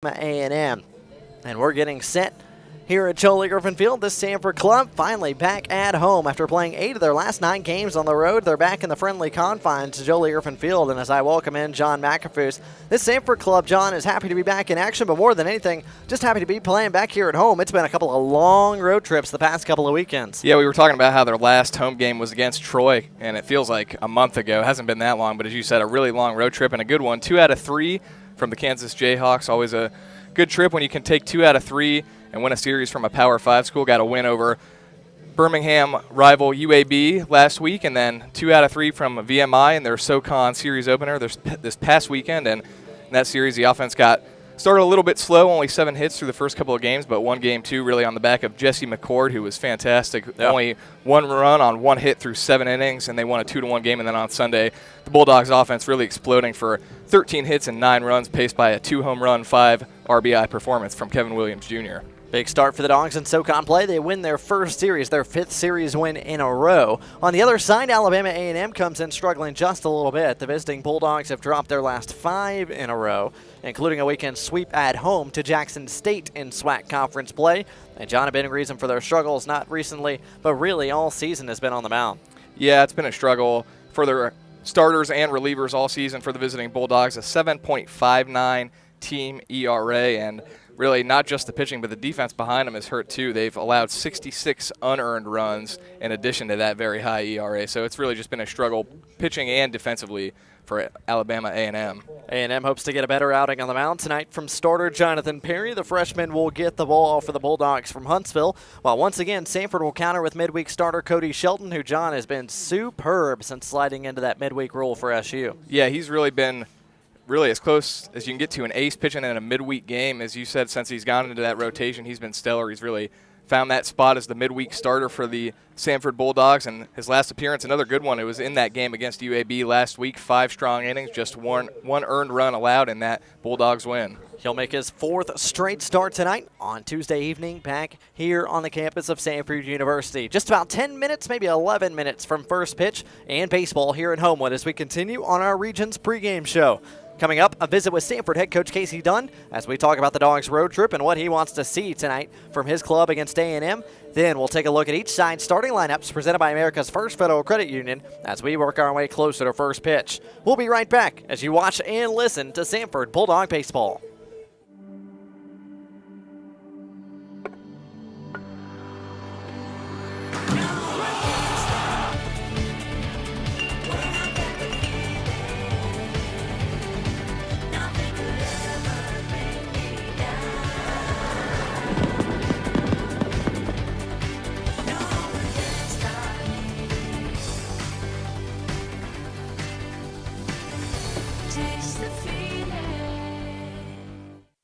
A&M. And we're getting set here at Jolie Griffin Field. This Samford club finally back at home after playing 8 of their last 9 games on the road. They're back in the friendly confines of Jolie Griffin Field. And as I welcome in John McAfoose, this Samford club, John, is happy to be back in action, but more than anything, just happy to be playing back here at home. It's been a couple of long road trips the past couple of weekends. Yeah, we were talking about how their last home game was against Troy, and it feels like a month ago. It hasn't been that long, but as you said, a really long road trip and a good one. 2 out of 3 from the Kansas Jayhawks. Always a good trip when you can take 2 out of 3 and win a series from a Power 5 school. Got a win over Birmingham rival UAB last week, and then 2 out of 3 from VMI in their SoCon series opener this past weekend. And in that series, the offense got started a little bit slow, only 7 hits through the first couple of games, but one game, 2 really on the back of Jesse McCord, who was fantastic. Yep. Only 1 run on 1 hit through 7 innings, and they won a 2-1 game. And then on Sunday, the Bulldogs offense really exploding for 13 hits and 9 runs, paced by a 2-home run, 5 RBI performance from Kevin Williams Jr. Big start for the Dogs in SoCon play. They win their first series, their 5th series win in a row. On the other side, Alabama A&M comes in struggling just a little bit. The visiting Bulldogs have dropped their last 5 in a row, including a weekend sweep at home to Jackson State in SWAC conference play. And John, a big reason for their struggles, not recently, but really all season, has been on the mound. Yeah, it's been a struggle for their starters and relievers all season for the visiting Bulldogs. A 7.59 team ERA, and really not just the pitching, but the defense behind them is hurt too. They've allowed 66 unearned runs in addition to that very high ERA. So it's really just been a struggle pitching and defensively for Alabama A&M. A&M hopes to get a better outing on the mound tonight from starter Jonathan Perry. The freshman will get the ball for the Bulldogs from Huntsville, while once again Samford will counter with midweek starter Cody Shelton, who, John, has been superb since sliding into that midweek role for SU. Yeah, he's really been as close as you can get to an ace pitching in a midweek game. As you said, since he's gone into that rotation, he's been stellar. He's really found that spot as the midweek starter for the Samford Bulldogs, and his last appearance, another good one. It was in that game against UAB last week. 5 strong innings, just one earned run allowed in that Bulldogs win. He'll make his 4th straight start tonight on Tuesday evening back here on the campus of Samford University. Just about 10 minutes, maybe 11 minutes from first pitch and baseball here at Homewood as we continue on our region's pregame show. Coming up, a visit with Samford head coach Casey Dunn as we talk about the Dogs' road trip and what he wants to see tonight from his club against A&M. Then we'll take a look at each side's starting lineups presented by America's First Federal Credit Union as we work our way closer to first pitch. We'll be right back as you watch and listen to Samford Bulldog Baseball.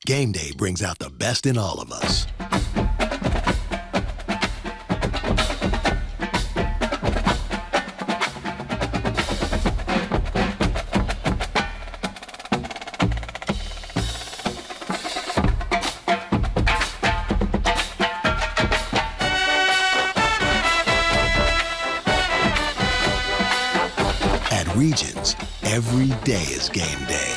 Game day brings out the best in all of us. At Regions, every day is game day.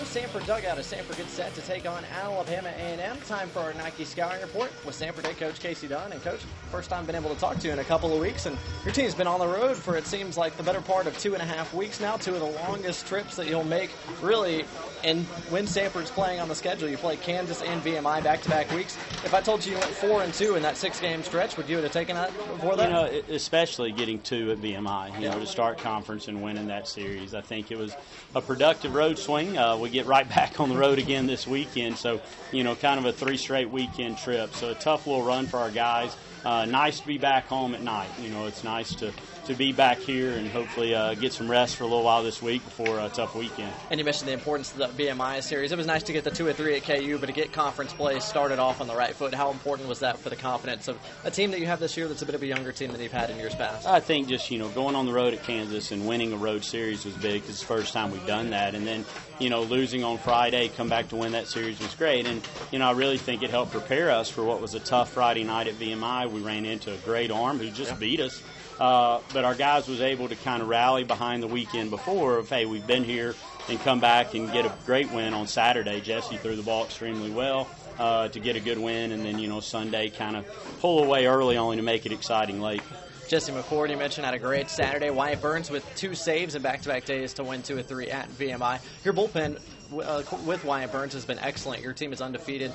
Samford dugout as Samford gets set to take on Alabama A&M. Time for our Nike Scouting Report with Samford head coach Casey Dunn. And Coach, first time been able to talk to you in a couple of weeks, and your team's been on the road for, it seems like, the better part of 2.5 weeks now. 2 of the longest trips that you'll make, really. And when Samford's playing on the schedule, you play Kansas and VMI back-to-back weeks. If I told you you went 4-2 in that 6-game stretch, would you have taken that before that? You know, especially getting 2 at VMI, you know, to start conference and winning that series. I think it was a productive road swing. We get right back on the road again this weekend, so, you know, kind of a 3 straight weekend trip. So a tough little run for our guys. Nice to be back home at night. You know, it's nice to to be back here and hopefully get some rest for a little while this week before a tough weekend. And you mentioned the importance of the BMI series. It was nice to get the 2 or 3 at KU, but to get conference play started off on the right foot, how important was that for the confidence of a team that you have this year that's a bit of a younger team than you've had in years past? I think just, going on the road at Kansas and winning a road series was big because it's the first time we've done that. And then, losing on Friday, come back to win that series was great. And, I really think it helped prepare us for what was a tough Friday night at VMI. We ran into a great arm who just beat us. But our guys was able to kind of rally behind the weekend before of, hey, we've been here, and come back and get a great win on Saturday. Jesse threw the ball extremely well to get a good win, and then, Sunday kind of pull away early only to make it exciting late. Jesse McCord, you mentioned, had a great Saturday. Wyatt Burns with 2 saves in back-to-back days to win 2 or 3 at VMI. Your bullpen with Wyatt Burns has been excellent. Your team is undefeated.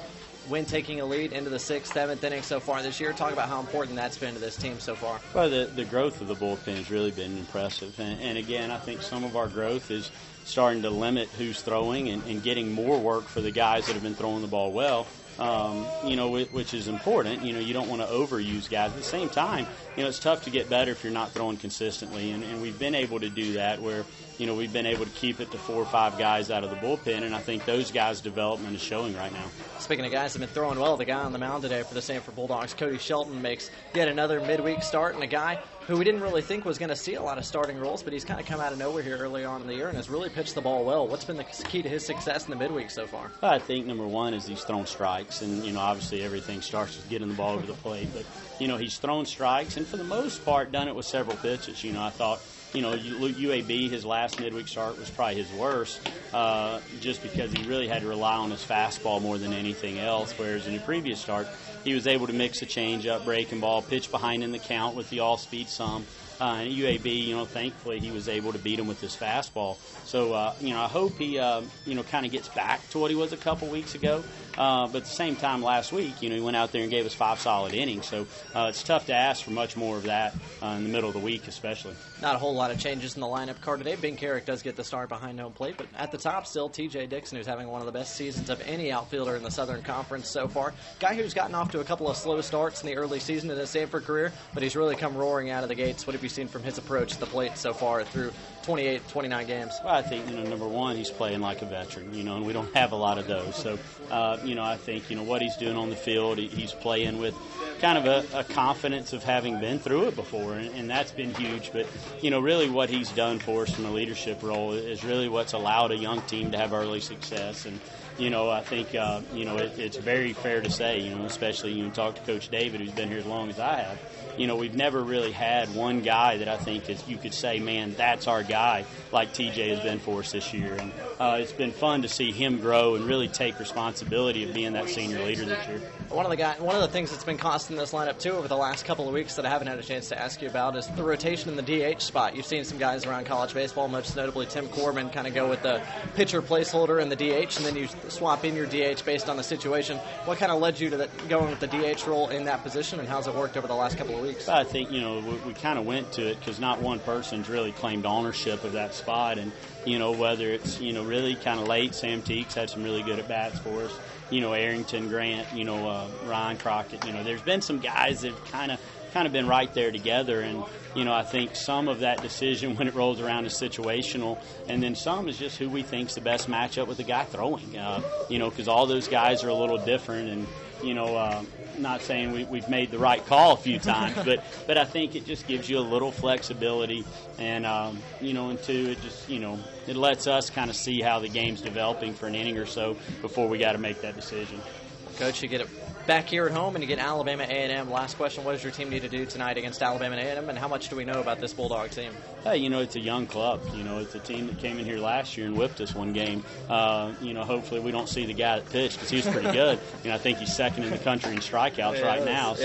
Win taking a lead into the 6th, 7th inning so far this year. Talk about how important that's been to this team so far. Well, the growth of the bullpen has really been impressive. And again, I think some of our growth is starting to limit who's throwing and getting more work for the guys that have been throwing the ball well. Which is important. You don't want to overuse guys. At the same time, it's tough to get better if you're not throwing consistently. And we've been able to do that where, we've been able to keep it to 4 or 5 guys out of the bullpen. And I think those guys' development is showing right now. Speaking of guys that have been throwing well, the guy on the mound today for the Samford Bulldogs, Cody Shelton, makes yet another midweek start, and a guy who we didn't really think was going to see a lot of starting roles, but he's kind of come out of nowhere here early on in the year and has really pitched the ball well. What's been the key to his success in the midweek so far? I think number one is he's thrown strikes, and obviously everything starts with getting the ball over the plate, but he's thrown strikes, and for the most part done it with several pitches. I thought UAB, his last midweek start was probably his worst, just because he really had to rely on his fastball more than anything else, whereas in the previous start he was able to mix a changeup, breaking ball, pitch behind in the count with the all-speed some. And at UAB, thankfully he was able to beat him with his fastball. So, I hope he, kind of gets back to what he was a couple weeks ago. But at the same time last week, he went out there and gave us 5 solid innings. So it's tough to ask for much more of that in the middle of the week especially. Not a whole lot of changes in the lineup card today. Ben Carrick does get the start behind home plate, but at the top still TJ Dixon, who's having one of the best seasons of any outfielder in the Southern Conference so far. Guy who's gotten off to a couple of slow starts in the early season in his Samford career, but he's really come roaring out of the gates. What have you seen from his approach to the plate so far through 28, 29 games? Well, I think, number one, he's playing like a veteran, and we don't have a lot of those. So, I think, what he's doing on the field, he's playing with kind of a confidence of having been through it before, and that's been huge. But, really what he's done for us from a leadership role is really what's allowed a young team to have early success. And, I think, it's very fair to say, especially you talk to Coach David, who's been here as long as I have, we've never really had one guy that I think is, you could say, man, that's our guy, like TJ has been for us this year. And it's been fun to see him grow and really take responsibility of being that senior leader this year. One of the things that's been costing this lineup, too, over the last couple of weeks that I haven't had a chance to ask you about is the rotation in the DH spot. You've seen some guys around college baseball, most notably Tim Corbin, kind of go with the pitcher placeholder in the DH, and then you swap in your DH based on the situation. What kind of led you to going with the DH role in that position, and how's it worked over the last couple of weeks? I think, we kind of went to it because not one person's really claimed ownership of that spot. And, whether it's, really kind of late, Sam Teeks had some really good at-bats for us. Arrington, Grant, Ryan Crockett. There's been some guys that have kind of been right there together. And, I think some of that decision when it rolls around is situational. And then some is just who we think's the best matchup with the guy throwing. Because all those guys are a little different. And, not saying we've made the right call a few times, but I think it just gives you a little flexibility, and and two, it just it lets us kind of see how the game's developing for an inning or so before we got to make that decision. Coach, you get it back here at home and you get Alabama A&M. Last question, what does your team need to do tonight against Alabama A&M, and how much do we know about this Bulldog team? Hey, it's a young club. It's a team that came in here last year and whipped us one game. Hopefully we don't see the guy that pitched because he was pretty good. I think he's second in the country in strikeouts right now.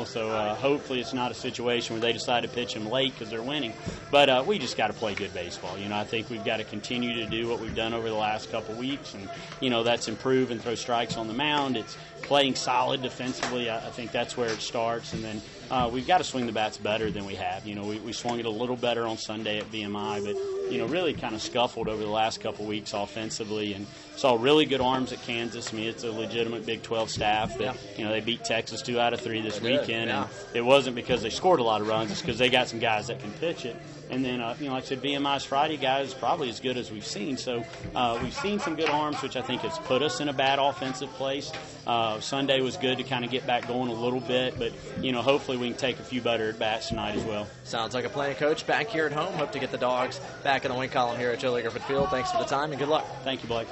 So, hopefully it's not a situation where they decide to pitch him late because they're winning. But we just got to play good baseball. I think we've got to continue to do what we've done over the last couple weeks, and, that's improve and throw strikes on the mound. It's playing solid defensively. I think that's where it starts. And then we've got to swing the bats better than we have. We swung it a little better on Sunday at VMI, but, really kind of scuffled over the last couple weeks offensively and saw really good arms at Kansas. I mean, it's a legitimate Big 12 staff that, they beat Texas 2 out of 3 this weekend. And it wasn't because they scored a lot of runs. It's because they got some guys that can pitch it. And then, like I said, VMI's Friday guys probably as good as we've seen. So we've seen some good arms, which I think has put us in a bad offensive place. Sunday was good to kind of get back going a little bit, but, hopefully we can take a few better at-bats tonight as well. Sounds like a plan, Coach. Back here at home. Hope to get the Dogs back in the win column here at Joe Lee Griffith Field. Thanks for the time and good luck. Thank you, Blake.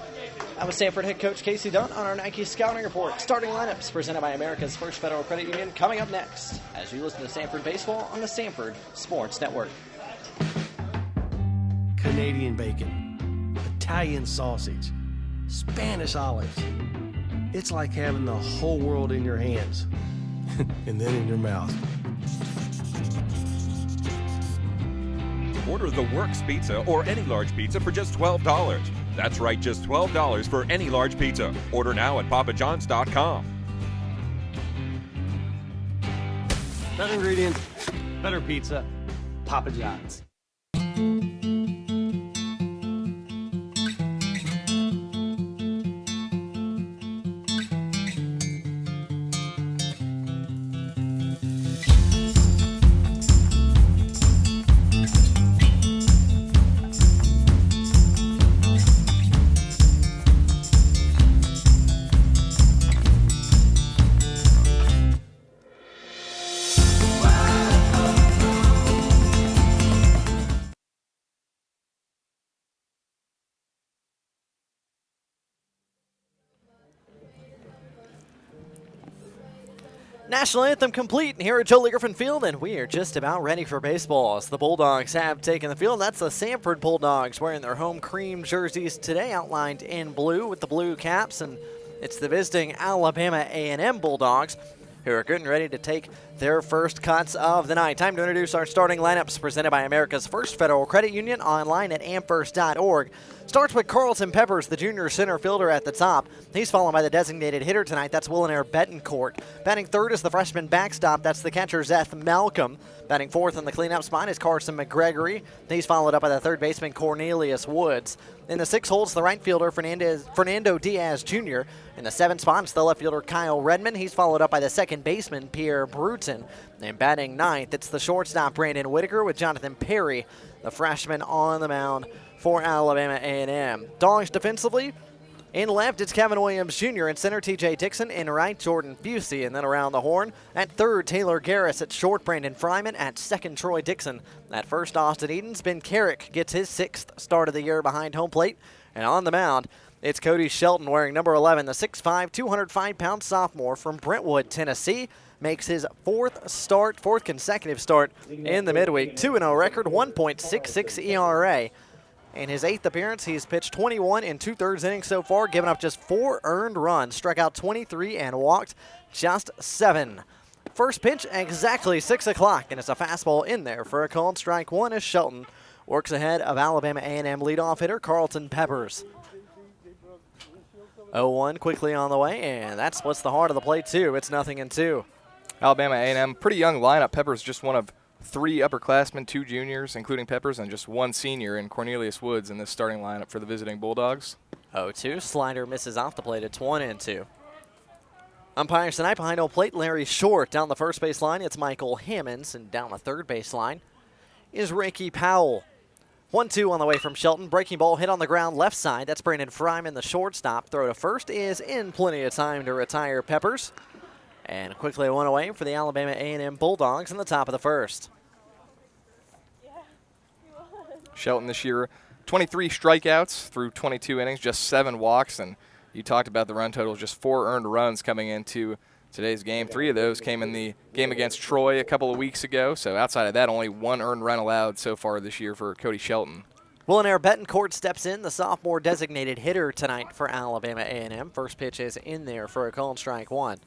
That was Samford head coach Casey Dunn on our Nike Scouting Report. Starting lineups presented by America's First Federal Credit Union coming up next as you listen to Samford Baseball on the Samford Sports Network. Canadian bacon, Italian sausage, Spanish olives. It's like having the whole world in your hands and then in your mouth. Order the Works Pizza or any large pizza for just $12. That's right, just $12 for any large pizza. Order now at papajohns.com. Better ingredients, better pizza, Papa John's. National anthem complete here at Joe Lee Griffith Field, and we are just about ready for baseball as the Bulldogs have taken the field. That's the Samford Bulldogs wearing their home cream jerseys today, outlined in blue with the blue caps, and it's the visiting Alabama A&M Bulldogs who are getting ready to take their first cuts of the night. Time to introduce our starting lineups presented by America's First Federal Credit Union online at amfirst.org. Starts with Carlton Peppers, the junior center fielder at the top. He's followed by the designated hitter tonight. That's Willinaire Betancourt. Batting third is the freshman backstop. That's the catcher, Zeth Malcolm. Batting fourth in the cleanup spot is Carson McGregory. He's followed up by the third baseman, Cornelius Woods. In the sixth holds the right fielder, Fernando Diaz Jr. In the seventh spot is the left fielder, Kyle Redmond. He's followed up by the second baseman, Pierre Bruton. And batting ninth, it's the shortstop, Brandon Whitaker, with Jonathan Perry, the freshman, on the mound for Alabama A&M. Dogs defensively, in left, it's Kevin Williams Jr. In center, TJ Dixon. In right, Jordan Busey. And then around the horn, at third, Taylor Garris. At short, Brandon Fryman. At second, Troy Dixon. At first, Austin Edens. Ben Carrick gets his sixth start of the year behind home plate. And on the mound, it's Cody Shelton wearing number 11, the 6'5", 205-pound sophomore from Brentwood, Tennessee. Makes his fourth consecutive start in the midweek. 2-0 record, 1.66 ERA. In his eighth appearance, he's pitched 21 and 2/3 innings so far, giving up just 4 earned runs, struck out 23 and walked just 7. First pitch, exactly 6 o'clock, and it's a fastball in there for a called strike one as Shelton works ahead of Alabama A&M leadoff hitter Carlton Peppers. 0-1 quickly on the way, and that splits the heart of the plate too. It's 0-2. Alabama A&M, pretty young lineup. Peppers just one of 3 upperclassmen, 2 juniors, including Peppers, and just 1 senior in Cornelius Woods in this starting lineup for the visiting Bulldogs. 0-2. Slider misses off the plate. It's 1-2. Umpires tonight behind home plate, Larry Short. Down the first base line, it's Michael Hammonds. And down the third base line is Ricky Powell. 1-2 on the way from Shelton. Breaking ball hit on the ground left side. That's Brandon Fryman, the shortstop. Throw to first is in plenty of time to retire Peppers. And quickly one away for the Alabama A&M Bulldogs in the top of the first. Shelton this year, 23 strikeouts through 22 innings, just 7 walks, and you talked about the run totals, just 4 earned runs coming into today's game. 3 of those came in the game against Troy a couple of weeks ago, so outside of that, only 1 earned run allowed so far this year for Cody Shelton. Willinaire Betancourt steps in, the sophomore designated hitter tonight for Alabama A&M. First pitch is in there for a called strike one.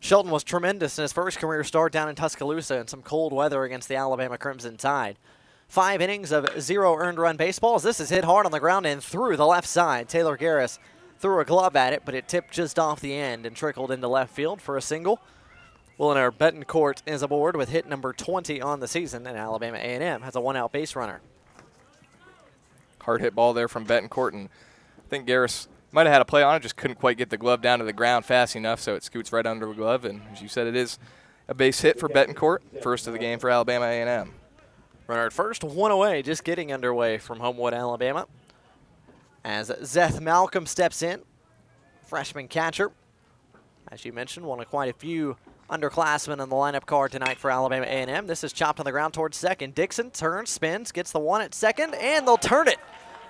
Shelton was tremendous in his first career start down in Tuscaloosa in some cold weather against the Alabama Crimson Tide. 5 innings of 0 earned run baseballs. This is hit hard on the ground and through the left side. Taylor Garris threw a glove at it, but it tipped just off the end and trickled into left field for a single. Williner Betancourt is aboard with hit number 20 on the season, and Alabama A&M has a one-out base runner. Hard hit ball there from Betancourt, and I think Garris might have had a play on it, just couldn't quite get the glove down to the ground fast enough, so it scoots right under the glove, and as you said, it is a base hit for Betancourt, first of the game for Alabama A&M. Runner at first, one away, just getting underway from Homewood, Alabama. As Zeth Malcolm steps in, freshman catcher. As you mentioned, one of quite a few underclassmen in the lineup card tonight for Alabama A&M. This is chopped on the ground towards second. Dixon turns, spins, gets the one at second, and they'll turn it.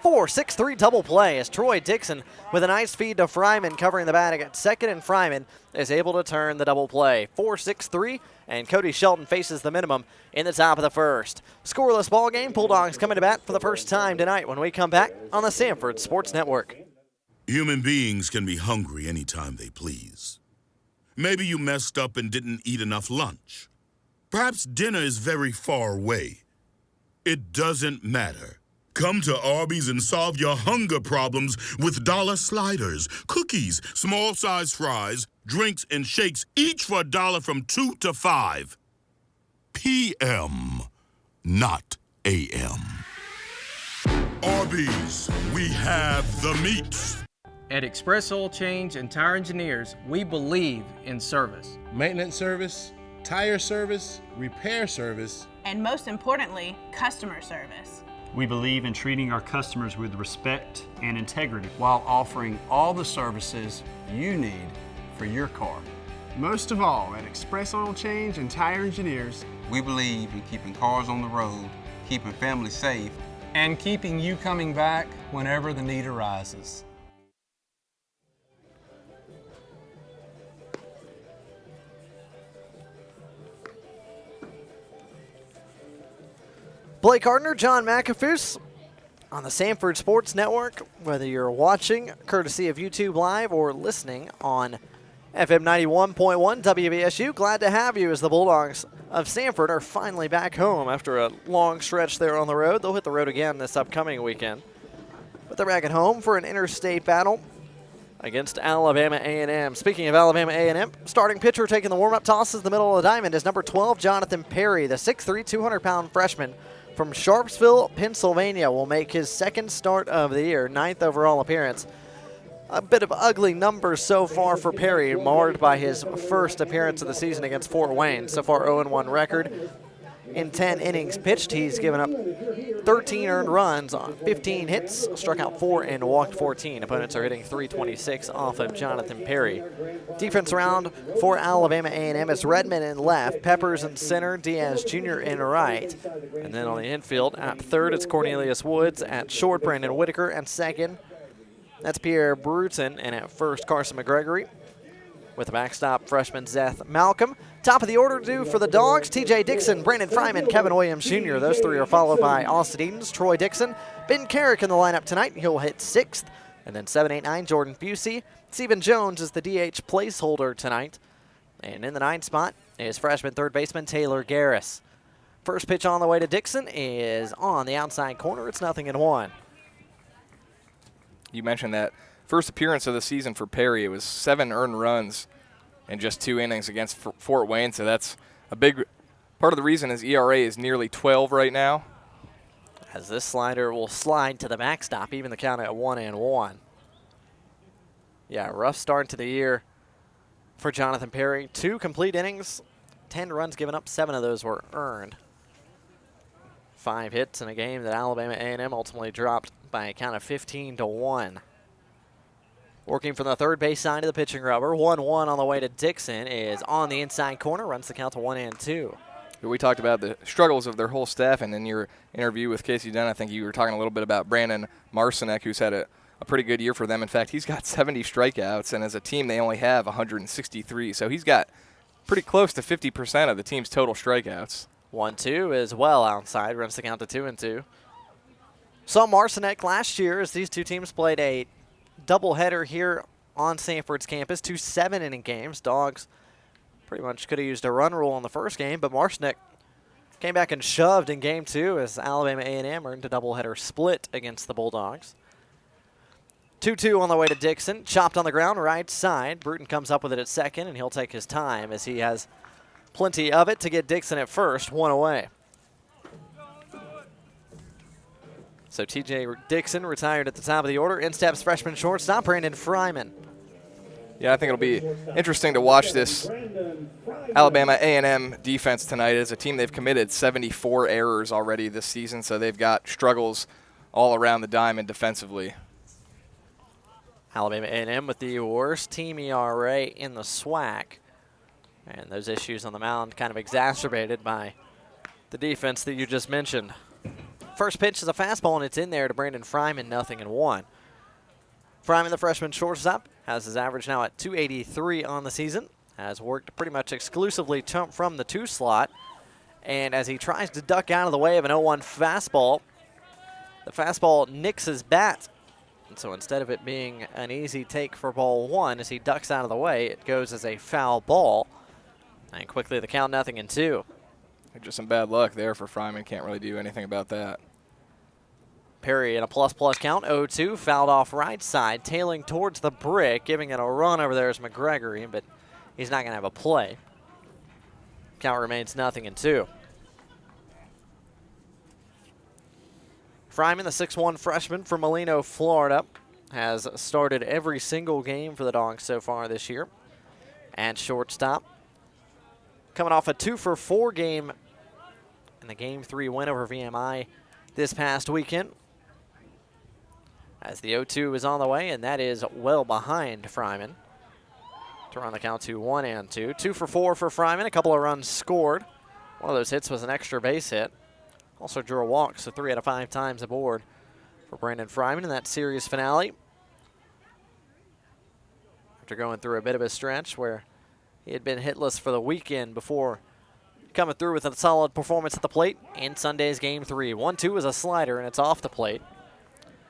4-6-3 double play as Troy Dixon with a nice feed to Fryman covering the bag at second, and Fryman is able to turn the double play. 4-6-3, and Cody Shelton faces the minimum in the top of the first. Scoreless ball game. Bulldogs coming to bat for the first time tonight when we come back on the Samford Sports Network. Human beings can be hungry anytime they please. Maybe you messed up and didn't eat enough lunch. Perhaps dinner is very far away. It doesn't matter. Come to Arby's and solve your hunger problems with dollar sliders, cookies, small-size fries, drinks, and shakes, each for $1 from 2 to 5 p.m., not a.m. Arby's, we have the meats. At Express Oil Change and Tire Engineers, we believe in service. Maintenance service, tire service, repair service, and most importantly, customer service. We believe in treating our customers with respect and integrity while offering all the services you need for your car. Most of all, at Express Oil Change and Tire Engineers, we believe in keeping cars on the road, keeping families safe, and keeping you coming back whenever the need arises. Blake Gardner, John McAfoose on the Samford Sports Network, whether you're watching courtesy of YouTube Live or listening on FM 91.1 WBSU. Glad to have you as the Bulldogs of Samford are finally back home after a long stretch there on the road. They'll hit the road again this upcoming weekend. But they're back at home for an interstate battle against Alabama A&M. Speaking of Alabama A&M, starting pitcher taking the warm-up tosses the middle of the diamond is number 12, Jonathan Perry, the 6'3", 200-pound freshman from Sharpsville, Pennsylvania, will make his second start of the year, 9th overall appearance. A bit of ugly numbers so far for Perry, marred by his first appearance of the season against Fort Wayne. So far, 0-1 record. In 10 innings pitched, he's given up 13 earned runs on 15 hits, struck out 4 and walked 14. Opponents are hitting .326 off of Jonathan Perry. Defense round for Alabama A&M is Redmond in left, Peppers in center, Diaz Jr. in right. And then on the infield, at third, it's Cornelius Woods. At short, Brandon Whitaker. And second, that's Pierre Bruton. And at first, Carson McGregory. With the backstop, freshman Zeth Malcolm. Top of the order due for the Dogs, TJ Dixon, Brandon Fryman, Kevin Williams Jr. Those three are followed by Austin Edens, Troy Dixon, Ben Carrick in the lineup tonight. He'll hit 6th. And then 7, 8, 9, Jordan Busey. Stephen Jones is the DH placeholder tonight. And in the 9th spot is freshman third baseman Taylor Garris. First pitch on the way to Dixon is on the outside corner. It's 0-1. You mentioned that first appearance of the season for Perry. It was 7 earned runs in just 2 innings against Fort Wayne, so that's a big part of the reason his ERA is nearly 12 right now. As this slider will slide to the backstop, even the count at 1-1. Yeah, rough start to the year for Jonathan Perry. 2 complete innings, 10 runs given up, 7 of those were earned. 5 hits in a game that Alabama A&M ultimately dropped by a count of 15-1. Working from the third base side of the pitching rubber, 1-1 on the way to Dixon is on the inside corner, runs the count to 1-2. We talked about the struggles of their whole staff, and in your interview with Casey Dunn, I think you were talking a little bit about Brandon Marcinek, who's had a pretty good year for them. In fact, he's got 70 strikeouts, and as a team, they only have 163. So he's got pretty close to 50% of the team's total strikeouts. 1-2 is well outside, runs the count to 2-2. Saw Marcinek last year as these two teams played a doubleheader here on Samford's campus, 2 7-inning games. Dogs pretty much could have used a run rule in the first game, but Marcinek came back and shoved in game 2 as Alabama A&M earned a doubleheader split against the Bulldogs. 2-2 on the way to Dixon. Chopped on the ground, right side. Bruton comes up with it at second, and he'll take his time as he has plenty of it to get Dixon at first, 1 away. So T.J. Dixon retired at the top of the order. In steps freshman shortstop Brandon Fryman. Yeah, I think it'll be interesting to watch this Alabama A&M defense tonight. As a team, they've committed 74 errors already this season, so they've got struggles all around the diamond defensively. Alabama A&M with the worst team ERA in the SWAC. And those issues on the mound kind of exacerbated by the defense that you just mentioned. First pitch is a fastball, and it's in there to Brandon Fryman, 0-1. Fryman, the freshman shortstop, has his average now at .283 on the season. Has worked pretty much exclusively from the 2 slot. And as he tries to duck out of the way of an 0-1 fastball, the fastball nicks his bat. And so instead of it being an easy take for ball 1, as he ducks out of the way, it goes as a foul ball. And quickly the count 0-2. Just some bad luck there for Fryman. Can't really do anything about that. Perry in a plus-plus count, 0-2, fouled off right side, tailing towards the brick, giving it a run over there is McGregory, but he's not going to have a play. Count remains 0-2. Fryman, the 6'1 freshman from Molino, Florida, has started every single game for the Dogs so far this year. And shortstop, coming off a 2-for-4 game in the Game 3 win over VMI this past weekend. As the 0-2 is on the way, and that is well behind Fryman to run the count to 1-2. 2-for-4 for Fryman, a couple of runs scored. One of those hits was an extra base hit. Also drew a walk, so 3 out of 5 times aboard for Brandon Fryman in that series finale. After going through a bit of a stretch where he had been hitless for the weekend before coming through with a solid performance at the plate in Sunday's Game 3. 1-2 is a slider, and it's off the plate.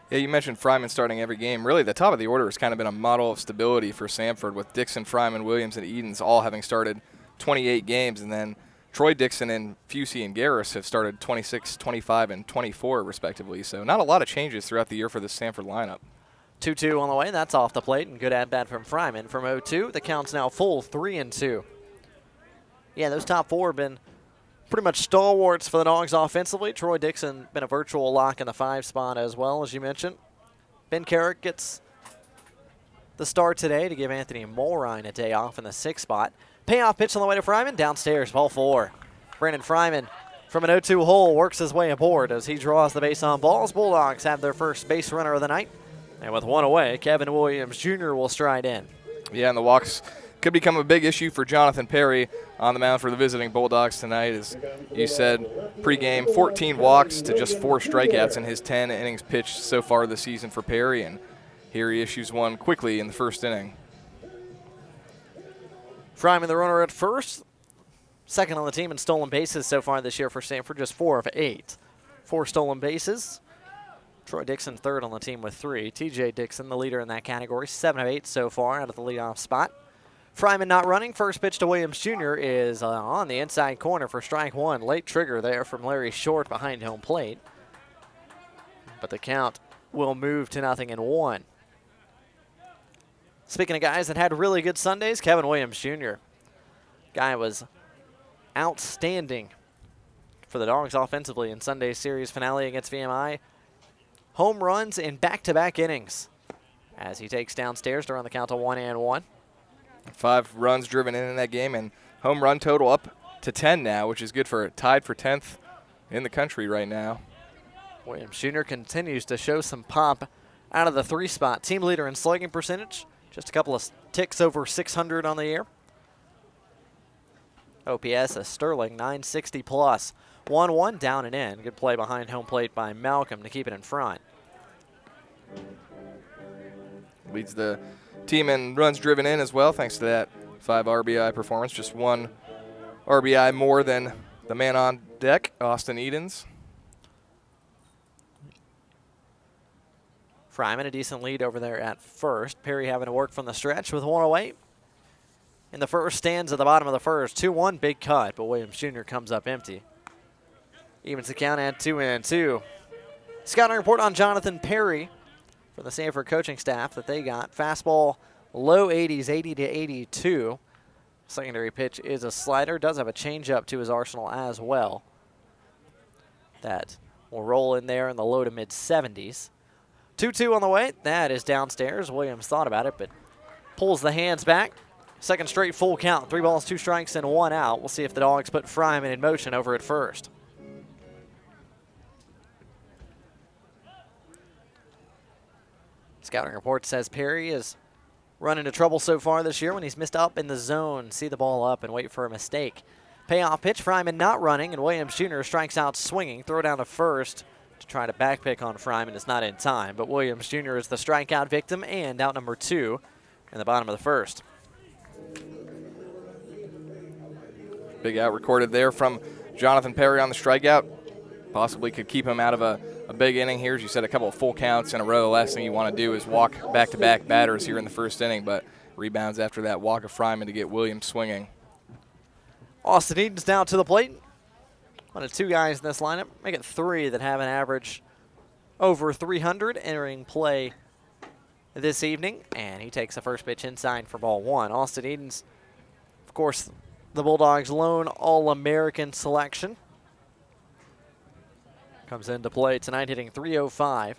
Yeah, you mentioned Fryman starting every game. Really, the top of the order has kind of been a model of stability for Samford, with Dixon, Fryman, Williams, and Edens all having started 28 games, and then Troy Dixon and Fusey and Garris have started 26, 25, and 24, respectively. So not a lot of changes throughout the year for the Samford lineup. 2-2 on the way. That's off the plate, and good at-bat from Fryman. From 0-2, the count's now full, 3-2. Yeah, those top 4 have been pretty much stalwarts for the Dogs offensively. Troy Dixon been a virtual lock in the 5 spot as well, as you mentioned. Ben Carrick gets the start today to give Anthony Mulrine a day off in the 6 spot. Payoff pitch on the way to Fryman, downstairs, ball 4. Brandon Fryman from an 0-2 hole works his way aboard as he draws the base on balls. Bulldogs have their first base runner of the night. And with 1 away, Kevin Williams Jr. will stride in. Yeah, and the walks could become a big issue for Jonathan Perry on the mound for the visiting Bulldogs tonight. As you said pregame, 14 walks to just 4 strikeouts in his 10 innings pitched so far this season for Perry, and here he issues one quickly in the first inning. Fryman, the runner at first. Second on the team in stolen bases so far this year for Samford, just 4 of 8. 4 stolen bases. Troy Dixon third on the team with 3. T.J. Dixon, the leader in that category, 7 of 8 so far out of the leadoff spot. Fryman not running. First pitch to Williams Jr. is on the inside corner for strike 1. Late trigger there from Larry Short behind home plate. But the count will move to 0-1. Speaking of guys that had really good Sundays, Kevin Williams Jr. Guy was outstanding for the Dogs offensively in Sunday's series finale against VMI. Home runs in back-to-back innings as he takes downstairs to run the count to 1-1. 5 runs driven in that game, and home run total up to 10 now, which is good for tied for 10th in the country right now. Williams Jr. continues to show some pop out of the 3 spot. Team leader in slugging percentage, just a couple of ticks over 600 on the year. OPS a sterling 960 plus. 1-1 down and in. Good play behind home plate by Malcolm to keep it in front. Leads the team in runs driven in as well, thanks to that 5 RBI performance. Just 1 RBI more than the man on deck, Austin Edens. Fryman a decent lead over there at first. Perry having to work from the stretch with 1 away. In the first stands at the bottom of the first. 2-1, big cut, but Williams Jr. comes up empty. Evens the count at 2-2. Scouting report on Jonathan Perry for the Samford coaching staff that they got. Fastball, low 80s, 80 to 82. Secondary pitch is a slider. Does have a changeup to his arsenal as well. That will roll in there in the low to mid 70s. 2-2 on the way. That is downstairs. Williams thought about it, but pulls the hands back. Second straight full count. 3 balls, 2 strikes, and 1 out. We'll see if the Dogs put Fryman in motion over at first. Scouting report says Perry is run into trouble so far this year when he's missed up in the zone. See the ball up and wait for a mistake. Payoff pitch, Fryman not running, and Williams Jr. strikes out swinging. Throw down to first to try to backpick on Fryman. It's not in time, but Williams Jr. is the strikeout victim and out number 2 in the bottom of the first. Big out recorded there from Jonathan Perry on the strikeout. Possibly could keep him out of a big inning here. As you said, a couple of full counts in a row. The last thing you want to do is walk back-to-back batters here in the first inning, but rebounds after that walk of Fryman to get Williams swinging. Austin Eden's down to the plate. One of 2 guys in this lineup. Make it 3 that have an average over 300 entering play this evening. And he takes the first pitch inside for ball 1. Austin Eden's, of course, the Bulldogs' lone All-American selection. Comes into play tonight hitting .305.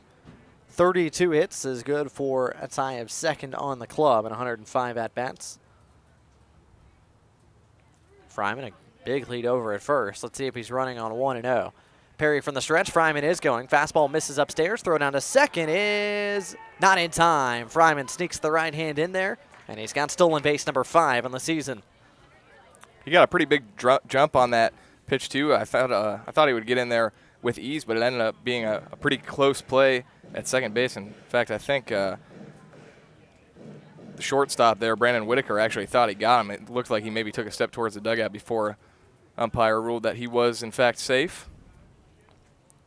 32 hits is good for a tie of second on the club and 105 at-bats. Fryman, a big lead over at first. Let's see if he's running on 1-0. Perry from the stretch. Fryman is going. Fastball misses upstairs. Throw down to second is not in time. Fryman sneaks the right hand in there, and he's got stolen base number 5 on the season. He got a pretty big jump on that pitch, too. I thought he would get in there with ease, but it ended up being a pretty close play at second base. In fact, I think the shortstop there, Brandon Whitaker, actually thought he got him. It looked like he maybe took a step towards the dugout before umpire ruled that he was, in fact, safe.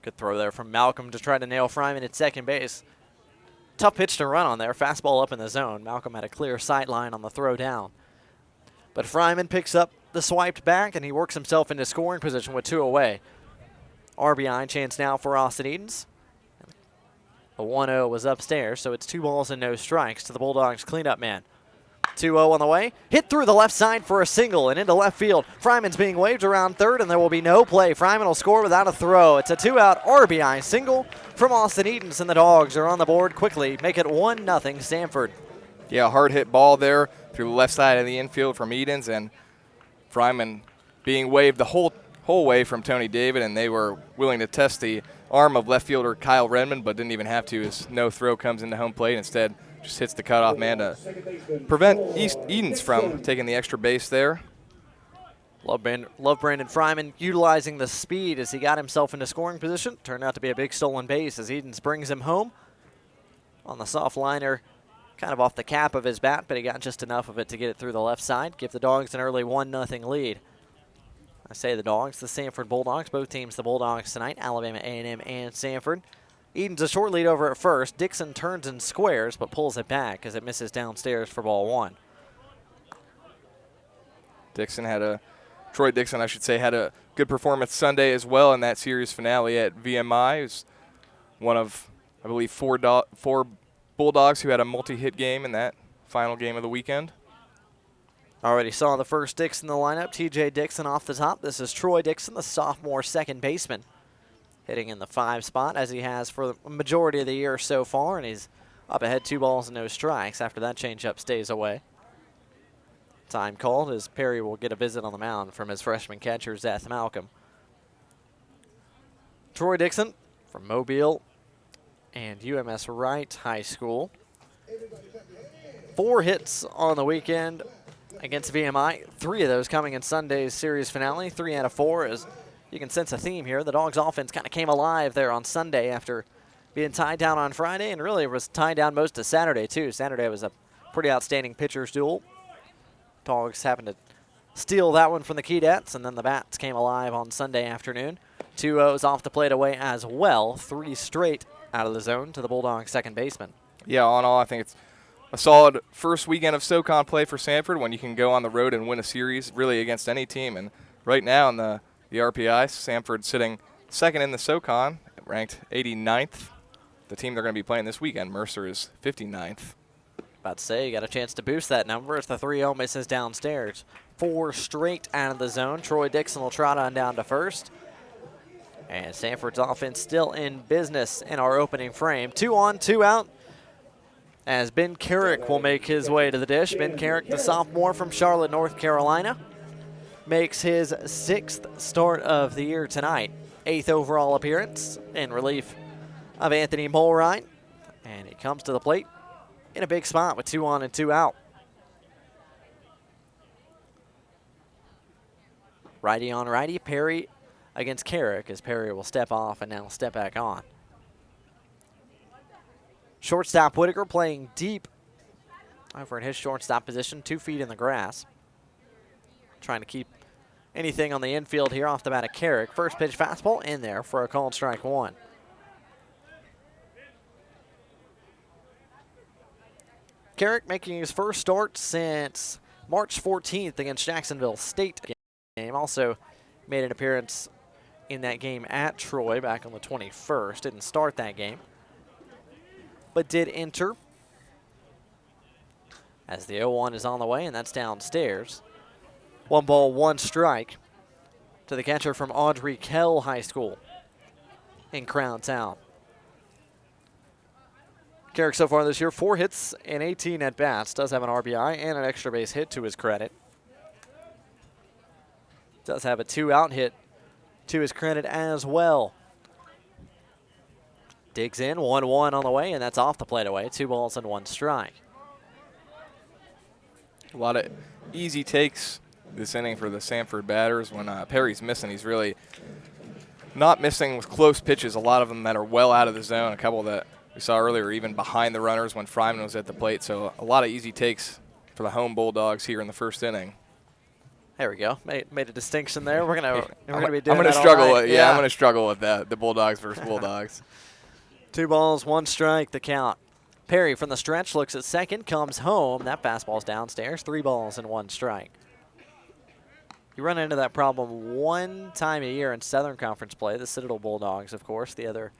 Good throw there from Malcolm to try to nail Fryman at second base. Tough pitch to run on there. Fastball up in the zone. Malcolm had a clear sight line on the throw down. But Fryman picks up the swiped back, and he works himself into scoring position with 2 away. RBI chance now for Austin Edens. The 1-0 was upstairs, so it's 2 balls and no strikes to the Bulldogs cleanup man. 2-0 on the way. Hit through the left side for a single and into left field. Fryman's being waved around third, and there will be no play. Fryman will score without a throw. It's a 2-out RBI single from Austin Edens, and the Dogs are on the board quickly. Make it 1-0 Samford. Yeah, a hard hit ball there through the left side of the infield from Edens, and Fryman being waved the whole way from Tony David, and they were willing to test the arm of left fielder Kyle Redmond, but didn't even have to as no throw comes into home plate. Instead, just hits the cutoff man to prevent Edens from taking the extra base there. Love Brandon Fryman utilizing the speed as he got himself into scoring position. Turned out to be a big stolen base as Edens brings him home on the soft liner, kind of off the cap of his bat, but he got just enough of it to get it through the left side. Give the Dogs an early 1-0 lead. I say the Dogs, the Samford Bulldogs. Both teams the Bulldogs tonight, Alabama A&M and Samford. Edens a short lead over at first. Dixon turns and squares, but pulls it back as it misses downstairs for ball 1. Troy Dixon, I should say, had a good performance Sunday as well in that series finale at VMI. He was one of, I believe, four Bulldogs who had a multi-hit game in that final game of the weekend. Already saw the first Dixon in the lineup. TJ Dixon off the top. This is Troy Dixon, the sophomore second baseman, hitting in the 5 spot as he has for the majority of the year so far, and he's up ahead 2 balls and no strikes after that changeup stays away. Time called as Perry will get a visit on the mound from his freshman catcher, Zeth Malcolm. Troy Dixon from Mobile and UMS Wright High School. 4 hits on the weekend against VMI. 3 of those coming in Sunday's series finale. 3 out of 4, as you can sense a theme here. The Dogs offense kind of came alive there on Sunday after being tied down on Friday, and really was tied down most of Saturday too. Saturday was a pretty outstanding pitcher's duel. Dogs happened to steal that one from the Keydets, and then the bats came alive on Sunday afternoon. 2-0s off the plate away as well. 3 straight out of the zone to the Bulldogs second baseman. Yeah, all in all, I think it's a solid first weekend of SoCon play for Samford when you can go on the road and win a series really against any team. And right now in the RPI, Samford sitting second in the SoCon, ranked 89th. the team they're going to be playing this weekend. Mercer is 59th. About to say, you got a chance to boost that number as the 3-0 misses downstairs. 4 straight out of the zone. Troy Dixon will trot on down to first. And Samford's offense still in business in our opening frame. 2 on, 2 out. As Ben Carrick will make his way to the dish. Ben Carrick, the sophomore from Charlotte, North Carolina, makes his 6th start of the year tonight. 8th overall appearance in relief of Anthony Mulrine. And he comes to the plate in a big spot with 2 on and 2 out. Righty on righty, Perry against Carrick, as Perry will step off and now step back on. Shortstop Whitaker playing deep over in his shortstop position, 2 feet in the grass. Trying to keep anything on the infield here off the bat of Carrick. First pitch fastball in there for a called strike 1. Carrick making his first start since March 14th against Jacksonville State game. Also made an appearance in that game at Troy back on the 21st. Didn't start that game, but did enter as the 0-1 is on the way, and that's downstairs. 1 ball, 1 strike to the catcher from Audrey Kell High School in Crown Town. Carrick so far this year, 4 hits and 18 at-bats. Does have an RBI and an extra base hit to his credit. Does have a 2-out hit to his credit as well. Digs in, 1-1 on the way, and that's off the plate away. 2 balls and 1 strike. A lot of easy takes this inning for the Samford batters. When Perry's missing, he's really not missing with close pitches. A lot of them that are well out of the zone. A couple that we saw earlier, even behind the runners when Fryman was at the plate. So a lot of easy takes for the home Bulldogs here in the first inning. There we go. Made a distinction there. We're gonna be doing I'm gonna that struggle. all night. I'm gonna struggle with that. The Bulldogs versus Bulldogs. 2 balls, 1 strike. The count. Perry from the stretch looks at second, comes home. That fastball's downstairs. 3 balls and 1 strike. You run into that problem one time a year in Southern Conference play. The Citadel Bulldogs, of course, the other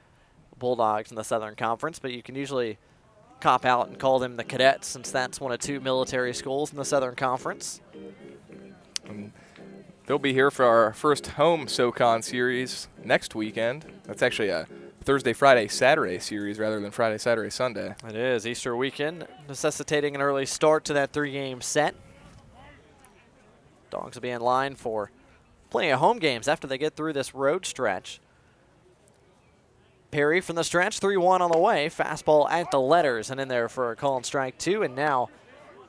Bulldogs in the Southern Conference, but you can usually cop out and call them the Cadets, since that's one of 2 military schools in the Southern Conference. And they'll be here for our first home SoCon series next weekend. That's actually a Thursday, Friday, Saturday series rather than Friday, Saturday, Sunday. It is Easter weekend, necessitating an early start to that 3-game set. Dogs will be in line for plenty of home games after they get through this road stretch. Perry from the stretch, 3-1 on the way. Fastball at the letters and in there for a call and strike 2. And now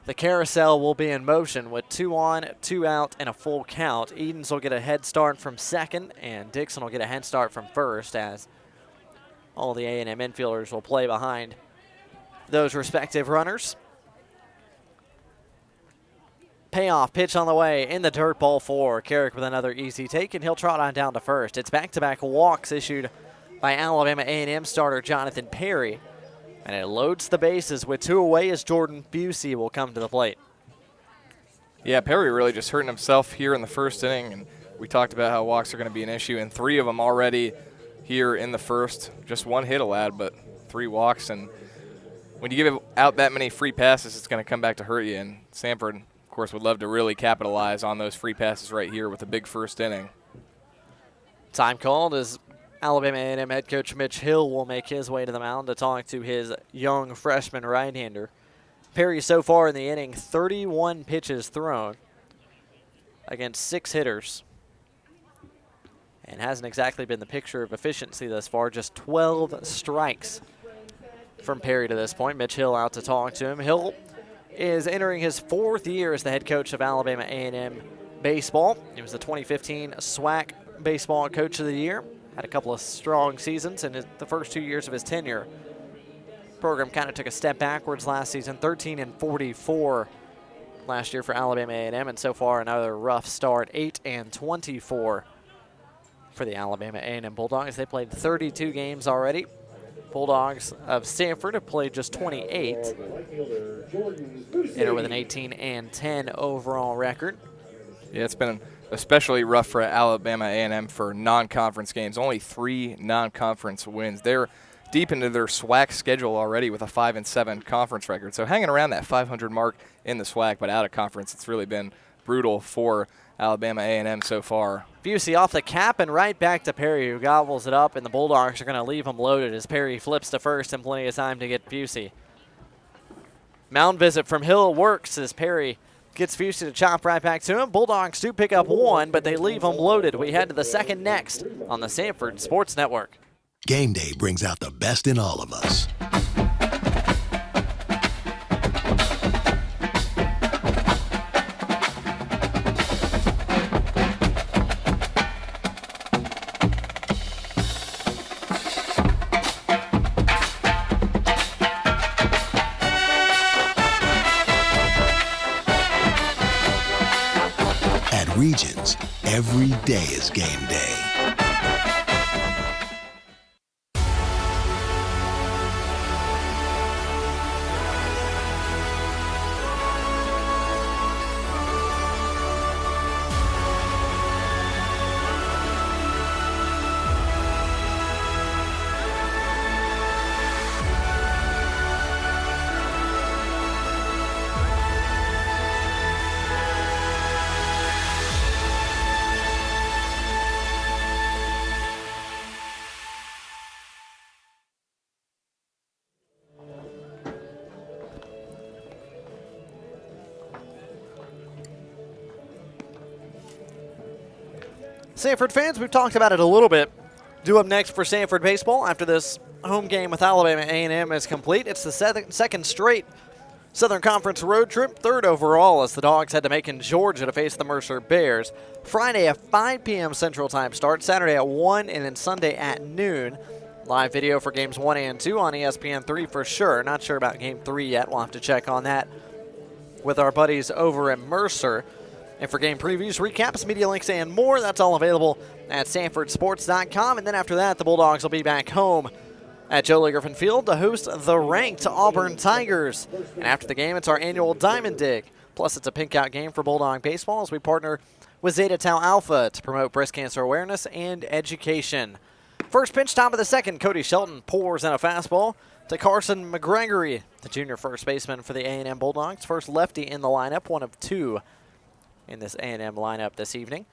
the carousel will be in motion with 2 on, 2 out, and a full count. Edens will get a head start from second, and Dixon will get a head start from first, as all the A&M infielders will play behind those respective runners. Payoff pitch on the way in the dirt, ball 4. Carrick with another easy take, and he'll trot on down to first. It's back-to-back walks issued by Alabama A&M starter Jonathan Perry, and it loads the bases with 2 away as Jordan Busey will come to the plate. Yeah, Perry really just hurting himself here in the first inning, and we talked about how walks are going to be an issue, and 3 of them already here in the first. Just 1 hit allowed, but 3 walks, and when you give out that many free passes, it's going to come back to hurt you, and Samford, of course, would love to really capitalize on those free passes right here with a big first inning. Time called as Alabama A&M head coach Mitch Hill will make his way to the mound to talk to his young freshman right-hander. Perry so far in the inning, 31 pitches thrown against 6 hitters, and hasn't exactly been the picture of efficiency thus far. Just 12 strikes from Perry to this point. Mitch Hill out to talk to him. Hill is entering his 4th year as the head coach of Alabama A&M baseball. He was the 2015 SWAC Baseball Coach of the Year. Had a couple of strong seasons in the first 2 years of his tenure. Program kind of took a step backwards last season, 13-44 last year for Alabama A&M, and so far another rough start, 8-24 for the Alabama A&M Bulldogs. They played 32 games already. Bulldogs of Samford have played just 28. Enter with an 18-10 overall record. Yeah, it's been especially rough for Alabama A&M for non-conference games. Only 3 non-conference wins. They're deep into their SWAC schedule already with a 5-7 conference record. So hanging around that 500 mark in the SWAC, but out of conference, it's really been brutal for Alabama A&M so far. Busey off the cap and right back to Perry, who gobbles it up, and the Bulldogs are going to leave him loaded as Perry flips to first and plenty of time to get Busey. Mound visit from Hill works as Perry gets Busey to chop right back to him. Bulldogs do pick up one, but they leave him loaded. We head to the second next on the Samford Sports Network. Game day brings out the best in all of us. Regions, every day is game day. Samford fans, we've talked about it a little bit. Due up next for Samford baseball after this home game with Alabama A&M is complete. It's the second straight Southern Conference road trip, third overall as the Dogs head to Macon, Georgia to face the Mercer Bears. Friday at 5 p.m. Central Time start, Saturday at 1, and then Sunday at noon. Live video for games 1 and 2 on ESPN3 for sure. Not sure about game 3 yet. We'll have to check on that with our buddies over at Mercer. And for game previews, recaps, media links, and more, that's all available at SamfordSports.com. And then after that, the Bulldogs will be back home at Joe Lee Griffin Field to host the ranked Auburn Tigers. And after the game, it's our annual Diamond Dig. Plus, it's a pink out game for Bulldog baseball as we partner with Zeta Tau Alpha to promote breast cancer awareness and education. First pitch, top of the second, Cody Shelton pours in a fastball to Carson McGregory, the junior first baseman for the A&M Bulldogs. First lefty in the lineup, one of two in this A&M lineup this evening.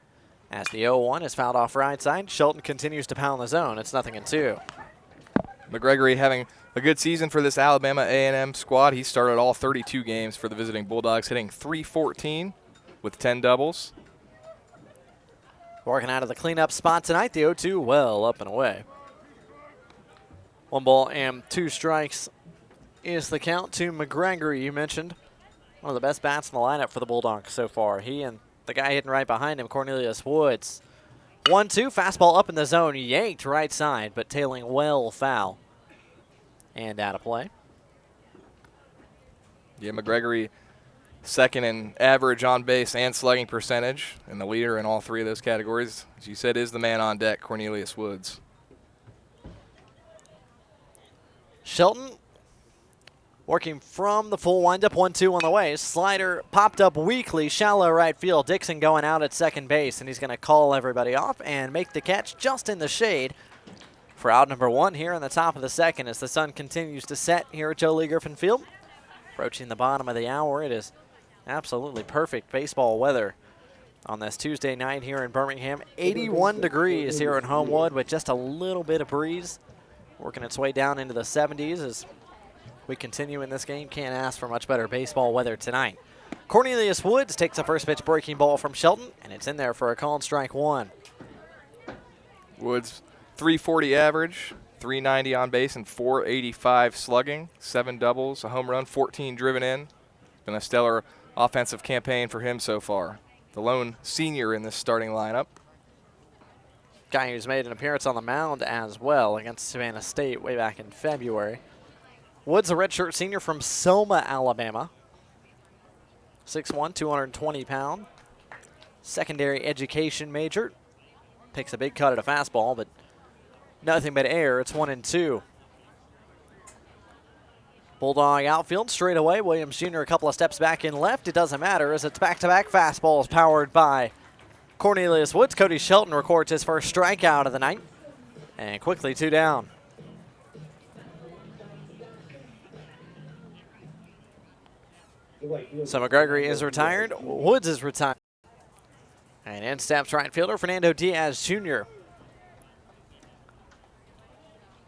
As the 0-1 is fouled off right side, Shelton continues to pound the zone. It's 0-2. McGregory having a good season for this Alabama A&M squad. He started all 32 games for the visiting Bulldogs, hitting .314 with 10 doubles. Working out of the cleanup spot tonight, the 0-2 well up and away. 1 ball and 2 strikes is the count to McGregory, you mentioned. One of the best bats in the lineup for the Bulldogs so far. He and the guy hitting right behind him, Cornelius Woods. 1-2, fastball up in the zone, yanked right side, but tailing well foul. And out of play. Yeah, McGregory second in average on base and slugging percentage, and the leader in all three of those categories, as you said, is the man on deck, Cornelius Woods. Shelton working from the full windup, 1-2 on the way. Slider popped up weakly, shallow right field. Dixon going out at second base, and he's going to call everybody off and make the catch just in the shade for out number 1 here in the top of the second as the sun continues to set here at Joe Lee Griffin Field. Approaching the bottom of the hour, it is absolutely perfect baseball weather on this Tuesday night here in Birmingham. 81 degrees here in Homewood with just a little bit of breeze working its way down into the 70s as we continue in this game. Can't ask for much better baseball weather tonight. Cornelius Woods takes a first pitch breaking ball from Shelton, and it's in there for a called strike 1. Woods, .340 average, .390 on base, and .485 slugging. 7 doubles, a home run, 14 driven in. Been a stellar offensive campaign for him so far. The lone senior in this starting lineup. Guy who's made an appearance on the mound as well against Savannah State way back in February. Woods, a redshirt senior from Selma, Alabama. 6'1", 220 pound. Secondary education major. Takes a big cut at a fastball, but nothing but air. It's 1-2. Bulldog outfield straight away. Williams Jr. a couple of steps back in left. It doesn't matter as it's back-to-back fastballs powered by Cornelius Woods. Cody Shelton records his first strikeout of the night. And quickly 2 down. So McGregory is retired. Woods is retired. And in steps right fielder Fernando Diaz Jr.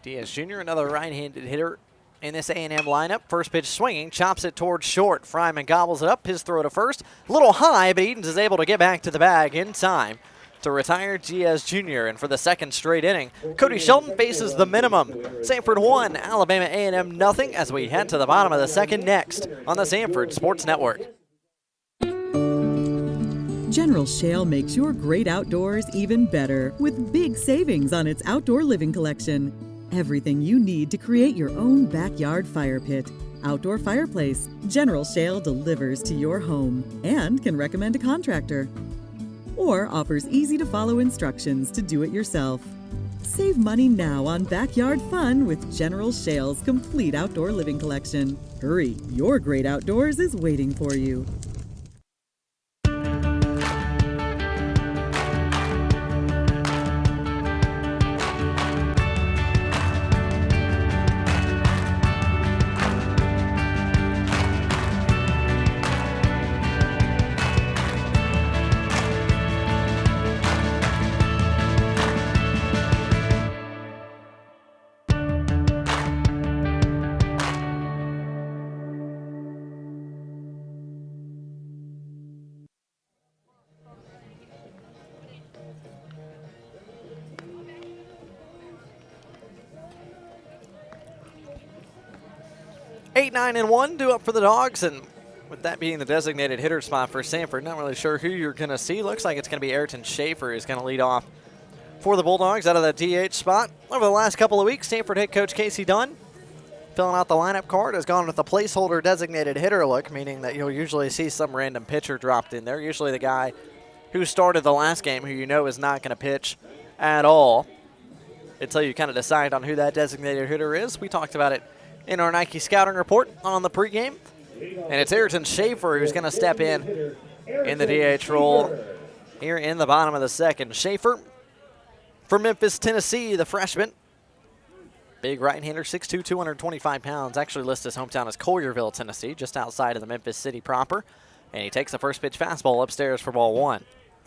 Diaz Jr., another right-handed hitter in this A&M lineup. First pitch swinging, chops it towards short. Fryman gobbles it up, his throw to first. A little high, but Edens is able to get back to the bag in time to retire Diaz Jr. And for the second straight inning, Cody Shelton faces the minimum. Samford 1, Alabama A&M nothing as we head to the bottom of the second next on the Samford Sports Network. General Shale makes your great outdoors even better with big savings on its outdoor living collection. Everything you need to create your own backyard fire pit, outdoor fireplace, General Shale delivers to your home and can recommend a contractor. Or offers easy-to-follow instructions to do it yourself. Save money now on backyard fun with General Shale's complete outdoor living collection. Hurry, your great outdoors is waiting for you. Eight, 9, and 1 due up for the Dogs, and with that being the designated hitter spot for Samford, not really sure who you're going to see. Looks like it's going to be Ayrton Schaefer who's going to lead off for the Bulldogs out of the DH spot. Over the last couple of weeks, Samford head coach Casey Dunn, filling out the lineup card, has gone with a placeholder designated hitter look, meaning that you'll usually see some random pitcher dropped in there, usually the guy who started the last game who you know is not going to pitch at all until you kind of decide on who that designated hitter is. We talked about it in our Nike scouting report on the pregame. And it's Ayrton Schaefer who's going to step in the DH role here in the bottom of the second. Schaefer from Memphis, Tennessee, the freshman. Big right-hander, 6'2", 225 pounds. Actually lists his hometown as Collierville, Tennessee, just outside of the Memphis city proper. And he takes the first pitch fastball upstairs for ball one.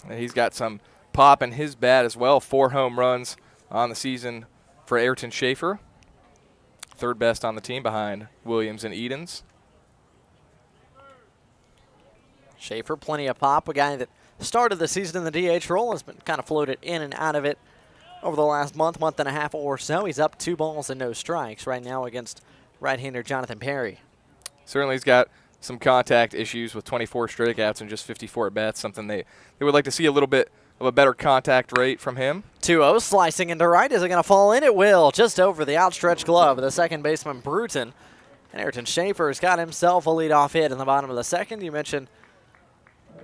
And he's got some pop in his bat as well. 4 home runs on the season for Ayrton Schaefer. Third best on the team behind Williams and Edens. Schaefer, plenty of pop. A guy that started the season in the DH role, has been kind of floated in and out of it over the last month and a half or so. He's up 2 balls and no strikes right now against right-hander Jonathan Perry. Certainly he's got some contact issues with 24 strikeouts and just 54 at-bats, something they would like to see a little bit of a better contact rate from him. 2-0, slicing into right. Is it going to fall in? It will, just over the outstretched glove of the second baseman, Bruton. And Ayrton Schaefer has got himself a leadoff hit in the bottom of the second. You mentioned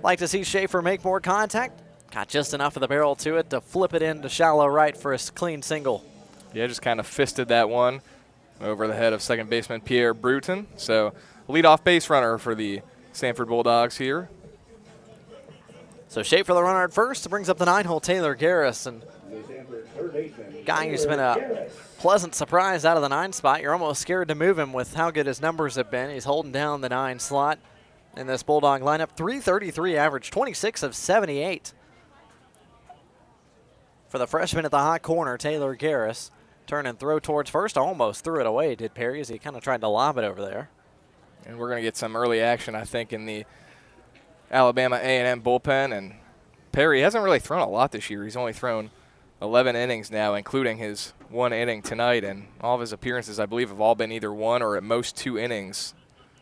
like to see Schaefer make more contact. Got just enough of the barrel to it to flip it into shallow right for a clean single. Yeah, just kind of fisted that one over the head of second baseman Pierre Bruton. So leadoff base runner for the Samford Bulldogs here. So Schaefer the runner at first, brings up the 9-hole Taylor Garris, and guy who's been a pleasant surprise out of the 9 spot. You're almost scared to move him with how good his numbers have been. He's holding down the 9 slot in this Bulldog lineup. 333 average, 26 of 78. For the freshman at the hot corner, Taylor Garris, turn and throw towards first. Almost threw it away, did Perry, as he kind of tried to lob it over there. And we're going to get some early action, I think, in the Alabama A&M bullpen. And Perry hasn't really thrown a lot this year. He's only thrown 11 innings now, including his 1 inning tonight. And all of his appearances, I believe, have all been either 1 or at most 2 innings.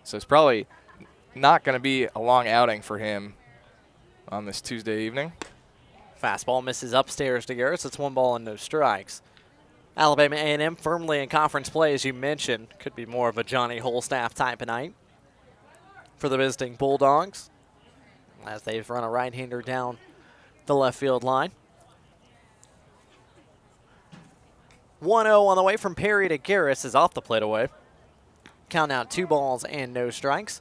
So it's probably not going to be a long outing for him on this Tuesday evening. Fastball misses upstairs to Garris. It's 1 ball and no strikes. Alabama A&M firmly in conference play, as you mentioned. Could be more of a Johnny Holstaff type of night for the visiting Bulldogs, as they've run a right-hander down the left field line. 1-0 on the way from Perry to Garris is off the plate away. Count out 2 balls and no strikes.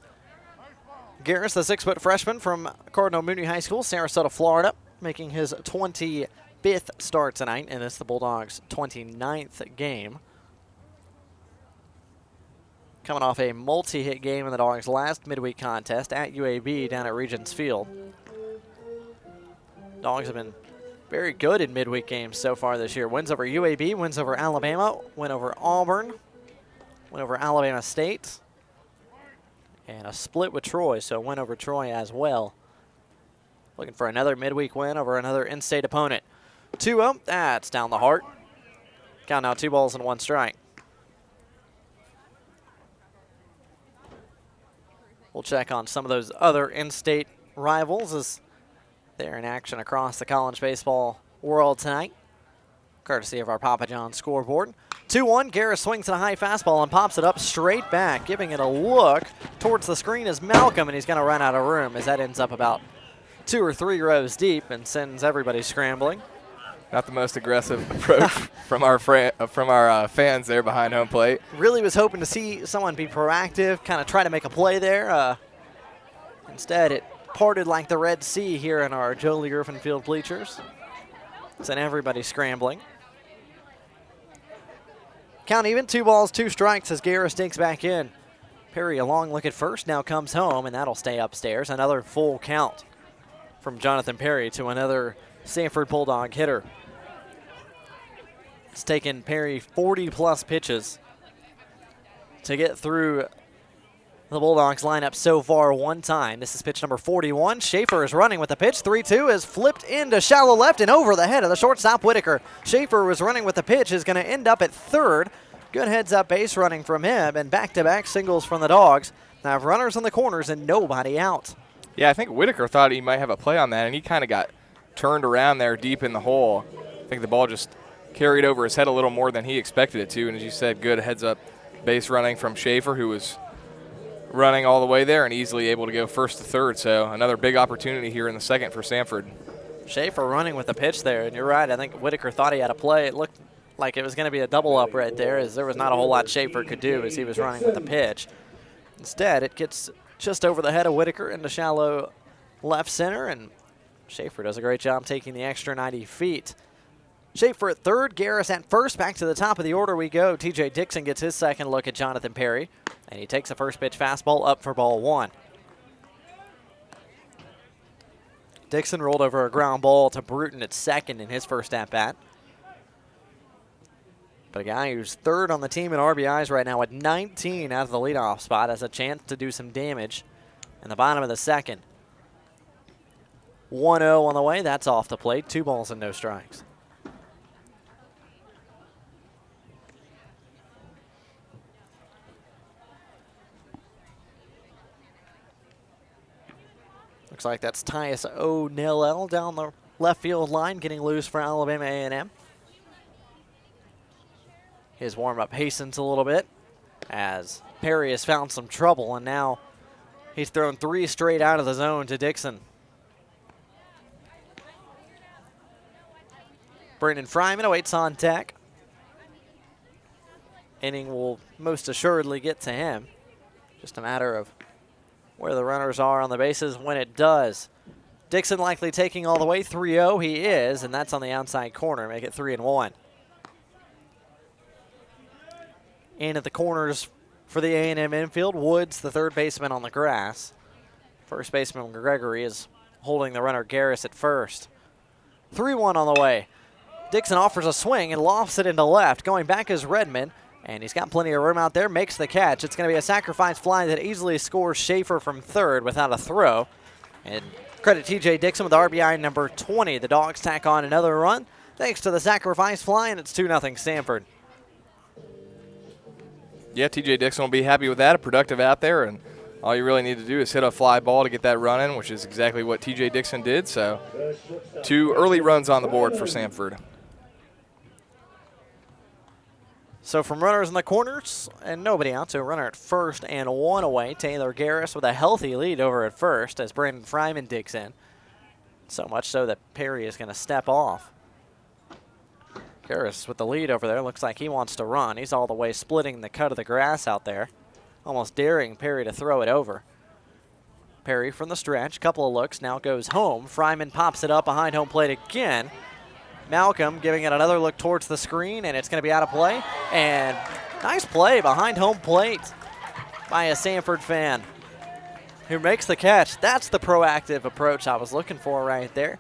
Garris, the 6-foot freshman from Cardinal Mooney High School, Sarasota, Florida, making his 25th start tonight, and it's the Bulldogs' 29th game. coming off a multi-hit game in the Dogs' last midweek contest at UAB down at Regents Field. Dogs have been very good in midweek games so far this year. Wins over UAB, wins over Alabama, win over Auburn, win over Alabama State, and a split with Troy, so win over Troy as well. Looking for another midweek win over another in-state opponent. 2-0, that's down the heart. Count now 2 balls and 1 strike. We'll check on some of those other in-state rivals as they're in action across the college baseball world tonight, courtesy of our Papa John scoreboard. 2-1, Garris swings at a high fastball and pops it up straight back, giving it a look towards the screen is Malcolm, and he's going to run out of room as that ends up about 2 or 3 rows deep and sends everybody scrambling. Not the most aggressive approach from our fans there behind home plate. Really was hoping to see someone be proactive, kind of try to make a play there. Instead, it parted like the Red Sea here in our Jolie Griffin Field bleachers. Sent everybody scrambling. Count even, 2 balls, 2 strikes as Garris dinks back in. Perry a long look at first, now comes home, and that'll stay upstairs. Another full count from Jonathan Perry to another Samford Bulldog hitter. It's taken Perry 40-plus pitches to get through the Bulldogs lineup so far one time. This is pitch number 41. Schaefer is running with the pitch. 3-2 is flipped into shallow left and over the head of the shortstop Whitaker. Schaefer was running with the pitch, is going to end up at third. Good heads-up base running from him, and back-to-back singles from the Dogs. Now have runners in the corners and nobody out. Yeah, I think Whitaker thought he might have a play on that, and he kind of got turned around there deep in the hole. I think the ball just carried over his head a little more than he expected it to, and as you said, good heads-up base running from Schaefer, who was running all the way there and easily able to go first to third. So another big opportunity here in the second for Samford. Schaefer running with the pitch there, and you're right. I think Whitaker thought he had a play. It looked like it was going to be a double up right there, as there was not a whole lot Schaefer could do as he was running with the pitch. Instead, it gets just over the head of Whitaker into shallow left center, and Schaefer does a great job taking the extra 90 feet. Schaefer at third, Garris at first. Back to the top of the order we go. TJ Dixon gets his second look at Jonathan Perry, and he takes a first pitch fastball up for ball 1. Dixon rolled over a ground ball to Bruton at second in his first at-bat. But a guy who's third on the team in RBIs right now at 19 out of the leadoff spot has a chance to do some damage in the bottom of the second. 1-0 on the way. That's off the plate. 2 balls and no strikes. Looks like that's Tyus O'Neill down the left field line, getting loose for Alabama A&M. His warm-up hastens a little bit as Perry has found some trouble, and now he's thrown 3 straight out of the zone to Dixon. Brendan Fryman awaits on deck. Inning will most assuredly get to him. Just a matter of where the runners are on the bases when it does. Dixon likely taking all the way. 3-0 he is, and that's on the outside corner. Make it 3-1. In at the corners for the A&M infield, Woods, the third baseman, on the grass. First baseman Gregory is holding the runner Garris at first. 3-1 on the way. Dixon offers a swing and lofts it into left. Going back is Redmond, and he's got plenty of room out there, makes the catch. It's going to be a sacrifice fly that easily scores Schaefer from third without a throw. And credit TJ Dixon with RBI number 20. The Dogs tack on another run thanks to the sacrifice fly, and it's 2-0 Samford. Yeah, TJ Dixon will be happy with that. A productive out there, and all you really need to do is hit a fly ball to get that run in, which is exactly what TJ Dixon did. So 2 early runs on the board for Samford. So from runners in the corners and nobody out to a runner at first and 1 away. Taylor Garris with a healthy lead over at first as Brandon Fryman digs in. So much so that Perry is going to step off. Garris with the lead over there. Looks like he wants to run. He's all the way splitting the cut of the grass out there, almost daring Perry to throw it over. Perry from the stretch, couple of looks, now goes home. Fryman pops it up behind home plate again. Malcolm giving it another look towards the screen, and it's going to be out of play. And nice play behind home plate by a Samford fan who makes the catch. That's the proactive approach I was looking for right there.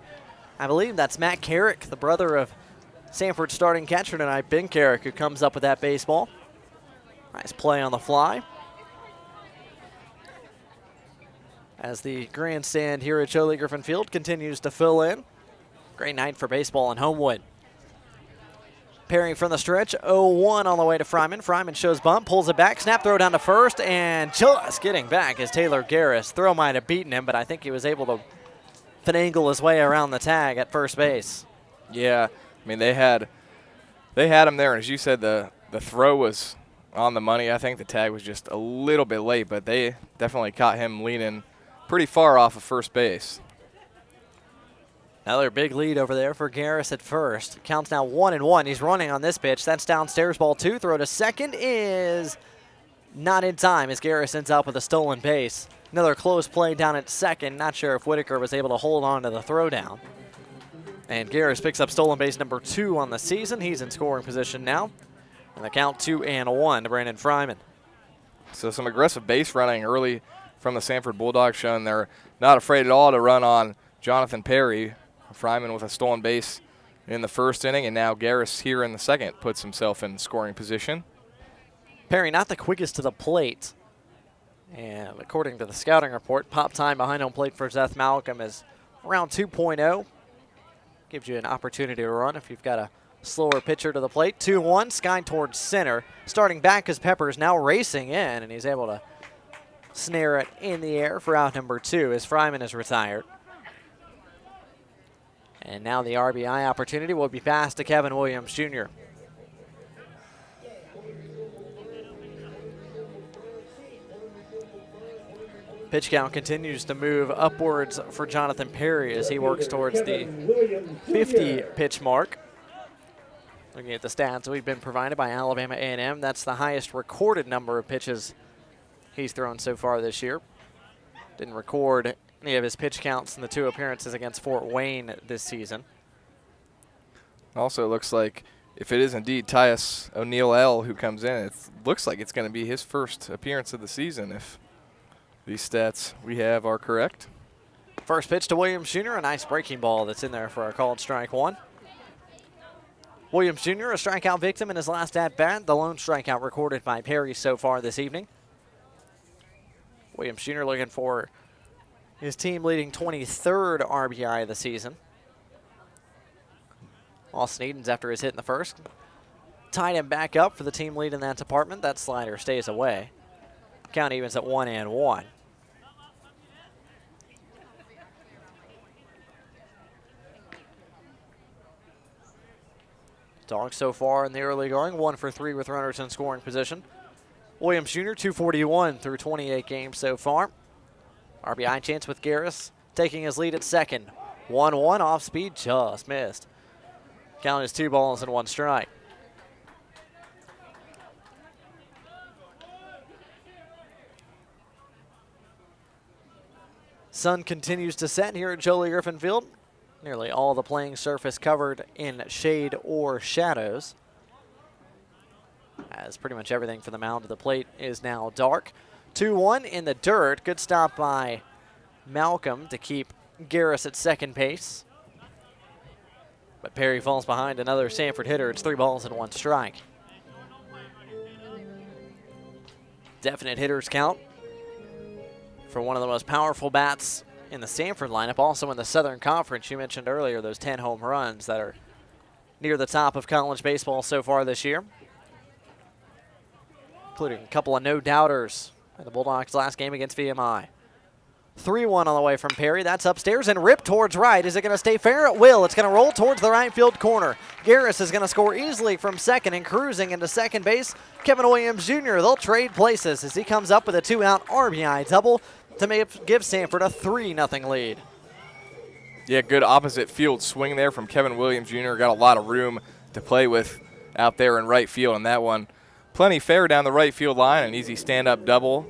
I believe that's Matt Carrick, the brother of Samford's starting catcher tonight, Ben Carrick, who comes up with that baseball. Nice play on the fly. As the grandstand here at Jolie Griffin Field continues to fill in. Great night for baseball in Homewood. Perry from the stretch, 0-1 on the way to Fryman. Fryman shows bump, pulls it back, snap throw down to first, and just getting back is Taylor Garris. Throw might have beaten him, but I think he was able to finagle his way around the tag at first base. Yeah, I mean, they had him there, and as you said, the throw was on the money. I think the tag was just a little bit late, but they definitely caught him leaning pretty far off of first base. Another big lead over there for Garris at first. Counts now 1-1. He's running on this pitch. That's downstairs, ball 2. Throw to second is not in time as Garris ends up with a stolen base. Another close play down at second. Not sure if Whitaker was able to hold on to the throw down. And Garris picks up stolen base number 2 on the season. He's in scoring position now. And the count 2-1 to Brandon Fryman. So some aggressive base running early from the Samford Bulldogs, showing they're not afraid at all to run on Jonathan Perry. Fryman with a stolen base in the first inning, and now Garris here in the second puts himself in scoring position. Perry not the quickest to the plate. And according to the scouting report, pop time behind home plate for Seth Malcolm is around 2.0. Gives you an opportunity to run if you've got a slower pitcher to the plate. 2-1, sky towards center. Starting back as Pepper's now racing in, and he's able to snare it in the air for out number 2 as Fryman is retired. And now the RBI opportunity will be passed to Kevin Williams Jr. Pitch count continues to move upwards for Jonathan Perry as he works towards the 50 pitch mark. Looking at the stats we've been provided by Alabama A&M, that's the highest recorded number of pitches he's thrown so far this year. Didn't record any of his pitch counts in the 2 appearances against Fort Wayne this season. Also, it looks like if it is indeed Tyus O'Neill L who comes in, it looks like it's going to be his first appearance of the season if these stats we have are correct. First pitch to Williams Jr., a nice breaking ball that's in there for a called strike 1. Williams Jr., a strikeout victim in his last at-bat, the lone strikeout recorded by Perry so far this evening. Williams Jr. looking for his team-leading 23rd RBI of the season. Austin Edens, after his hit in the first, tied him back up for the team lead in that department. That slider stays away. Count evens at 1-1. Dogs so far in the early going, 1 for 3 with runners in scoring position. Williams Jr., 241 through 28 games so far. RBI chance with Garris, taking his lead at second. 1-1 off speed, just missed. Count is 2 balls and 1 strike. Sun continues to set here at Jolie Griffin Field. Nearly all the playing surface covered in shade or shadows, as pretty much everything from the mound to the plate is now dark. 2-1 in the dirt. Good stop by Malcolm to keep Garris at second base. But Perry falls behind another Samford hitter. It's 3 balls and 1 strike. Definite hitters count for one of the most powerful bats in the Samford lineup. Also in the Southern Conference, you mentioned earlier those 10 home runs that are near the top of college baseball so far this year, including a couple of no-doubters in the Bulldogs' last game against VMI. 3-1 on the way from Perry. That's upstairs and ripped towards right. Is it going to stay fair? It will. It's going to roll towards the right field corner. Garris is going to score easily from second and cruising into second base. Kevin Williams Jr., they'll trade places as he comes up with a 2-out RBI double to give Samford a 3-0 lead. Yeah, good opposite field swing there from Kevin Williams Jr. Got a lot of room to play with out there in right field, and that one plenty fair down the right field line, an easy stand-up double.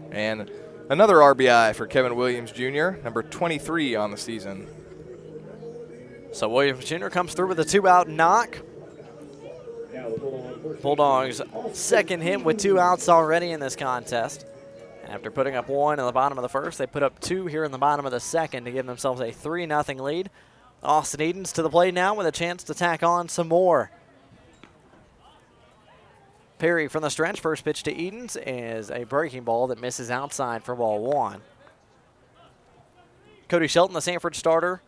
And another RBI for Kevin Williams Jr., number 23 on the season. So Williams Jr. comes through with a 2-out knock. Bulldogs' second hit with 2 outs already in this contest. After putting up 1 in the bottom of the first, they put up 2 here in the bottom of the second to give themselves a 3-0 lead. Austin Edens to the plate now with a chance to tack on some more. Perry from the stretch, first pitch to Edens is a breaking ball that misses outside for ball 1. Cody Shelton, the Samford starter,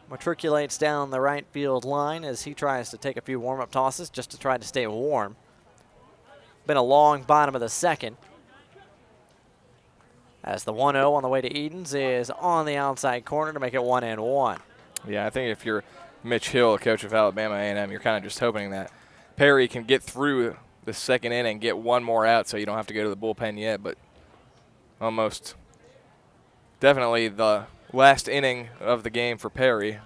matriculates down the right field line as he tries to take a few warm-up tosses just to try to stay warm. Been a long bottom of the second. As the 1-0 on the way to Edens is on the outside corner to make it 1-1. Yeah, I think if you're Mitch Hill, coach of Alabama A&M, you're kind of just hoping that Perry can get through the second inning, get one more out so you don't have to go to the bullpen yet, but almost definitely the last inning of the game for Perry.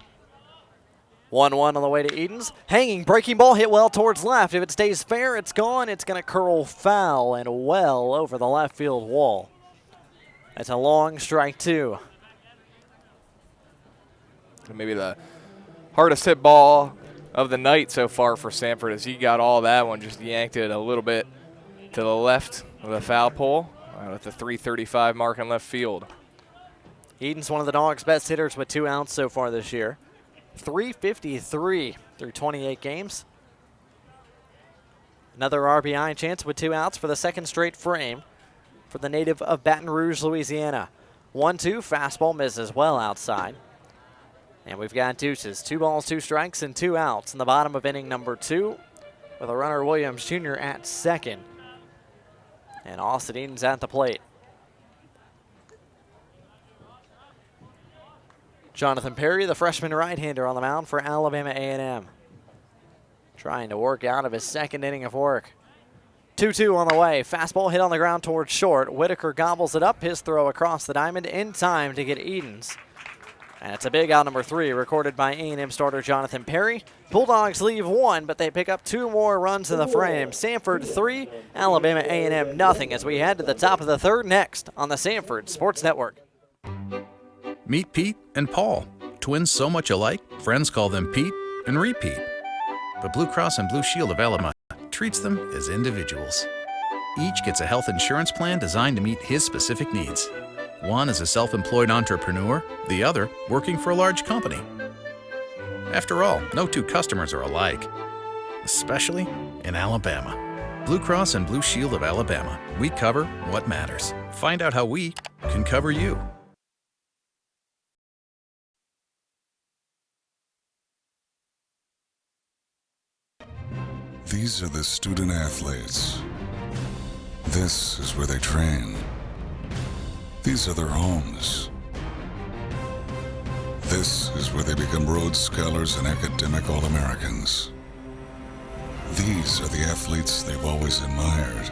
1-1 on the way to Edens. Hanging, breaking ball hit well towards left. If it stays fair, it's gone. It's going to curl foul and well over the left field wall. That's a long strike 2. Maybe the hardest hit ball of the night so far for Samford as he got all that one, just yanked it a little bit to the left of the foul pole at the 335 mark in left field. Edens, one of the Dogs' best hitters with 2 outs so far this year. 353 through 28 games. Another RBI chance with 2 outs for the second straight frame for the native of Baton Rouge, Louisiana. 1-2, fastball misses well outside. And we've got deuces, 2 balls, 2 strikes, and 2 outs in the bottom of inning number 2 with a runner Williams Jr. at second. And Austin Edens at the plate. Jonathan Perry, the freshman right-hander on the mound for Alabama A&M. Trying to work out of his second inning of work. 2-2 on the way. Fastball hit on the ground towards short. Whitaker gobbles it up. His throw across the diamond in time to get Edens. And it's a big out number 3 recorded by A&M starter Jonathan Perry. Bulldogs leave 1, but they pick up 2 more runs in the frame. Samford 3, Alabama A&M nothing as we head to the top of the third next on the Samford Sports Network. Meet Pete and Paul, twins so much alike, friends call them Pete and Repeat. But Blue Cross and Blue Shield of Alabama treats them as individuals. Each gets a health insurance plan designed to meet his specific needs. One is a self-employed entrepreneur, the other working for a large company. After all, no 2 customers are alike, especially in Alabama. Blue Cross and Blue Shield of Alabama. We cover what matters. Find out how we can cover you. These are the student athletes. This is where they train. These are their homes. This is where they become Rhodes Scholars and academic All-Americans. These are the athletes they've always admired.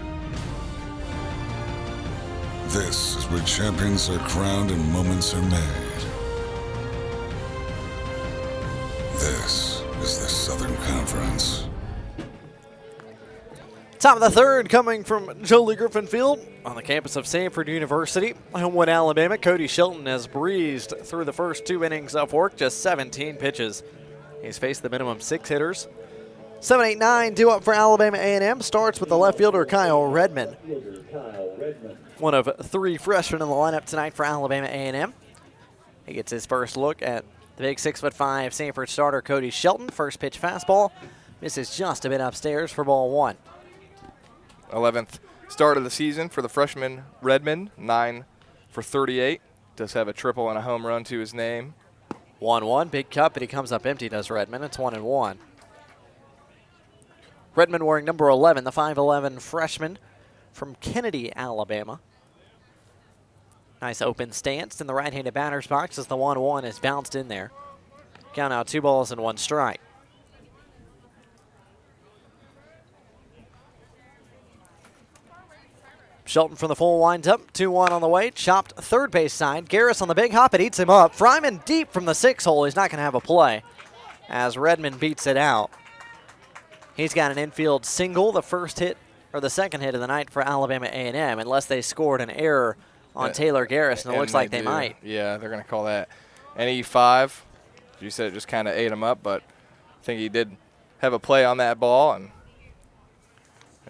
This is where champions are crowned and moments are made. This is the Southern Conference. Top of the third coming from Jolie Griffin Field on the campus of Samford University. Homewood, Alabama. Cody Shelton has breezed through the first 2 innings of work, just 17 pitches. He's faced the minimum 6 hitters. 7, 8, 9 due up for Alabama A&M. Starts with the left fielder Kyle Redmond. One of 3 freshmen in the lineup tonight for Alabama A&M. He gets his first look at the big 6'5" Samford starter Cody Shelton. First pitch fastball misses just a bit upstairs for ball 1. 11th start of the season for the freshman Redmond, 9 for 38. Does have a triple and a home run to his name. 1-1, big cup, but he comes up empty, does Redmond. It's 1-1. Redmond wearing number 11, the 5'11" freshman from Kennedy, Alabama. Nice open stance in the right-handed batter's box as the 1-1 is bounced in there. Count out 2 balls and 1 strike. Shelton from the full winds up, 2-1 on the way, chopped third base side. Garris on the big hop, it eats him up. Fryman deep from the 6 hole, he's not going to have a play as Redmond beats it out. He's got an infield single, the first hit, or the second hit of the night for Alabama A&M, unless they scored an error on Taylor Garris, and it looks like they might. Yeah, they're going to call that an E5. You said it just kind of ate him up, but I think he did have a play on that ball, and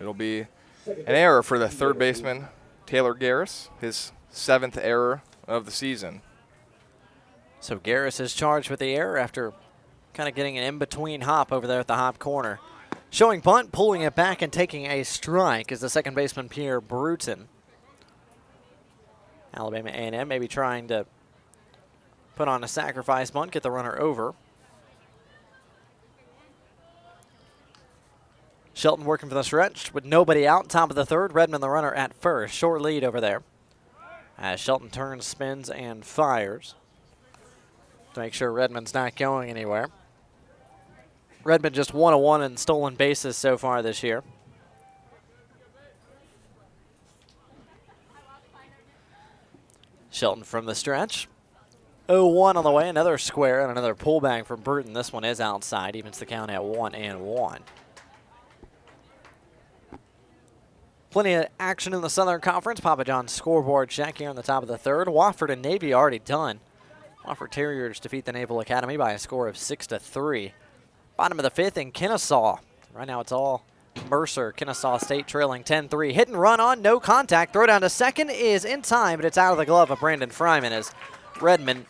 it'll be an error for the third baseman, Taylor Garris, his 7th error of the season. So Garris is charged with the error after kind of getting an in-between hop over there at the hop corner. Showing bunt, pulling it back and taking a strike is the second baseman Pierre Bruton. Alabama A&M maybe trying to put on a sacrifice bunt, get the runner over. Shelton working for the stretch with nobody out, top of the third. Redmond the runner at first. Short lead over there. As Shelton turns, spins, and fires to make sure Redmond's not going anywhere. Redmond just 1-1 in stolen bases so far this year. Shelton from the stretch. 0-1 on the way, another square and another pullback from Bruton. This one is outside, evens the count at 1-1. Plenty of action in the Southern Conference. Papa John's scoreboard check here on the top of the third. Wofford and Navy already done. Wofford Terriers defeat the Naval Academy by a score of 6-3. Bottom of the fifth in Kennesaw. Right now it's all Mercer. Kennesaw State trailing 10-3. Hit and run on, no contact. Throw down to second is in time, but it's out of the glove of Brandon Fryman as Redmond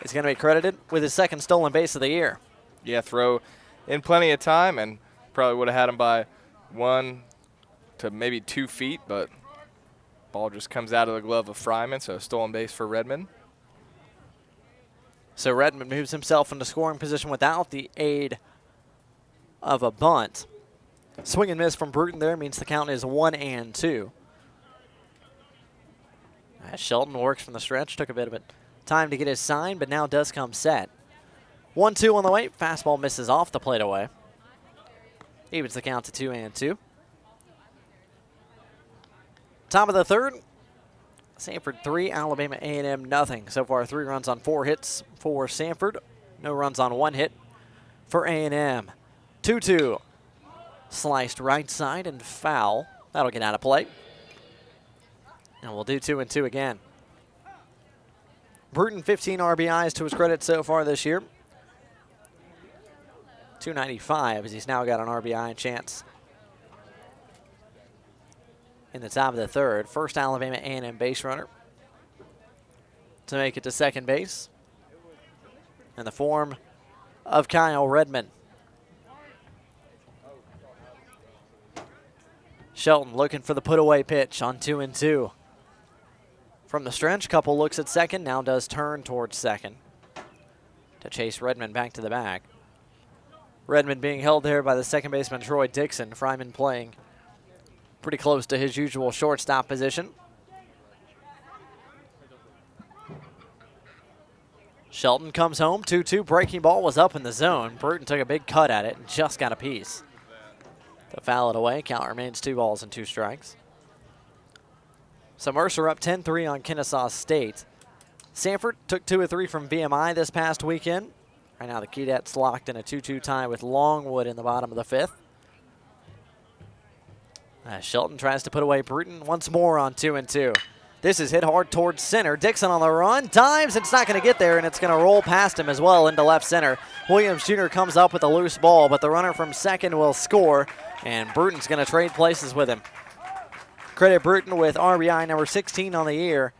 is going to be credited with his second stolen base of the year. Yeah, throw in plenty of time and probably would have had him by 1 to maybe 2 feet, but ball just comes out of the glove of Fryman, so stolen base for Redmond. So Redmond moves himself into scoring position without the aid of a bunt. Swing and miss from Bruton there means the count is 1-2. As Shelton works from the stretch, took a bit of time to get his sign, but now does come set. 1-2 on the way. Fastball misses off the plate away. Evens the count to 2-2. Top of the third. Samford 3, Alabama A&M nothing. So far 3 runs on 4 hits for Samford. No runs on 1 hit for A&M. 2-2. Sliced right side and foul. That'll get out of play. And we'll do 2-2 again. Bruton 15 RBIs to his credit so far this year. 295 as he's now got an RBI chance in the top of the third. First Alabama A&M base runner to make it to second base in the form of Kyle Redmond. Shelton looking for the put-away pitch on 2-2. From the stretch, couple looks at second, now does turn towards second to chase Redmond back to the bag. Redmond being held there by the second baseman Troy Dixon. Fryman playing pretty close to his usual shortstop position. Shelton comes home, 2-2. Breaking ball was up in the zone. Bruton took a big cut at it and just got a piece. To foul it away, count remains 2 balls and 2 strikes. So Mercer up 10-3 on Kennesaw State. Samford took 2 of 3 from VMI this past weekend. Right now the Keydets locked in a 2-2 tie with Longwood in the bottom of the 5th. Shelton tries to put away Bruton once more on 2-2. This is hit hard towards center. Dixon on the run, dives, it's not going to get there, and it's going to roll past him as well into left center. Williams Jr. comes up with a loose ball, but the runner from second will score, and Bruton's going to trade places with him. Credit Bruton with RBI number 16 on the year,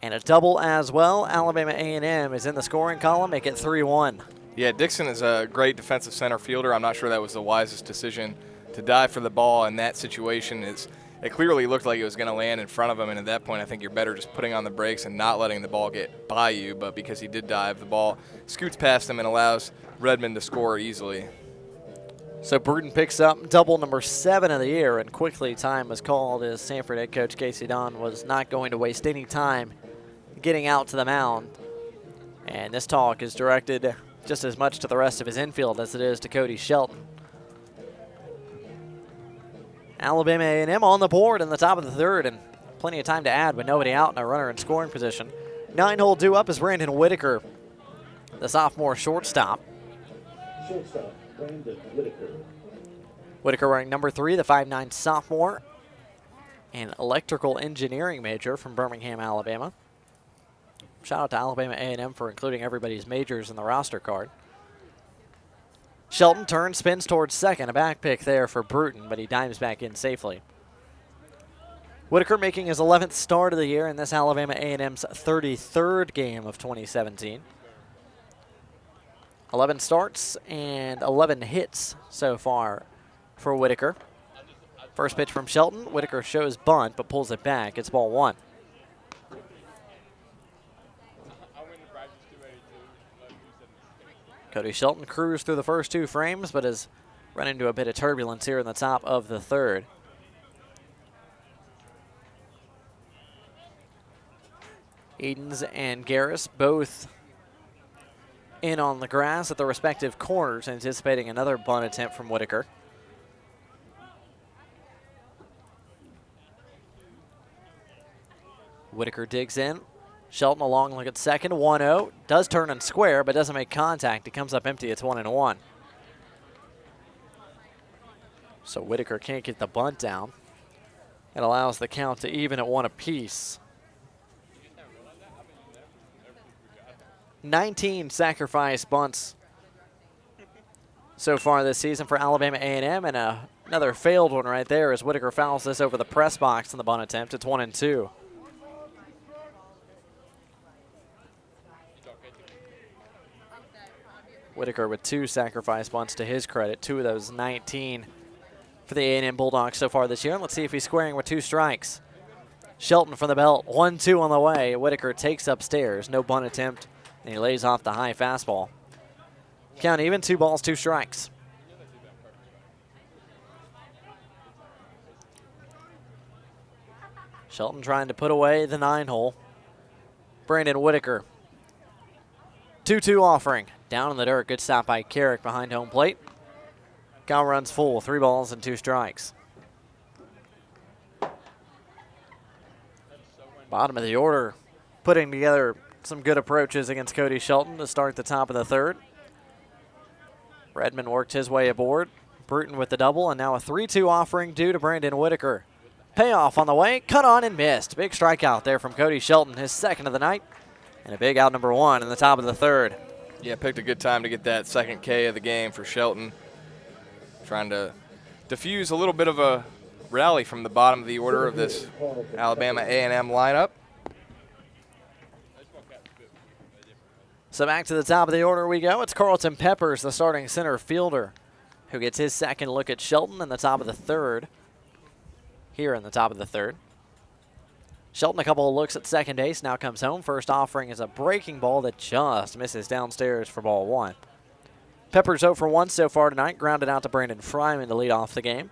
and a double as well. Alabama A&M is in the scoring column, make it 3-1. Yeah, Dixon is a great defensive center fielder. I'm not sure that was the wisest decision to dive for the ball in that situation. It clearly looked like it was going to land in front of him, and at that point I think you're better just putting on the brakes and not letting the ball get by you, but because he did dive, the ball scoots past him and allows Redmond to score easily. So Bruton picks up double number 7 of the year, and quickly time was called as Samford head coach Casey Don was not going to waste any time getting out to the mound. And this talk is directed just as much to the rest of his infield as it is to Cody Shelton. Alabama A&M on the board in the top of the third, and plenty of time to add with nobody out and a runner in scoring position. 9-hole due up is Brandon Whitaker, the sophomore shortstop. Shortstop, Brandon Whitaker. Whitaker wearing number 3, the 5'9 sophomore, and electrical engineering major from Birmingham, Alabama. Shout out to Alabama A&M for including everybody's majors in the roster card. Shelton turns, spins towards second. A back pick there for Bruton, but he dives back in safely. Whitaker making his 11th start of the year in this Alabama A&M's 33rd game of 2017. 11 starts and 11 hits so far for Whitaker. First pitch from Shelton. Whitaker shows bunt but pulls it back. It's ball one. Cody Shelton cruised through the first two frames but has run into a bit of turbulence here in the top of the third. Edens and Garris both in on the grass at the respective corners, anticipating another bunt attempt from Whitaker. Whitaker digs in. Shelton a long look at second, 1-0. Does turn and square, but doesn't make contact. It comes up empty. It's 1-1. So Whitaker can't get the bunt down. It allows the count to even at 1 apiece. 19 sacrifice bunts so far this season for Alabama A&M, and another failed one right there as Whitaker fouls this over the press box in the bunt attempt. It's 1-2. Whitaker with 2 sacrifice bunts to his credit, 2 of those 19 for the A&M Bulldogs so far this year. And let's see if he's squaring with 2 strikes. Shelton from the belt, 1-2 on the way. Whitaker takes upstairs, no bunt attempt, and he lays off the high fastball. Count even, 2 balls, 2 strikes. Shelton trying to put away the 9-hole. Brandon Whitaker. 2-2 offering. Down in the dirt. Good stop by Carrick behind home plate. Count runs full. 3 balls and 2 strikes. Bottom of the order, putting together some good approaches against Cody Shelton to start the top of the third. Redmond worked his way aboard. Bruton with the double, and now a 3-2 offering due to Brandon Whitaker. Payoff on the way, cut on and missed. Big strikeout there from Cody Shelton, his second of the night, and a big out number 1 in the top of the third. Yeah, picked a good time to get that second K of the game for Shelton. Trying to diffuse a little bit of a rally from the bottom of the order of this Alabama A&M lineup. So back to the top of the order we go. It's Carlton Peppers, the starting center fielder, who gets his second look at Shelton in the top of the third. Here in the top of the third. Shelton a couple of looks at second base, now comes home. First offering is a breaking ball that just misses downstairs for ball 1. Peppers 0 for 1 so far tonight, grounded out to Brandon Fryman to lead off the game.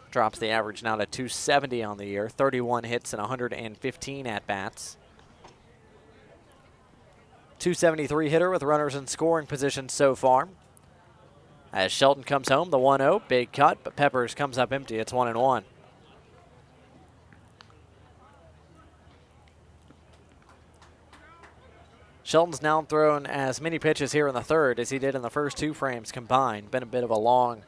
Drops the average now to 270 on the year, 31 hits and 115 at-bats. 273 hitter with runners in scoring position so far. As Shelton comes home, the 1-0, big cut, but Peppers comes up empty. It's 1-1. Shelton's now thrown as many pitches here in the third as he did in the first 2 frames combined. Been a bit of a long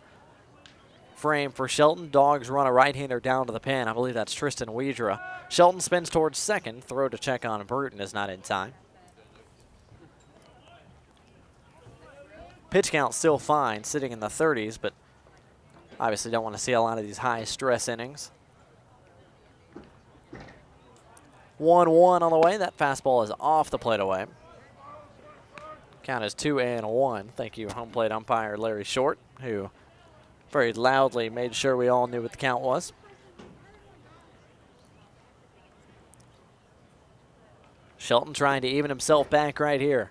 frame for Shelton. Dogs run a right-hander down to the pen. I believe that's Tristan Wedra. Shelton spins towards second. Throw to check on Bruton is not in time. Pitch count still fine, sitting in the 30s, but obviously don't want to see a lot of these high-stress innings. 1-1 on the way. That fastball is off the plate away. Count is 2-1. Thank you, home plate umpire Larry Short, who very loudly made sure we all knew what the count was. Shelton trying to even himself back right here.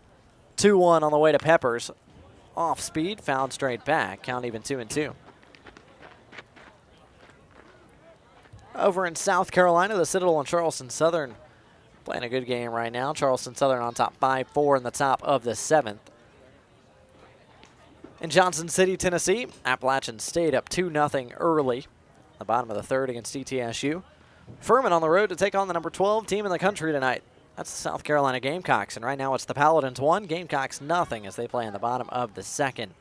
2-1 on the way to Peppers. Off speed, fouled straight back. Count even 2-2. Over in South Carolina, the Citadel and Charleston Southern playing a good game right now. Charleston Southern on top 5-4 in the top of the 7th. In Johnson City, Tennessee, Appalachian State up 2-0 early. The bottom of the third against ETSU. Furman on the road to take on the number 12 team in the country tonight. That's the South Carolina Gamecocks, and right now it's the Paladins 1, Gamecocks 0 as they play in the bottom of the second.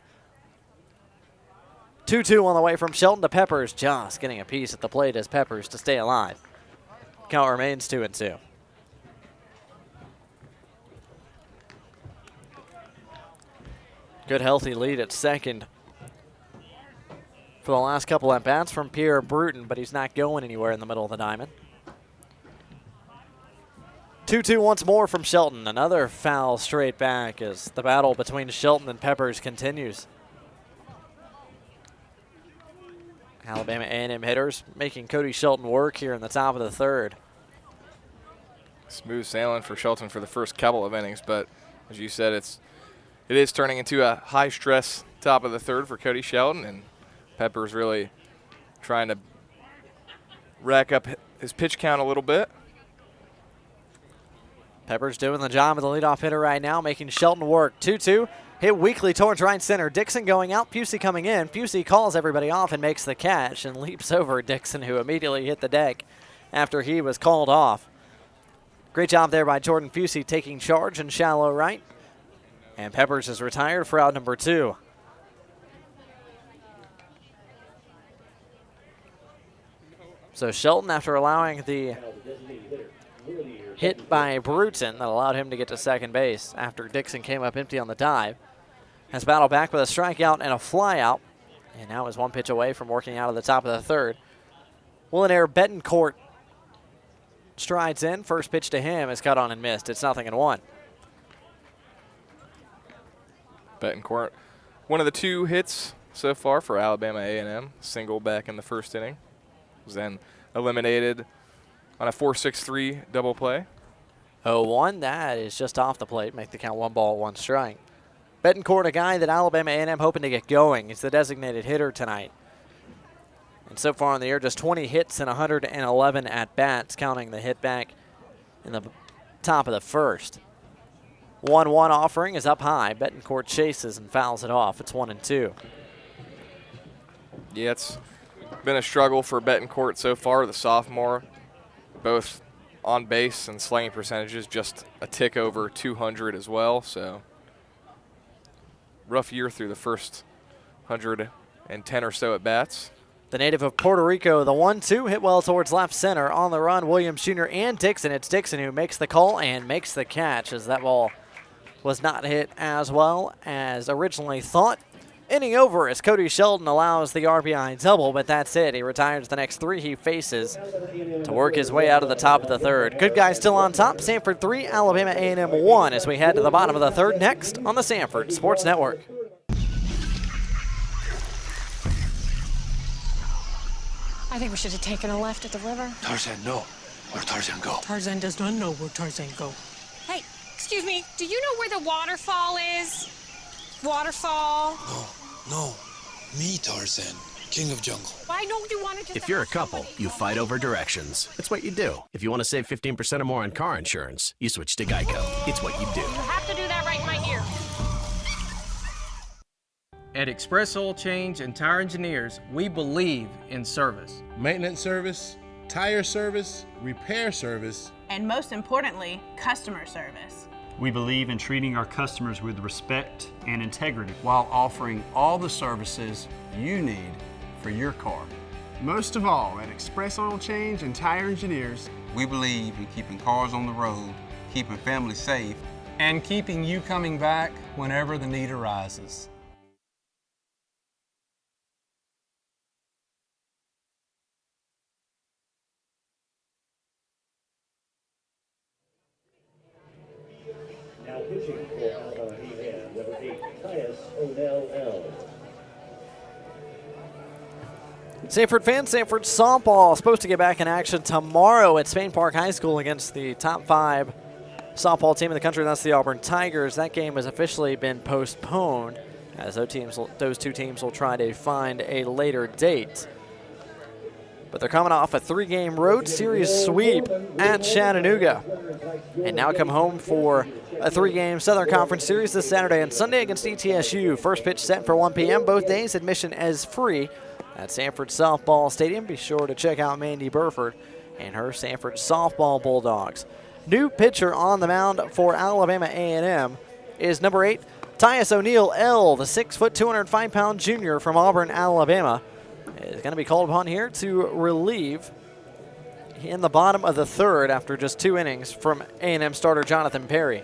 2-2 on the way from Shelton to Peppers, just getting a piece at the plate as Peppers to stay alive. Count remains 2-2. Good healthy lead at second for the last couple at bats from Pierre Bruton, but he's not going anywhere in the middle of the diamond. 2-2 once more from Shelton. Another foul straight back as the battle between Shelton and Peppers continues. Alabama A&M hitters making Cody Shelton work here in the top of the third. Smooth sailing for Shelton for the first couple of innings, but as you said, it is turning into a high-stress top of the third for Cody Shelton, and Peppers really trying to rack up his pitch count a little bit. Peppers doing the job of the leadoff hitter right now, making Shelton work. 2-2, hit weakly towards right center. Dixon going out, Pusey coming in. Pusey calls everybody off and makes the catch and leaps over Dixon, who immediately hit the deck after he was called off. Great job there by Jordan Pusey taking charge in shallow right. And Peppers is retired for out number 2. So Shelton, after allowing the hit by Bruton that allowed him to get to second base after Dixon came up empty on the dive, has battled back with a strikeout and a flyout, and now is one pitch away from working out of the top of the third. Willinaire Betancourt strides in. First pitch to him is cut on and missed. It's 0-1. Betancourt, one of the 2 hits so far for Alabama A&M. Single back in the first inning. Was then eliminated on a 4-6-3 double play. 0-1, that is just off the plate. Make the count 1 ball, 1 strike. Betancourt, a guy that Alabama A&M hoping to get going. He's the designated hitter tonight. And so far in the year, just 20 hits and 111 at-bats, counting the hit back in the top of the first. 1-1 offering is up high. Betancourt chases and fouls it off. It's 1-2. Yeah, it's been a struggle for Betancourt so far, the sophomore. Both on base and slugging percentages just a tick over 200 as well. So rough year through the first 110 or so at bats. The native of Puerto Rico, the 1-2 hit well towards left center. On the run, Williams Jr. and Dixon. It's Dixon who makes the call and makes the catch, as that ball was not hit as well as originally thought. Inning over as Cody Shelton allows the RBI double, but that's it. He retires the next 3 he faces to work his way out of the top of the third. Good guys still on top. Samford 3, Alabama A&M 1 as we head to the bottom of the third next on the Samford Sports Network. I think we should have taken a left at the river. Tarzan, no. Where Tarzan go? Tarzan does not know where Tarzan go. Hey, excuse me, do you know where the waterfall is? Waterfall? No. Me, Tarzan. King of jungle. I know you wanted to. If you're a couple, you fight over directions. It's what you do. If you want to save 15% or more on car insurance, you switch to Geico. It's what you do. You have to do that right in my ear. At Express Oil Change and Tire Engineers, we believe in service. Maintenance service, tire service, repair service, and most importantly, customer service. We believe in treating our customers with respect and integrity while offering all the services you need for your car. Most of all, at Express Oil Change and Tire Engineers, we believe in keeping cars on the road, keeping families safe, and keeping you coming back whenever the need arises. Now pitching for Alabama A&M, number 8, Tyus O'Neill. Samford fans, Samford softball supposed to get back in action tomorrow at Spain Park High School against the top 5 softball team in the country. That's the Auburn Tigers. That game has officially been postponed, as those 2 teams will try to find a later date. But they're coming off a 3-game road series sweep at Chattanooga, and now come home for a 3-game Southern Conference series this Saturday and Sunday against ETSU. First pitch set for 1 p.m. Both days, admission as free at Samford Softball Stadium. Be sure to check out Mandy Burford and her Samford Softball Bulldogs. New pitcher on the mound for Alabama A&M is number 8, Tyus O'Neill, the 6-foot, 205-pound junior from Auburn, Alabama, is going to be called upon here to relieve in the bottom of the third after just 2 innings from A&M starter Jonathan Perry.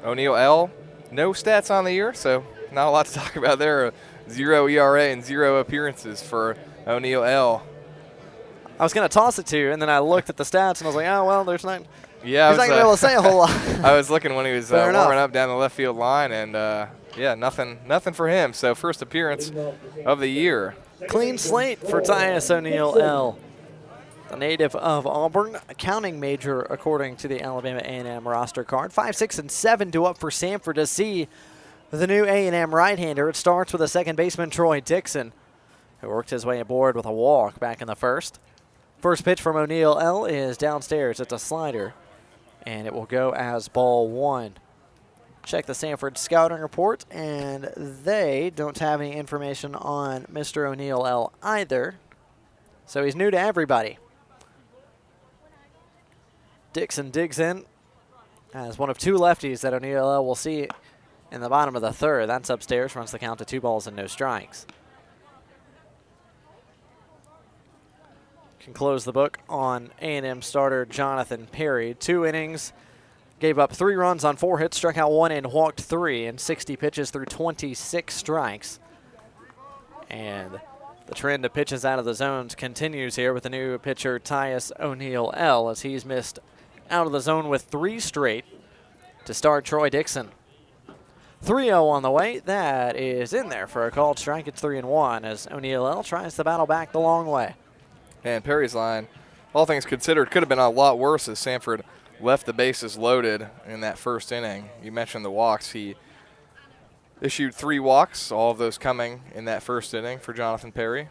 O'Neill, no stats on the year, so not a lot to talk about there. 0 ERA and 0 appearances for O'Neal L. I was going to toss it to you, and then I looked at the stats, and I was like, oh, well, there's not. Yeah, he's not going to be able to say a whole lot. I was looking when he was warming enough. up down the left field line, and yeah, nothing for him. So first appearance of the year. Clean slate for Tyus O'Neal L. The native of Auburn, accounting major according to the Alabama A&M roster card. 5, 6, and 7 due up for Samford to see the new A&M right-hander. It starts with a second baseman, Troy Dixon, who worked his way aboard with a walk back in the first. First pitch from O'Neal L is downstairs. It's a slider, and it will go as ball 1. Check the Samford scouting report, and they don't have any information on Mr. O'Neal L either, so he's new to everybody. Dixon digs in as one of 2 lefties that O'Neal L will see in the bottom of the third. That's upstairs, runs the count to 2 balls and no strikes. Can close the book on A&M starter Jonathan Perry. 2 innings, gave up 3 runs on 4 hits, struck out 1 and walked 3 in 60 pitches through 26 strikes. And the trend of pitches out of the zones continues here with the new pitcher Tyus O'Neal L, as he's missed out of the zone with 3 straight to start Troy Dixon. 3-0 on the way. That is in there for a called strike. It's 3-1 as O'Neal L tries to battle back the long way. And Perry's line, all things considered, could have been a lot worse as Samford left the bases loaded in that first inning. You mentioned the walks. He issued 3 walks, all of those coming in that first inning for Jonathan Perry.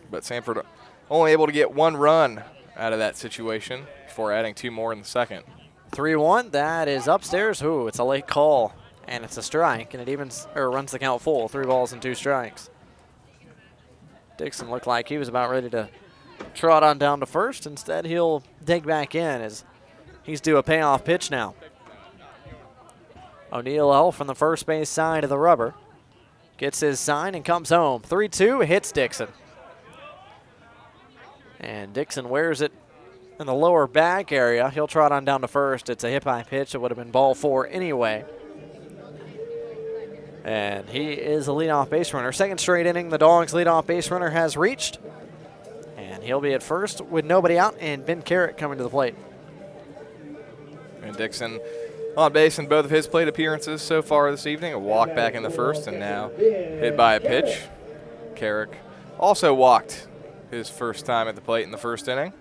But Samford only able to get 1 run out of that situation before adding 2 more in the second. 3-1, that is upstairs. Ooh, it's a late call, and it's a strike, and it runs the count full. 3 balls and 2 strikes. Dixon looked like he was about ready to trot on down to first. Instead, he'll dig back in as he's due a payoff pitch now. O'Neal L from the first base side of the rubber gets his sign and comes home. 3-2, hits Dixon. And Dixon wears it in the lower back area. He'll trot on down to first. It's a hit-by pitch. It would have been ball 4 anyway. And he is a leadoff base runner. Second straight inning, the Dogs' leadoff base runner has reached. And he'll be at first with nobody out, and Ben Carrick coming to the plate. And Dixon on base in both of his plate appearances so far this evening. A walk back in the first, and now hit by a pitch. Carrick also walked his first time at the plate in the first inning.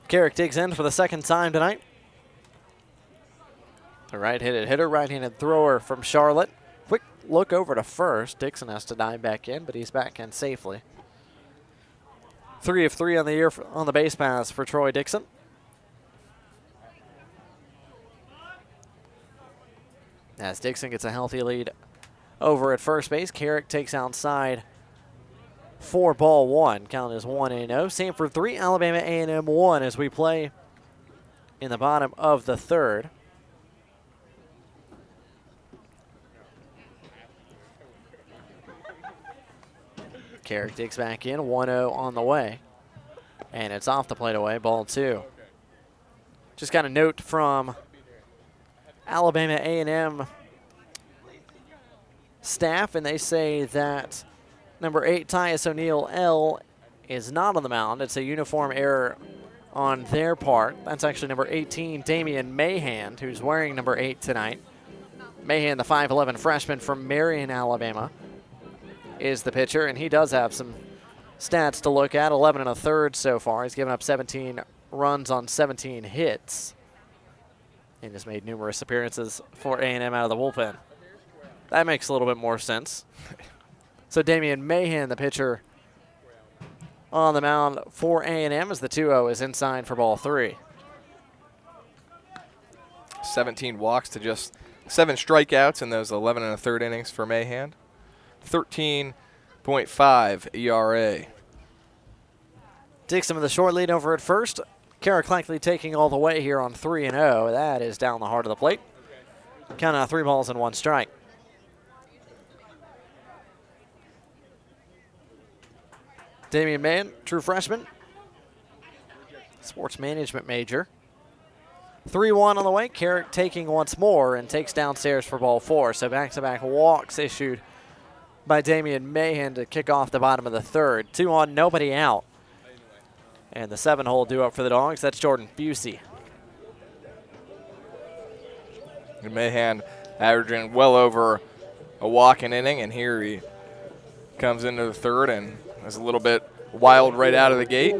Carrick digs in for the second time tonight. The right-handed hitter, right-handed thrower from Charlotte. Quick look over to first. Dixon has to dive back in, but he's back in safely. 3 of 3 on the year on the base pass for Troy Dixon. As Dixon gets a healthy lead over at first base, Carrick takes outside for ball 1. Count is 1-0. Samford 3, Alabama A&M 1 as we play in the bottom of the third. Carrick digs back in, 1-0 on the way. And it's off the plate away, ball 2. Just got a note from Alabama A&M staff, and they say that number 8, Tyus O'Neal L, is not on the mound. It's a uniform error on their part. That's actually number 18, Damian Mahan, who's wearing number 8 tonight. Mahan, the 5'11 freshman from Marion, Alabama, is the pitcher, and he does have some stats to look at. 11 1/3 so far. He's given up 17 runs on 17 hits and has made numerous appearances for A&M out of the bullpen. That makes a little bit more sense. So Damian Mahan, the pitcher, on the mound for A&M as the 2-0 is inside for ball 3. 17 walks to just 7 strikeouts in those 11 1/3 innings for Mahan. 13.5 ERA. Dixon with a short lead over at first. Carrick likely taking all the way here on 3-0. That is down the heart of the plate. Count out 3 balls and 1 strike. Damian Mann, true freshman, sports management major. 3-1 on the way. Carrick taking once more and takes downstairs for ball 4. So back-to-back walks issued by Damian Mahan to kick off the bottom of the third. 2 on, nobody out. And the 7-hole due up for the Dogs. That's Jordan Busey. And Mahan averaging well over a walk an inning, and here he comes into the third and is a little bit wild right out of the gate,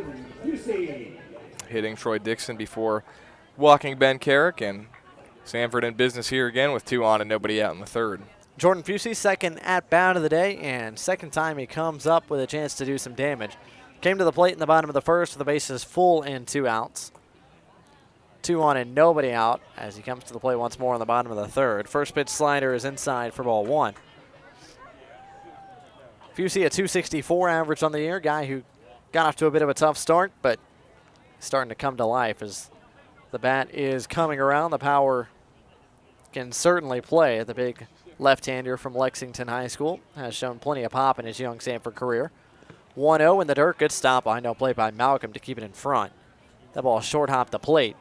hitting Troy Dixon before walking Ben Carrick, and Samford in business here again with 2 on and nobody out in the third. Jordan Busey, second at-bat of the day, and second time he comes up with a chance to do some damage. Came to the plate in the bottom of the first with the bases full and 2 outs. 2 on and nobody out as he comes to the plate once more on the bottom of the third. First pitch slider is inside for ball 1. Busey, a 264 average on the year, guy who got off to a bit of a tough start, but starting to come to life as the bat is coming around. The power can certainly play. The big left-hander from Lexington High School has shown plenty of pop in his young Samford career. 1-0 in the dirt. Good stop behind home plate by Malcolm to keep it in front. That ball short hopped the plate.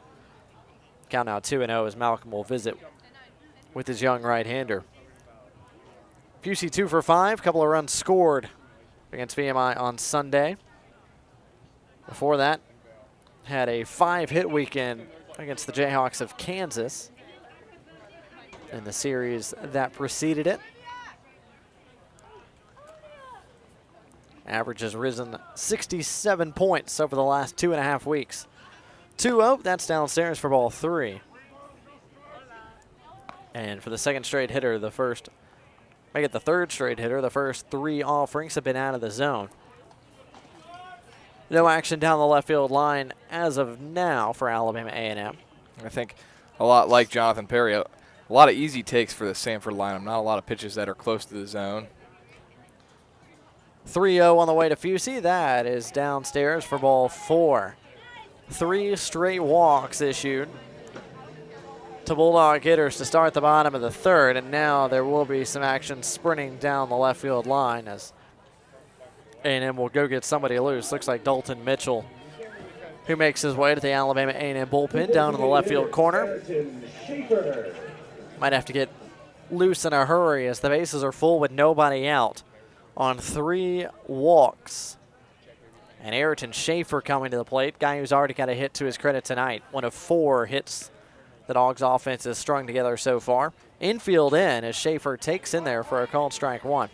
Count now 2-0 as Malcolm will visit with his young right-hander. Busey 2 for 5. Couple of runs scored against VMI on Sunday. Before that, had a 5-hit weekend against the Jayhawks of Kansas in the series that preceded it. Average has risen 67 points over the last 2.5 weeks. 2-0, that's downstairs for ball 3. And for the second straight hitter, the third straight hitter, the first 3 offerings have been out of the zone. No action down the left field line as of now for Alabama A&M. I think a lot like Jonathan Perry, a lot of easy takes for the Samford lineup, not a lot of pitches that are close to the zone. 3-0 on the way to Busey. That is downstairs for ball 4. 3 straight walks issued to Bulldog hitters to start the bottom of the third, and now there will be some action sprinting down the left field line as A&M will go get somebody loose. Looks like Dalton Mitchell, who makes his way to the Alabama A&M bullpen down in the left field corner. Might have to get loose in a hurry as the bases are full with nobody out on 3 walks. And Ayrton Schaefer coming to the plate, guy who's already got a hit to his credit tonight. One of 4 hits the Dogs offense has strung together so far. Infield in as Schaefer takes in there for a called strike 1.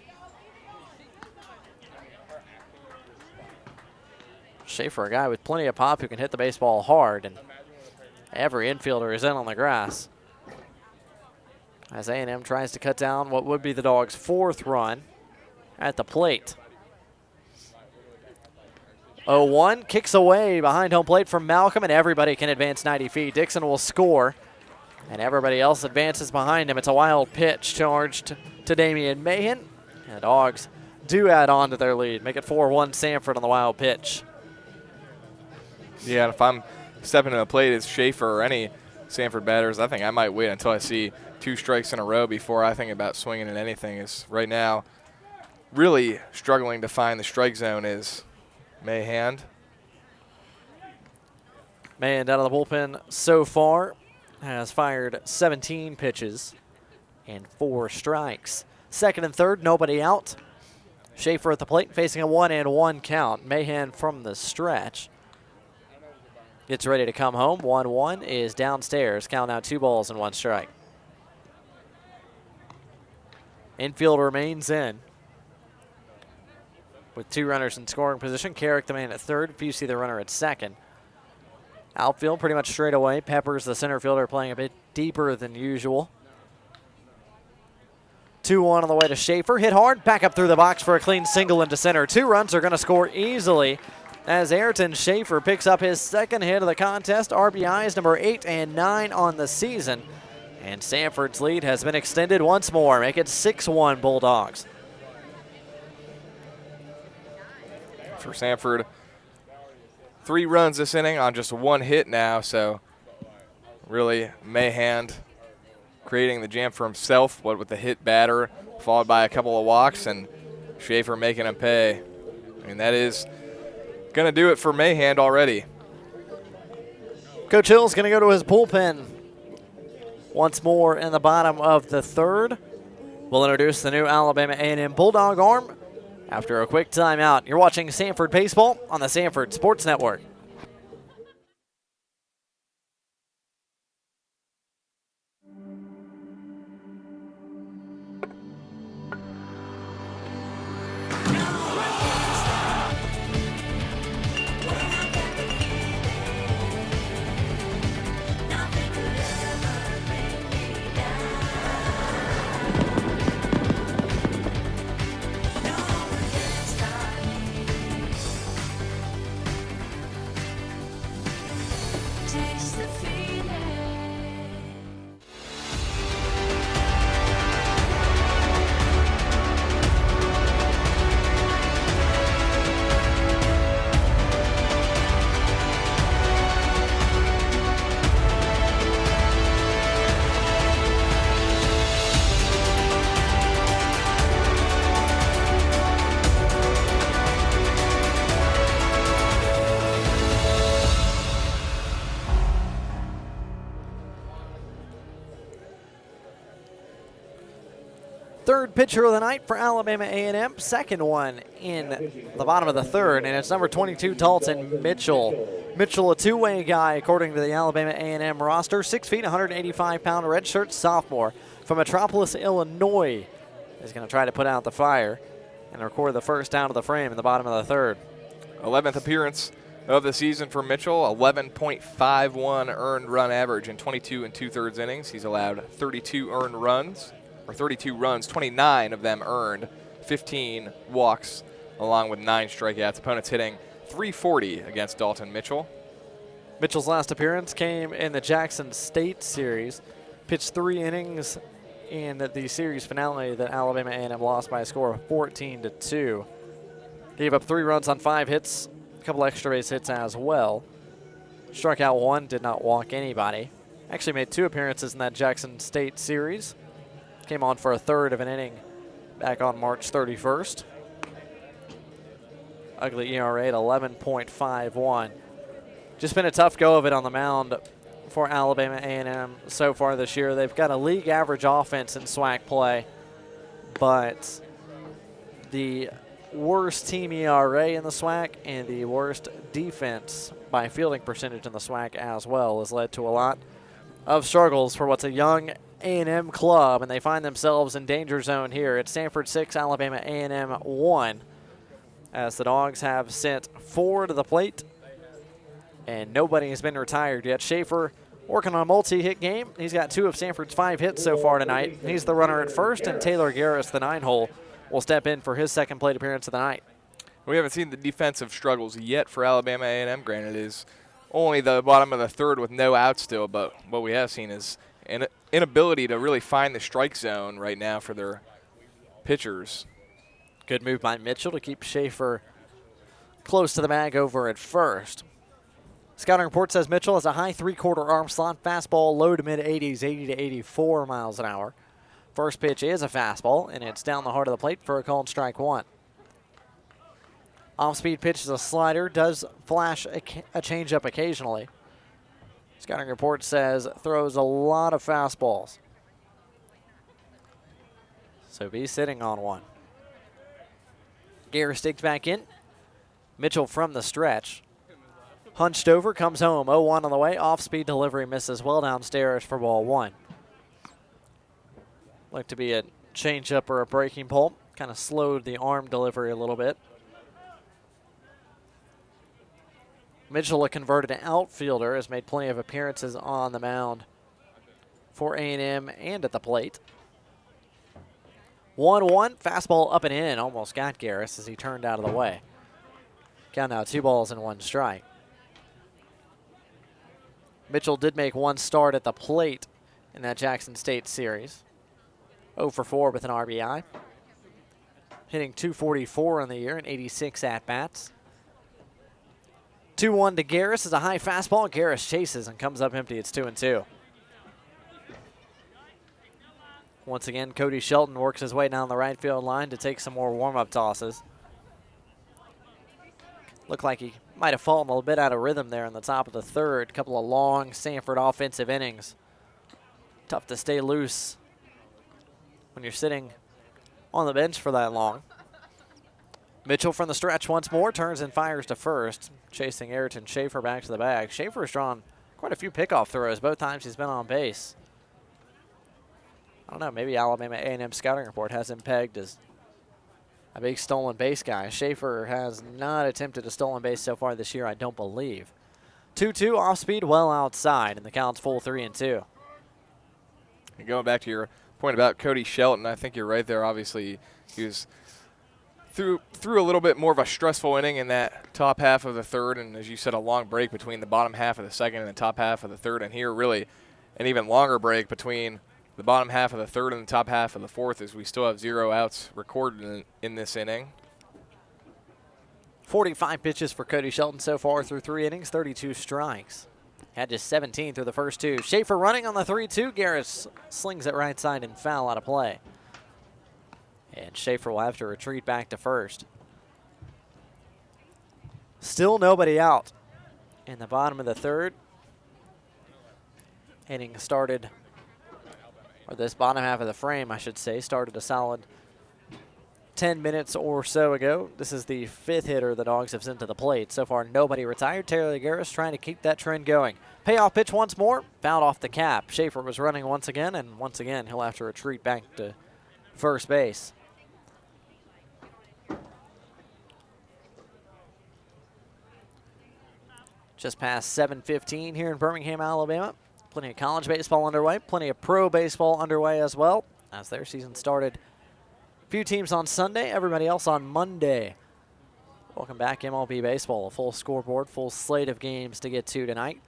Schaefer, a guy with plenty of pop who can hit the baseball hard, and every infielder is in on the grass. As A&M tries to cut down what would be the Dogs' 4th run at the plate. 0-1, kicks away behind home plate from Malcolm, and everybody can advance 90 feet. Dixon will score, and everybody else advances behind him. It's a wild pitch charged to Damian Mahan, and the Dogs do add on to their lead. Make it 4-1 Samford on the wild pitch. Yeah, and if I'm stepping to the plate as Schaefer or any Samford batters, I think I might wait until I see 2 strikes in a row before I think about swinging at anything. Is right now really struggling to find the strike zone is Mahan. Mahan out of the bullpen so far has fired 17 pitches and 4 strikes. Second and third, nobody out. Schaefer at the plate facing a 1-1 count. Mahan from the stretch gets ready to come home. 1-1 is downstairs. Count now 2 balls and 1 strike. Infield remains in with 2 runners in scoring position. Carrick the man at third, Busey the runner at second. Outfield pretty much straight away. Peppers, the center fielder, playing a bit deeper than usual. 2-1 on the way to Schaefer. Hit hard, back up through the box for a clean single into center. 2 runs are going to score easily as Ayrton Schaefer picks up his 2nd hit of the contest. RBIs number 8 and 9 on the season. And Samford's lead has been extended once more. Make it 6-1 Bulldogs. For Samford, 3 runs this inning on just 1 hit now, so really Mahan creating the jam for himself, what with the hit batter, followed by a couple of walks, and Schaefer making him pay. I mean, that is going to do it for Mahan already. Coach Hill's going to go to his bullpen once more in the bottom of the third. We'll introduce the new Alabama A&M Bulldog arm after a quick timeout. You're watching Samford Baseball on the Samford Sports Network. Third pitcher of the night for Alabama A&M, second one in the bottom of the third, and it's number 22, Dalton Mitchell. Mitchell, a two-way guy according to the Alabama A&M roster, 6 feet, 185-pound redshirt sophomore from Metropolis, Illinois. He's going to try to put out the fire and record the first down of the frame in the bottom of the third. 11th appearance of the season for Mitchell, 11.51 earned run average in 22 2/3 innings. He's allowed 32 earned runs. 32 runs, 29 of them earned, 15 walks, along with 9 strikeouts. Opponents hitting .340 against Dalton Mitchell. Mitchell's last appearance came in the Jackson State series. Pitched 3 innings in the series finale that Alabama A&M lost by a score of 14-2. Gave up 3 runs on 5 hits, a couple extra base hits as well. Struck out 1, did not walk anybody. Actually made 2 appearances in that Jackson State series. Came on for a third of an inning back on March 31st. Ugly ERA at 11.51. Just been a tough go of it on the mound for Alabama A&M so far this year. They've got a league average offense in SWAC play, but the worst team ERA in the SWAC and the worst defense by fielding percentage in the SWAC as well has led to a lot of struggles for what's a young A&M club, and they find themselves in danger zone here. It's Samford 6, Alabama A&M 1, as the Dogs have sent 4 to the plate, and nobody has been retired yet. Schaefer working on a multi-hit game. He's got 2 of Samford's 5 hits so far tonight. He's the runner at first, and Taylor Garris, the 9-hole, will step in for his second plate appearance of the night. We haven't seen the defensive struggles yet for Alabama A&M. Granted, it is only the bottom of the third with no outs still, but what we have seen is an inability to really find the strike zone right now for their pitchers. Good move by Mitchell to keep Schaefer close to the bag over at first. Scouting report says Mitchell has a high 3/4 arm slot fastball, low to mid-80s, 80 to 84 miles an hour. First pitch is a fastball, and it's down the heart of the plate for a called strike 1. Off-speed pitch is a slider, does flash a changeup occasionally. Scouting report says throws a lot of fastballs. So be sitting on one. Garris digs back in. Mitchell from the stretch. Hunched over, comes home. 0-1 on the way. Off-speed delivery misses well downstairs for ball 1. Looked to be a changeup or a breaking ball. Kind of slowed the arm delivery a little bit. Mitchell, a converted outfielder, has made plenty of appearances on the mound for A&M and at the plate. 1-1, fastball up and in, almost got Garris as he turned out of the way. Count now 2 balls and 1 strike. Mitchell did make 1 start at the plate in that Jackson State series. 0 for 4 with an RBI. Hitting .244 on the year and 86 at-bats. 2-1 to Garris is a high fastball. Garris chases and comes up empty. It's 2-2. Once again, Cody Shelton works his way down the right field line to take some more warm-up tosses. Looked like he might have fallen a little bit out of rhythm there in the top of the third. A couple of long Samford offensive innings. Tough to stay loose when you're sitting on the bench for that long. Mitchell from the stretch once more, turns and fires to first, chasing Ayrton Schaefer back to the bag. Schaefer's drawn quite a few pickoff throws both times he's been on base. I don't know, maybe Alabama A&M scouting report has him pegged as a big stolen base guy. Schaefer has not attempted a stolen base so far this year, I don't believe. 2-2 off speed, well outside, and the count's full 3-2. And going back to your point about Cody Shelton, I think you're right there. Obviously, he was through a little bit more of a stressful inning in that top half of the third, and as you said, a long break between the bottom half of the second and the top half of the third, and here really an even longer break between the bottom half of the third and the top half of the fourth, as we still have 0 outs recorded in this inning. 45 pitches for Cody Shelton so far through 3 innings, 32 strikes. Had just 17 through the first 2. Schaefer running on the 3-2. Garris slings it right side and foul out of play. And Schaefer will have to retreat back to first. Still nobody out in the bottom of the third. Inning started, or this bottom half of the frame, I should say, started a solid 10 minutes or so ago. This is the 5th hitter the Dogs have sent to the plate. So far, nobody retired. Taylor Garris trying to keep that trend going. Payoff pitch once more, fouled off the cap. Schaefer was running once again, and once again, he'll have to retreat back to first base. Just past 7:15 here in Birmingham, Alabama. Plenty of college baseball underway, plenty of pro baseball underway as well, as their season started. A few teams on Sunday, everybody else on Monday. Welcome back, MLB Baseball. A full scoreboard, full slate of games to get to tonight.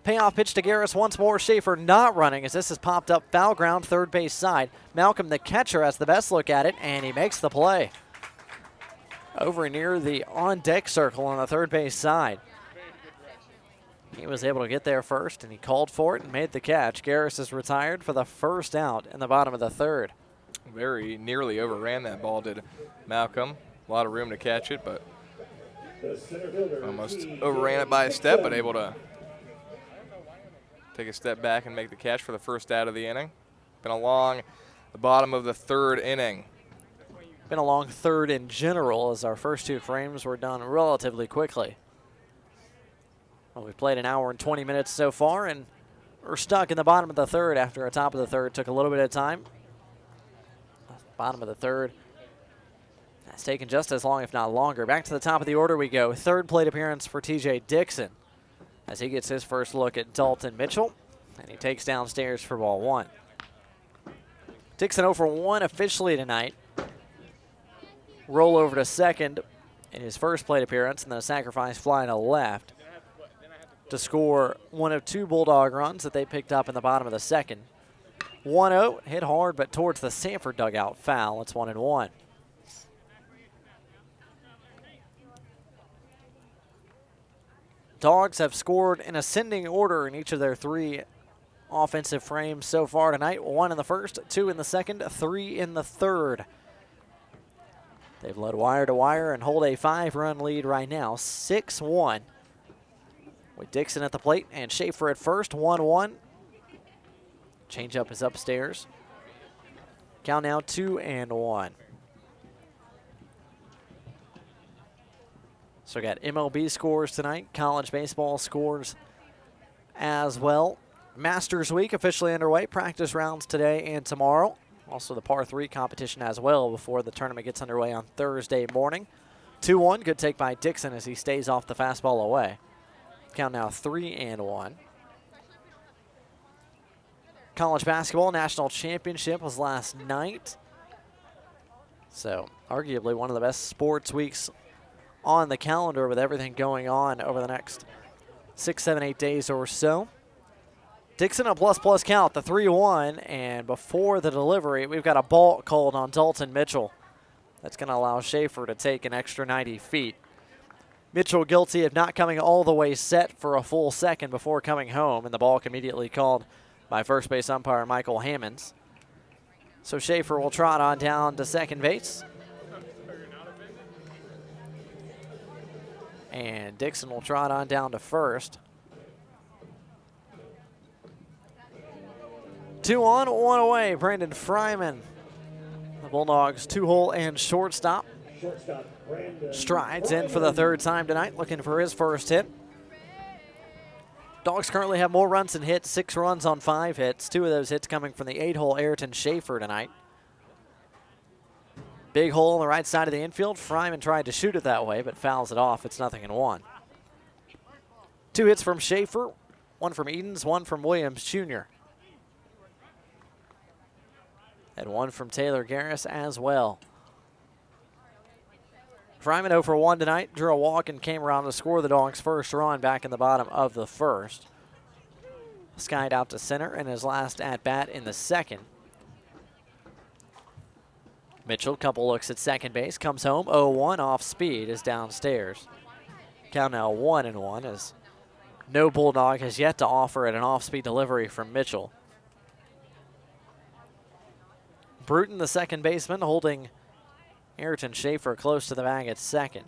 Payoff pitch to Garris once more. Schaefer not running as this has popped up foul ground, third base side. Malcolm, the catcher, has the best look at it, and he makes the play. Over near the on-deck circle on the third base side. He was able to get there first, and he called for it and made the catch. Garris is retired for the first out in the bottom of the third. Very nearly overran that ball, did Malcolm. A lot of room to catch it, but almost overran it by a step, but able to take a step back and make the catch for the first out of the inning. Been along the bottom of the third inning. Been a long third in general, as our first 2 frames were done relatively quickly. Well, we've played an hour and 20 minutes so far, and we're stuck in the bottom of the third after a top of the third took a little bit of time. Bottom of the third. That's taken just as long, if not longer. Back to the top of the order we go. Third plate appearance for TJ Dixon as he gets his first look at Dalton Mitchell, and he takes downstairs for ball 1. Dixon 0 for 1 officially tonight. Roll over to second in his first plate appearance, and then a sacrifice fly to left to score one of 2 Bulldog runs that they picked up in the bottom of the second. 1-0, hit hard, but towards the Samford dugout, foul. It's 1-1. Dogs have scored in ascending order in each of their 3 offensive frames so far tonight. 1 in the first, 2 in the second, 3 in the third. They've led wire to wire and hold a 5-run lead right now, 6-1. With Dixon at the plate and Schaefer at first, 1-1. Changeup is upstairs. Count now 2-1. So we got MLB scores tonight, college baseball scores as well. Masters Week officially underway. Practice rounds today and tomorrow. Also the par 3 competition as well before the tournament gets underway on Thursday morning. 2-1, good take by Dixon as he stays off the fastball away. Count now 3-1. College basketball national championship was last night. So arguably one of the best sports weeks on the calendar with everything going on over the next 6, 7, 8 days or so. Dixon a plus count, the 3-1, and before the delivery, we've got a balk called on Dalton Mitchell. That's going to allow Schaefer to take an extra 90 feet. Mitchell guilty of not coming all the way set for a full second before coming home, and the balk immediately called by first base umpire Michael Hammonds. So Schaefer will trot on down to second base. And Dixon will trot on down to first. 2 on, 1 away. Brandon Fryman, the Bulldogs 2-hole and shortstop. Strides in for the 3rd time tonight, looking for his first hit. Dogs currently have more runs than hits, 6 runs on 5 hits. 2 of those hits coming from the 8-hole Ayrton Schaefer tonight. Big hole on the right side of the infield. Fryman tried to shoot it that way, but fouls it off. It's 0-1. 2 hits from Schaefer, 1 from Edens, 1 from Williams Jr. And 1 from Taylor Garris as well. Fryman 0 for 1 tonight, drew a walk and came around to score the Dogs' first run back in the bottom of the 1st. Skied out to center in his last at-bat in the 2nd. Mitchell, couple looks at second base, comes home, 0-1, off speed, is downstairs. Count now 1-1 as no Bulldog has yet to offer at an off-speed delivery from Mitchell. Bruton, the second baseman, holding Ayrton Schaefer close to the bag at second.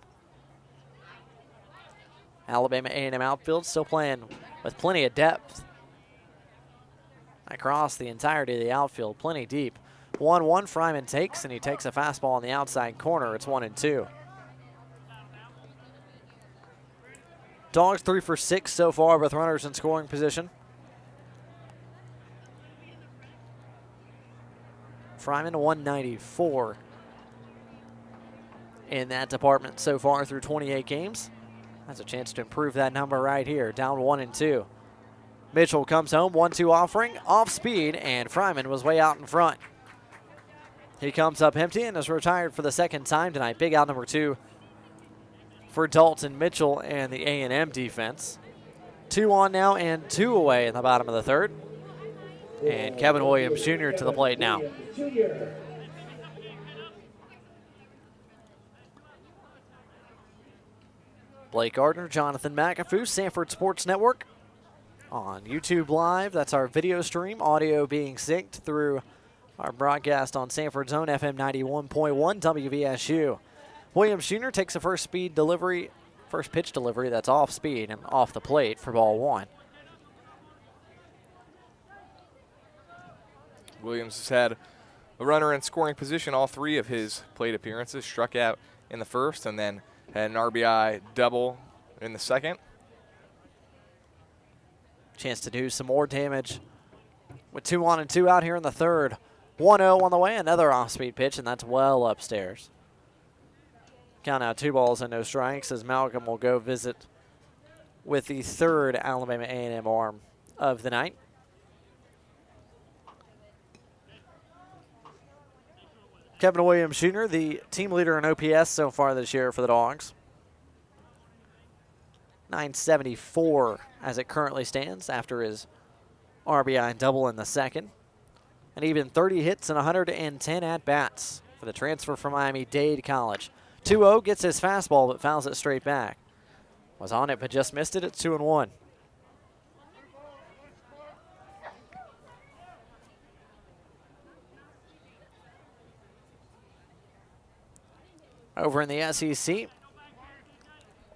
Alabama A&M outfield still playing with plenty of depth across the entirety of the outfield, plenty deep. 1-1, Fryman takes, and he takes a fastball on the outside corner. It's 1-2. Dogs 3 for 6 so far with runners in scoring position. Fryman 194 in that department so far through 28 games. Has a chance to improve that number right here, down 1-2. Mitchell comes home, 1-2 offering, off speed, and Fryman was way out in front. He comes up empty and is retired for the 2nd time tonight. Big out number 2 for Dalton Mitchell and the A&M defense. 2 on now and 2 away in the bottom of the 3rd. And Kevin Williams Jr. to the plate now. Blake Gardner, Jonathan McAfee, Samford Sports Network. On YouTube Live, that's our video stream, audio being synced through our broadcast on Samford's own FM 91.1 WVSU. Williams Jr. takes a first pitch delivery that's off speed and off the plate for ball 1. Williams has had a runner in scoring position all 3 of his plate appearances. Struck out in the 1st and then had an RBI double in the 2nd. Chance to do some more damage with 2 on and 2 out here in the 3rd. 1-0 on the way, another off-speed pitch, and that's well upstairs. Count out 2 balls and no strikes as Malcolm will go visit with the 3rd Alabama A&M arm of the night. Kevin Williams Jr., the team leader in OPS so far this year for the Dogs. 974 as it currently stands after his RBI double in the 2nd. And even 30 hits and 110 at-bats for the transfer from Miami-Dade College. 2-0 gets his fastball but fouls it straight back. Was on it but just missed it at 2-1. Over in the SEC,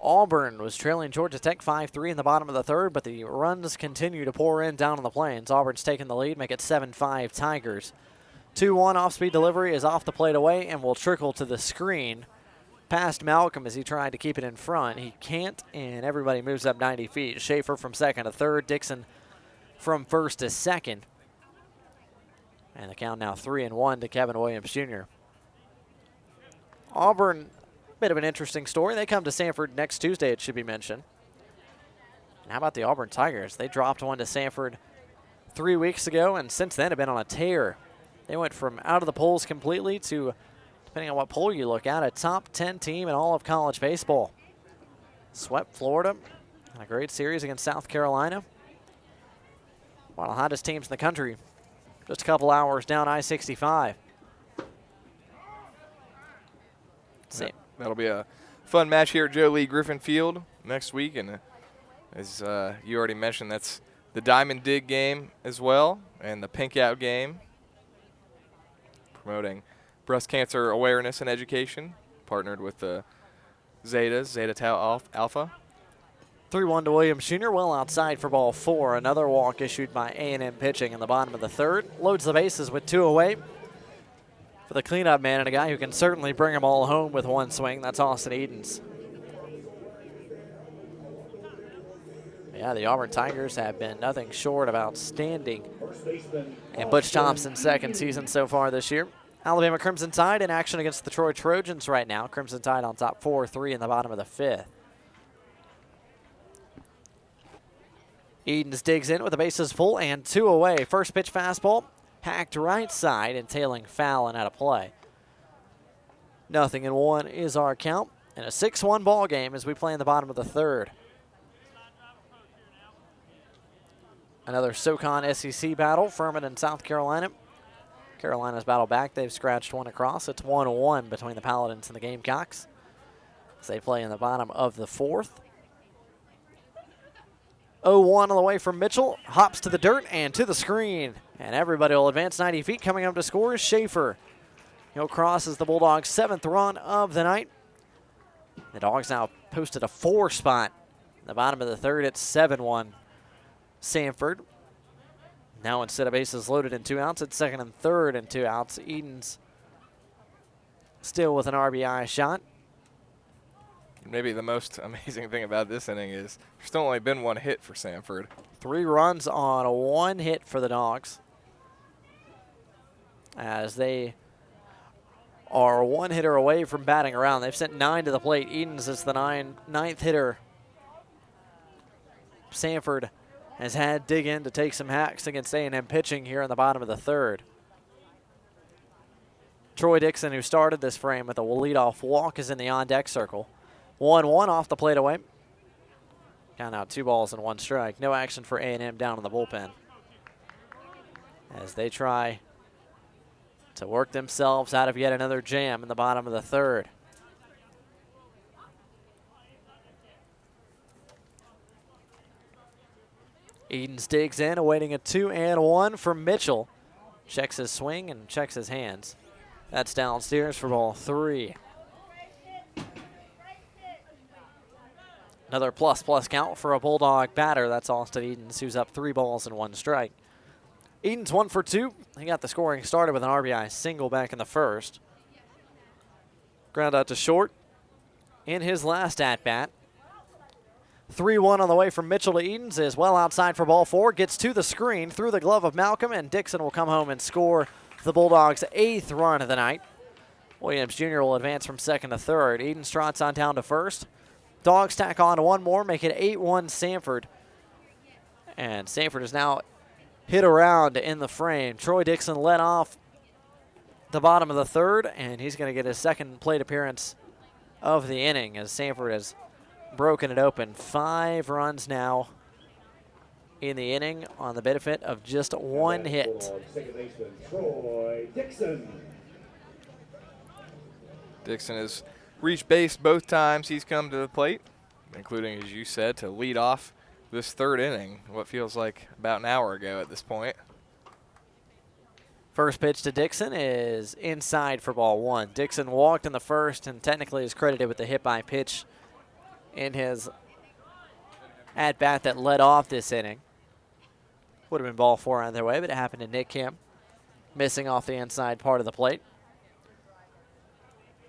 Auburn was trailing Georgia Tech 5-3 in the bottom of the 3rd, but the runs continue to pour in down on the plains. Auburn's taking the lead, make it 7-5 Tigers. 2-1 off-speed delivery is off the plate away and will trickle to the screen past Malcolm as he tried to keep it in front. He can't, and everybody moves up 90 feet. Schaefer from 2nd to 3rd, Dixon from 1st to 2nd. And the count now 3-1 to Kevin Williams Jr. Auburn, bit of an interesting story. They come to Samford next Tuesday, it should be mentioned. And how about the Auburn Tigers? They dropped one to Samford 3 weeks ago, and since then have been on a tear. They went from out of the polls completely to, depending on what poll you look at, a top 10 team in all of college baseball. Swept Florida in a great series against South Carolina. One of the hottest teams in the country, just a couple hours down I-65. That'll be a fun match here at Joe Lee Griffin Field next week. And as you already mentioned, that's the Diamond Dig game as well and the Pink Out game. Promoting breast cancer awareness and education, partnered with the Zeta Tau Alpha. 3-1 to Williams Jr. Well outside for ball 4. Another walk issued by A&M pitching in the bottom of the 3rd. Loads the bases with 2 away. For the cleanup man and a guy who can certainly bring them all home with 1 swing, that's Austin Edens. Yeah, the Auburn Tigers have been nothing short of outstanding in Butch Thompson's 2nd season so far this year. Alabama Crimson Tide in action against the Troy Trojans right now. Crimson Tide on top 4-3 in the bottom of the 5th. Edens digs in with the bases full and 2 away. First pitch fastball, hacked right side and tailing foul and out of play. 0-1 is our count, and a 6-1 ball game as we play in the bottom of the 3rd. Another SoCon SEC battle, Furman and South Carolina. Carolina's battle back. They've scratched 1 across. It's 1-1 between the Paladins and the Gamecocks as they play in the bottom of the 4th. 0-1 on the way from Mitchell. Hops to the dirt and to the screen. And everybody will advance 90 feet. Coming up to score is Schaefer. He'll cross as the Bulldogs' 7th run of the night. The Dogs now posted a 4 spot. In the bottom of the 3rd, it's 7-1. Samford. Now instead of bases loaded and 2 outs, it's 2nd and 3rd and 2 outs. Edens still with an RBI shot. Maybe the most amazing thing about this inning is there's still only been 1 hit for Samford. 3 runs on 1 hit for the Dogs, as they are 1 hitter away from batting around. They've sent 9 to the plate. Edens is the ninth hitter. Samford has had dig in to take some hacks against A&M pitching here in the bottom of the 3rd. Troy Dixon, who started this frame with a leadoff walk, is in the on-deck circle. 1-1 off the plate away. Count out 2 balls and 1 strike. No action for A&M down in the bullpen as they try to work themselves out of yet another jam in the bottom of the 3rd. Edens digs in, awaiting a 2-1 from Mitchell. Checks his swing and checks his hands. That's downstairs for ball 3. Another plus count for a Bulldog batter. That's Austin Edens, who's up 3 balls and 1 strike. Edens 1 for 2. He got the scoring started with an RBI single back in the 1st. Ground out to short in his last at-bat. 3-1 on the way from Mitchell to Edens is well outside for ball 4. Gets to the screen through the glove of Malcolm, and Dixon will come home and score the Bulldogs' 8th run of the night. Williams Jr. will advance from 2nd to 3rd. Edens trots on down to 1st. Dogs tack on 1 more, make it 8-1 Samford. And Samford is now hit around in the frame. Troy Dixon led off the bottom of the 3rd, and he's going to get his 2nd plate appearance of the inning as Samford has broken it open. 5 runs now in the inning on the benefit of just 1 hit. Second baseman Troy Dixon. Dixon has reached base both times he's come to the plate, including, as you said, to lead off this 3rd inning, what feels like about an hour ago at this point. First pitch to Dixon is inside for ball 1. Dixon walked in the 1st and technically is credited with the hit by pitch in his at-bat that led off this inning. Would have been ball 4 either way, but it happened to Nick Kim, missing off the inside part of the plate.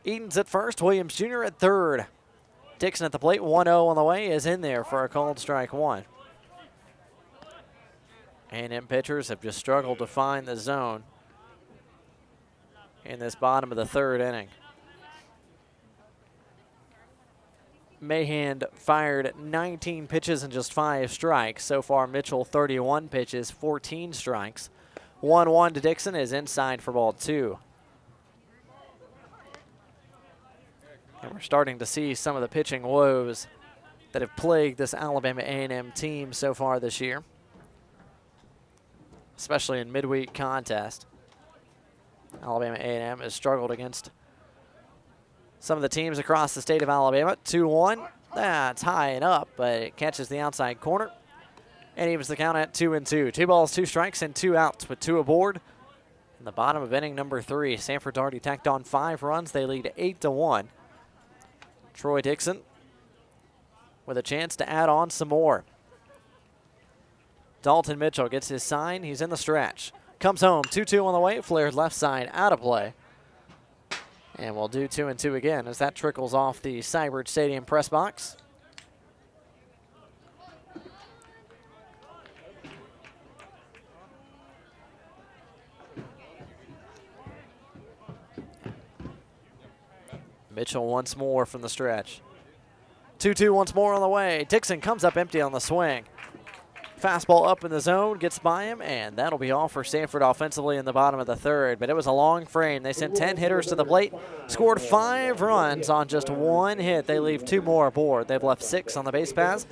Edens at 1st, Williams Jr. at 3rd. Dixon at the plate, 1-0 on the way, is in there for a called strike 1. A&M pitchers have just struggled to find the zone in this bottom of the 3rd inning. Mahand fired 19 pitches and just 5 strikes. So far, Mitchell 31 pitches, 14 strikes. 1-1 to Dixon is inside for ball 2. And we're starting to see some of the pitching woes that have plagued this Alabama A&M team so far this year, especially in midweek contest. Alabama A&M has struggled against some of the teams across the state of Alabama. 2-1, that's high and up, but it catches the outside corner and evens the count at 2-2. 2 balls, 2 strikes, and 2 outs with 2 aboard. In the bottom of inning number 3, Samford's already tacked on 5 runs. They lead 8-1. Troy Dixon with a chance to add on some more. Dalton Mitchell gets his sign. He's in the stretch. Comes home, 2-2 on the way. Flared left side, out of play. And we'll do 2-2 again as that trickles off the Cybert Stadium press box. Mitchell once more from the stretch. 2-2 once more on the way. Dixon comes up empty on the swing. Fastball up in the zone, gets by him, and that'll be all for Samford offensively in the bottom of the third. But it was a long frame. They sent 10 hitters to the plate, scored 5 runs on just 1 hit. They leave 2 more aboard. They've left 6 on the base paths.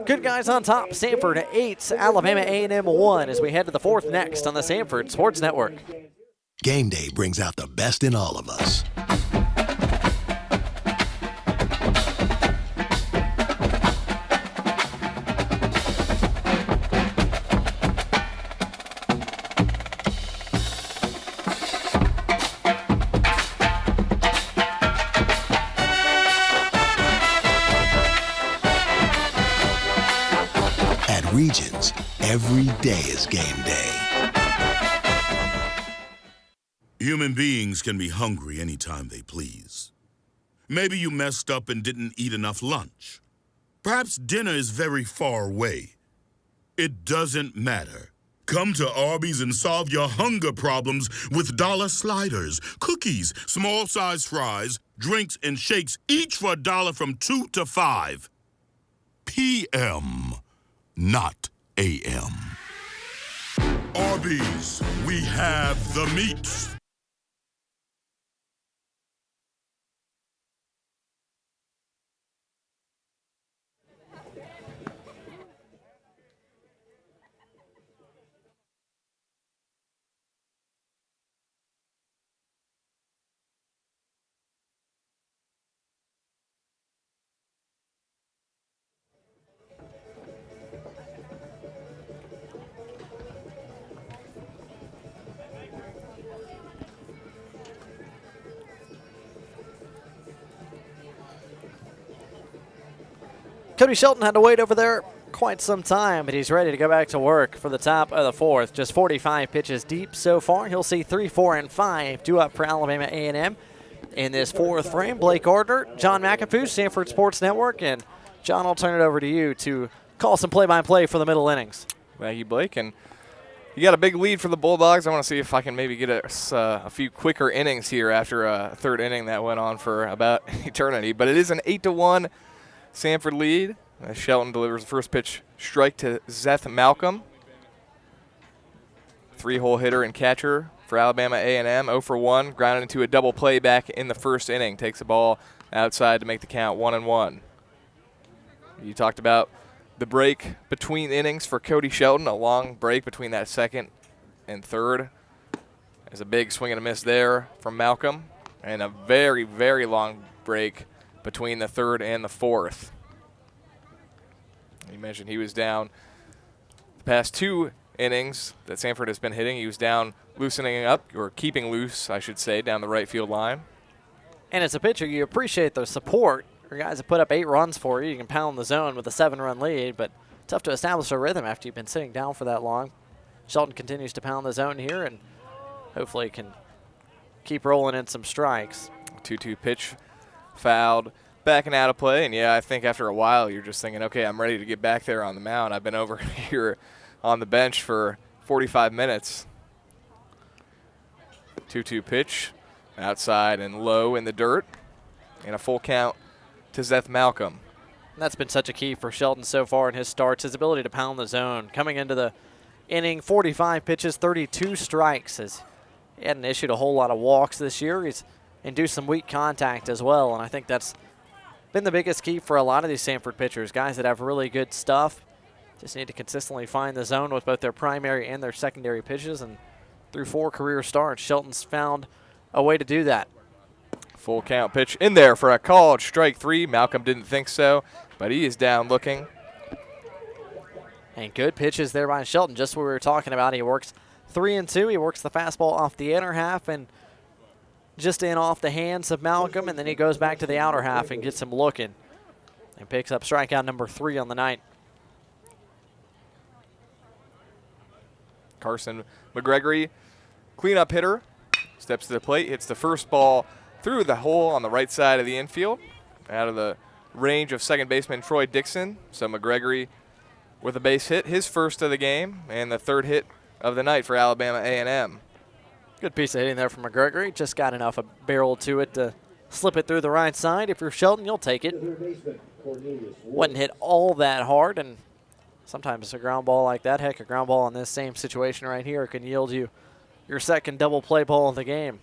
Good guys on top. Samford 8, Alabama A&M 1 as we head to the 4th next on the Samford Sports Network. Game day brings out the best in all of us. Regions, every day is game day. Human beings can be hungry anytime they please. Maybe you messed up and didn't eat enough lunch. Perhaps dinner is very far away. It doesn't matter. Come to Arby's and solve your hunger problems with dollar sliders, cookies, small-sized fries, drinks, and shakes, each for $1 from 2 to 5 p.m., not a.m. Arby's, we have the meat. Cody Shelton had to wait over there quite some time, but he's ready to go back to work for the top of the 4th. Just 45 pitches deep so far. He'll see 3, 4, and 5 due up for Alabama A&M in this 4th frame. Blake Gardner, John McAfee, Samford Sports Network, and John, I'll turn it over to you to call some play-by-play for the middle innings. Thank you, Blake. And you got a big lead for the Bulldogs. I want to see if I can maybe get a few quicker innings here after a 3rd inning that went on for about eternity. But it is an 8-1 Samford lead. Shelton delivers the first pitch strike to Zeth Malcolm. 3-hole hitter and catcher for Alabama A&M. 0 for 1, grounded into a double play back in the 1st inning. Takes the ball outside to make the count 1-1. You talked about the break between innings for Cody Shelton, a long break between that 2nd and 3rd. There's a big swing and a miss there from Malcolm, and a very, very long break between the 3rd and the 4th. You mentioned he was down the past 2 innings that Samford has been hitting. He was down loosening up, or keeping loose, I should say, down the right field line. And as a pitcher, you appreciate the support. Your guys have put up 8 runs for you. You can pound the zone with a 7-run lead, but tough to establish a rhythm after you've been sitting down for that long. Shelton continues to pound the zone here and hopefully can keep rolling in some strikes. 2-2 pitch, fouled, backing out of play. And, yeah, I think after a while you're just thinking, okay, I'm ready to get back there on the mound. I've been over here on the bench for 45 minutes. 2-2 pitch, outside and low in the dirt, and a full count to Zeth Malcolm. And that's been such a key for Shelton so far in his starts, his ability to pound the zone. Coming into the inning, 45 pitches, 32 strikes. As he hadn't issued a whole lot of walks this year. He's induced some weak contact as well, and I think that's been the biggest key for a lot of these Samford pitchers, guys that have really good stuff. Just need to consistently find the zone with both their primary and their secondary pitches, and through 4 career starts, Shelton's found a way to do that. Full count pitch in there for a called strike 3. Malcolm didn't think so, but he is down looking. And good pitches there by Shelton, just what we were talking about. He works 3 and 2. He works the fastball off the inner half and just in off the hands of Malcolm, and then he goes back to the outer half and gets him looking and picks up strikeout number 3 on the night. Carson McGregory, cleanup hitter, steps to the plate, hits the first ball through the hole on the right side of the infield, out of the range of second baseman Troy Dixon. So McGregory with a base hit, his first of the game, and the 3rd hit of the night for Alabama A&M. Good piece of hitting there from McGregory. Just got enough a barrel to it to slip it through the right side. If you're Shelton, you'll take it. Wasn't hit all that hard, and sometimes a ground ball like that, heck, a ground ball in this same situation right here can yield you your second double play ball of the game.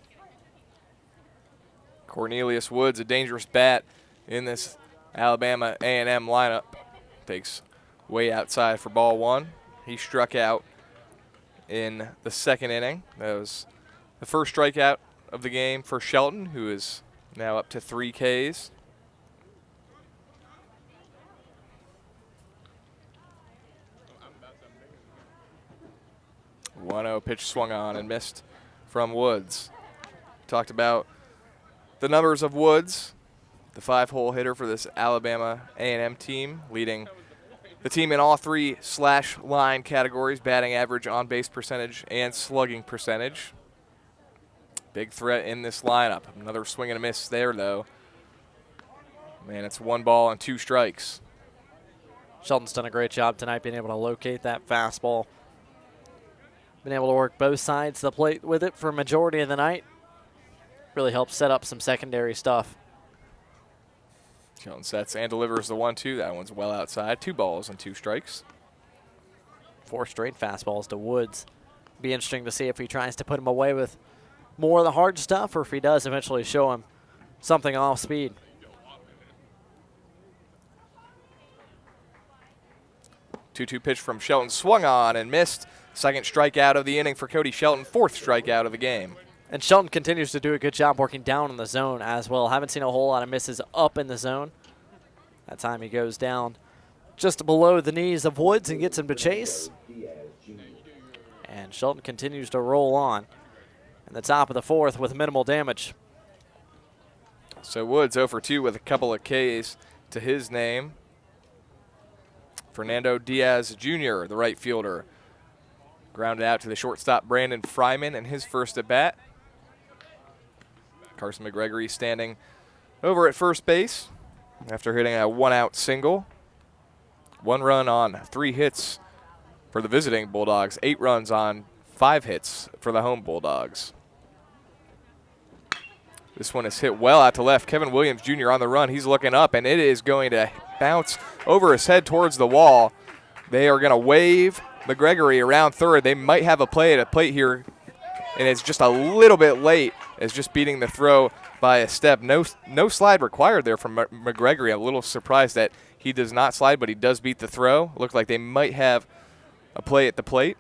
Cornelius Woods, a dangerous bat in this Alabama A&M lineup. Takes way outside for ball 1. He struck out in the 2nd inning. That was the first strikeout of the game for Shelton, who is now up to 3 Ks. The 1-0 pitch swung on and missed from Woods. Talked about the numbers of Woods, the 5-hole hitter for this Alabama A&M team, leading the team in all 3 slash line categories: batting average, on-base percentage, and slugging percentage. Big threat in this lineup. Another swing and a miss there, though. Man, it's 1 ball and 2 strikes. Shelton's done a great job tonight being able to locate that fastball. Been able to work both sides of the plate with it for a majority of the night. Really helps set up some secondary stuff. Shelton sets and delivers the 1-2. That one's well outside. 2 balls and 2 strikes. 4 straight fastballs to Woods. Be interesting to see if he tries to put him away with more of the hard stuff, or if he does eventually show him something off speed. Two-two pitch from Shelton, swung on and missed. 2nd strikeout of the inning for Cody Shelton, 4th strikeout of the game. And Shelton continues to do a good job working down in the zone as well. Haven't seen a whole lot of misses up in the zone. That time he goes down just below the knees of Woods and gets him to chase. And Shelton continues to roll on in the top of the 4th with minimal damage. So Woods 0 for 2 with a couple of Ks to his name. Fernando Diaz Jr., the right fielder, grounded out to the shortstop Brandon Fryman in his first at bat. Carson McGregory standing over at first base after hitting a 1-out single. 1 run on 3 hits for the visiting Bulldogs, 8 runs on 5 hits for the home Bulldogs. This one is hit well out to left. Kevin Williams Jr. on the run. He's looking up, and it is going to bounce over his head towards the wall. They are going to wave McGregory around third. They might have a play at a plate here, and it's just a little bit late. It's just beating the throw by a step. No slide required there from McGregory. A little surprised that he does not slide, but he does beat the throw. Looked like they might have a play at the plate,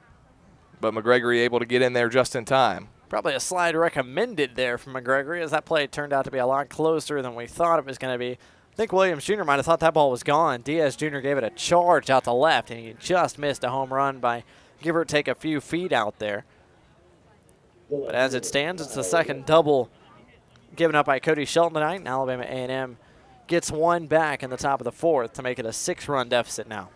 but McGregory able to get in there just in time. Probably a slide recommended there from McGregory, as that play turned out to be a lot closer than we thought it was going to be. I think Williams Jr. might have thought that ball was gone. Diaz Jr. gave it a charge out to left, and he just missed a home run by give or take a few feet out there. But as it stands, it's the 2nd double given up by Cody Shelton tonight, and Alabama A&M gets 1 back in the top of the 4th to make it a 6-run deficit now.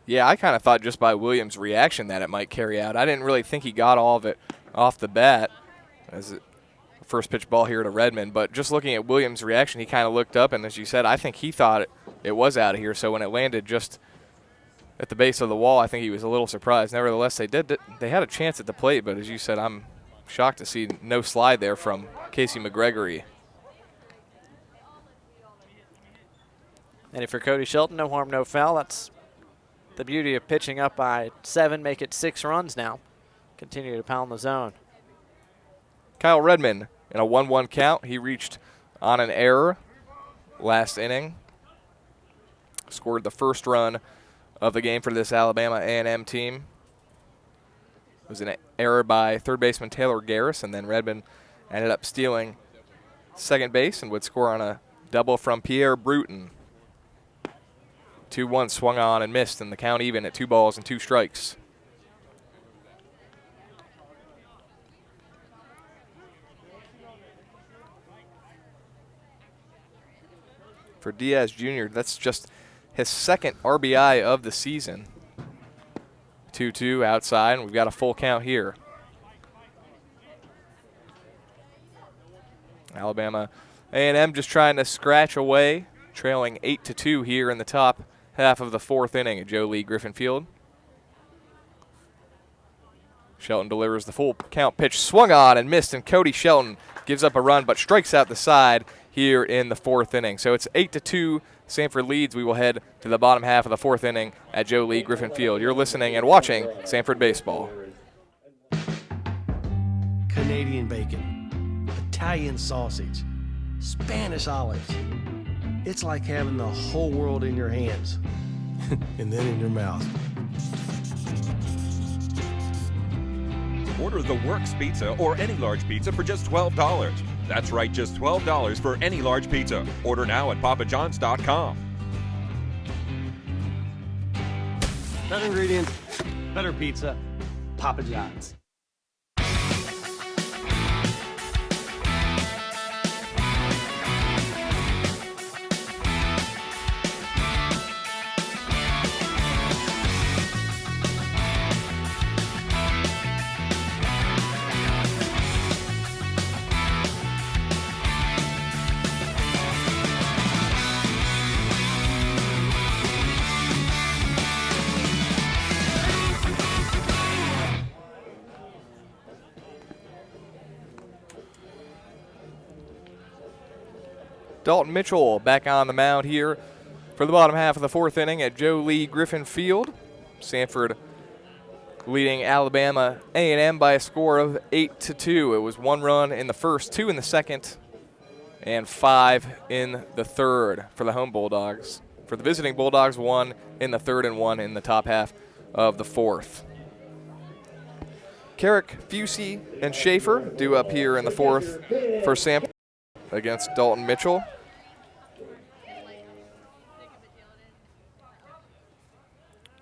Yeah, I kind of thought just by Williams' reaction that it might carry out. I didn't really think he got all of it off the bat as a first pitch ball here to Redmond, but just looking at Williams' reaction, he kind of looked up, and as you said, I think he thought it was out of here. So when it landed just at the base of the wall, I think he was a little surprised. Nevertheless, they had a chance at the plate, but as you said, I'm shocked to see no slide there from Casey McGregory. And for Cody Shelton, no harm, no foul. That's the beauty of pitching up by 7, make it 6 runs now. Continue to pound the zone. Kyle Redmond in a 1-1 count. He reached on an error last inning. Scored the first run of the game for this Alabama A&M team. It was an error by third baseman Taylor Garris, and then Redmond ended up stealing second base and would score on a double from Pierre Bruton. 2-1 swung on and missed, and the count even at 2 balls and 2 strikes. for Diaz Jr. That's just his second RBI of the season. 2-2 outside, and we've got a full count here. Alabama A&M just trying to scratch away, trailing 8-2 here in the top half of the fourth inning at Joe Lee Griffin Field. Shelton delivers the full count pitch, swung on and missed, and Cody Shelton gives up a run but strikes out the side here in the fourth inning. So it's 8-2. Samford leads. We will head to the bottom half of the fourth inning at Joe Lee Griffin Field. You're listening and watching Samford Baseball. Canadian bacon, Italian sausage, Spanish olives. It's like having the whole world in your hands and then in your mouth. Order the Works Pizza or any large pizza for just $12. That's right, just $12 for any large pizza. Order now at papajohns.com. Better ingredients, better pizza, Papa John's. Dalton Mitchell back on the mound here for the bottom half of the fourth inning at Joe Lee Griffin Field. Samford leading Alabama A&M by a score of 8-2. It was 1 run in the first, 2 in the second, and 5 in the third for the home Bulldogs. For the visiting Bulldogs, 1 in the third and 1 in the top half of the fourth. Carrick, Fusey, and Schaefer due up here in the fourth for Samford against Dalton Mitchell.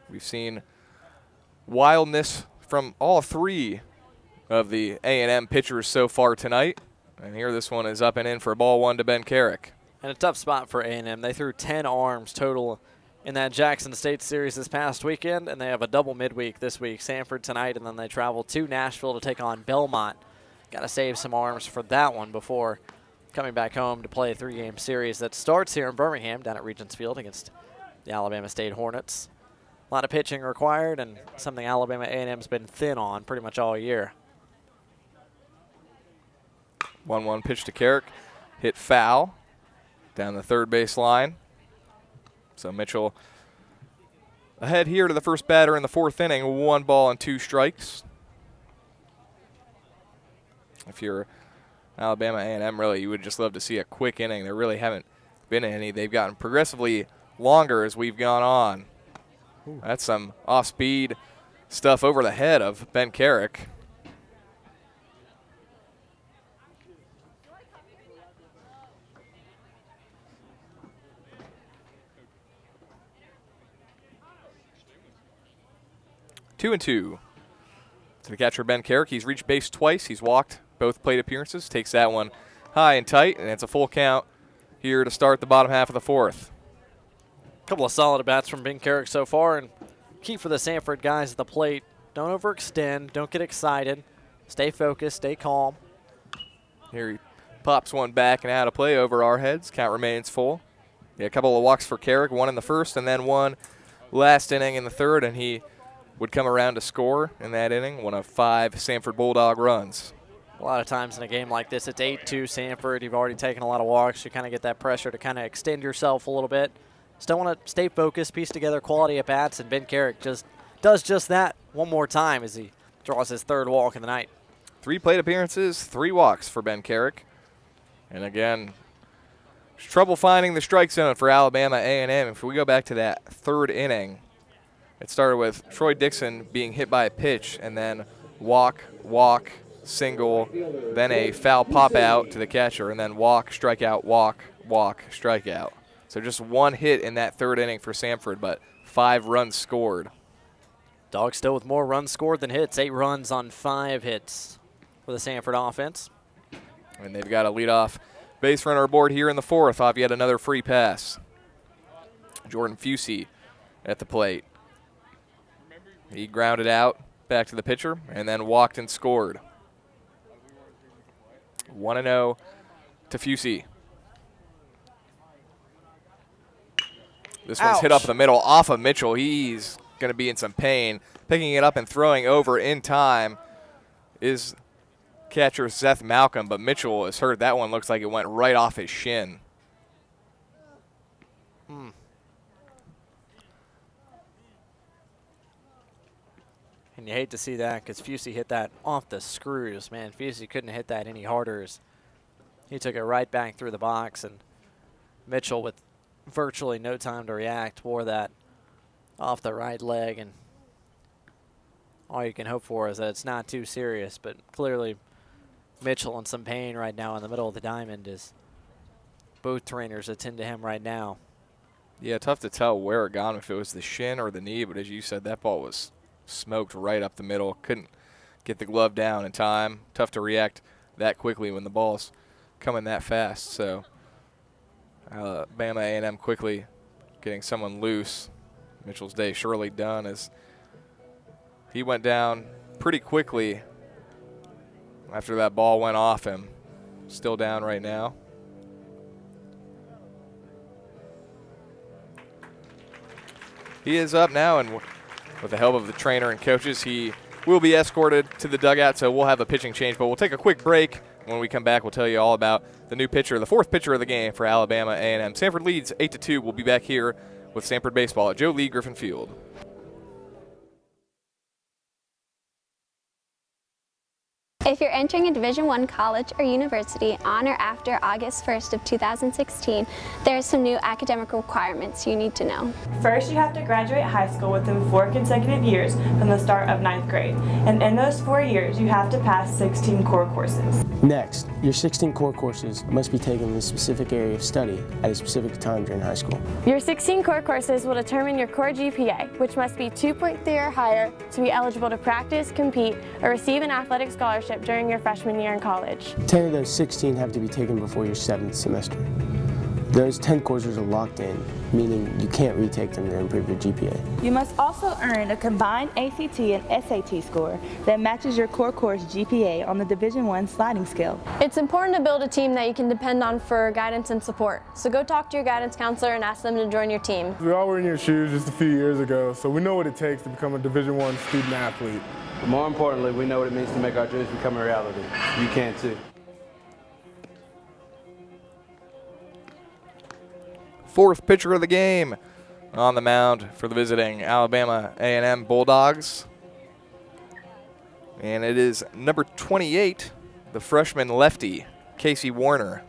We've seen wildness from all 3 of the A&M pitchers so far tonight. And here this one is up and in for ball 1 to Ben Carrick. And a tough spot for A&M. They threw 10 arms total in that Jackson State series this past weekend, and they have a double midweek this week. Samford tonight, and then they travel to Nashville to take on Belmont. Got to save some arms for that one before coming back home to play a 3-game series that starts here in Birmingham down at Regents Field against the Alabama State Hornets. A lot of pitching required, and something Alabama A&M's been thin on pretty much all year. 1-1 pitch to Carrick, hit foul down the third base line. So Mitchell ahead here to the first batter in the fourth inning, 1 ball and 2 strikes. If you're Alabama A&M, really, you would just love to see a quick inning. There really haven't been any. They've gotten progressively longer as we've gone on. Ooh. That's some off-speed stuff over the head of Ben Carrick. Two and two to the catcher, Ben Carrick. He's reached base twice. He's walked both plate appearances. Takes that one high and tight, and it's a full count here to start the bottom half of the fourth. A couple of solid at-bats from Ben Carrick so far, and key for the Samford guys at the plate, don't overextend, don't get excited, stay focused, stay calm. Here he pops one back and out of play over our heads. Count remains full. Yeah, a couple of walks for Carrick, 1 in the first and then 1 last inning in the third, and he would come around to score in that inning, 1 of 5 Samford Bulldog runs. A lot of times in a game like this, it's 8-2 Samford. You've already taken a lot of walks. You kind of get that pressure to kind of extend yourself a little bit. Still want to stay focused, piece together quality at-bats, and Ben Carrick just does just that one more time as he draws his third walk of the night. 3 plate appearances, 3 walks for Ben Carrick. And again, trouble finding the strike zone for Alabama A&M. If we go back to that third inning, it started with Troy Dixon being hit by a pitch and then walk, single, then a foul pop out to the catcher, and then walk, strikeout, walk, strikeout. So just 1 hit in that third inning for Samford, but 5 runs scored. Dogs still with more runs scored than hits, 8 runs on 5 hits for the Samford offense. And they've got a leadoff base runner aboard here in the 4th off yet another free pass. Jordan Fusey at the plate. He grounded out back to the pitcher and then walked and scored. 1-0 to Fusey. This one's hit up the middle off of Mitchell. He's going to be in some pain. Picking it up and throwing over in time is catcher Seth Malcolm, but Mitchell is hurt. That one looks like it went right off his shin. And you hate to see that because Fusey hit that off the screws. Man, Fusey couldn't hit that any harder. He took it right back through the box, and Mitchell, with virtually no time to react, wore that off the right leg. And all you can hope for is that it's not too serious, but clearly Mitchell in some pain right now in the middle of the diamond as both trainers attend to him right now. Yeah, tough to tell where it gone, if it was the shin or the knee, but as you said, that ball was smoked right up the middle. Couldn't get the glove down in time. Tough to react that quickly when the ball's coming that fast. So Alabama A&M quickly getting someone loose. Mitchell's day surely done as he went down pretty quickly after that ball went off him. Still down right now. He is up now, and with the help of the trainer and coaches, he will be escorted to the dugout, so we'll have a pitching change. But we'll take a quick break. When we come back, we'll tell you all about the new pitcher, the 4th pitcher of the game for Alabama A&M. Samford leads 8-2. We'll be back here with Samford Baseball at Joe Lee Griffin Field. If you're entering a Division I college or university on or after August 1st of 2016, there are some new academic requirements you need to know. First, you have to graduate high school within 4 consecutive years from the start of 9th grade. And in those 4 years, you have to pass 16 core courses. Next, your 16 core courses must be taken in a specific area of study at a specific time during high school. Your 16 core courses will determine your core GPA, which must be 2.3 or higher to be eligible to practice, compete, or receive an athletic scholarship during your freshman year in college. 10 of those 16 have to be taken before your 7th semester. Those 10 courses are locked in, meaning you can't retake them to improve your GPA. You must also earn a combined ACT and SAT score that matches your core course GPA on the Division I sliding scale. It's important to build a team that you can depend on for guidance and support. So go talk to your guidance counselor and ask them to join your team. We all were in your shoes just a few years ago, so we know what it takes to become a Division I student athlete. But more importantly, we know what it means to make our dreams become a reality. You can too. 4th pitcher of the game on the mound for the visiting Alabama A&M Bulldogs. And it is number 28, the freshman lefty, Casey Warner.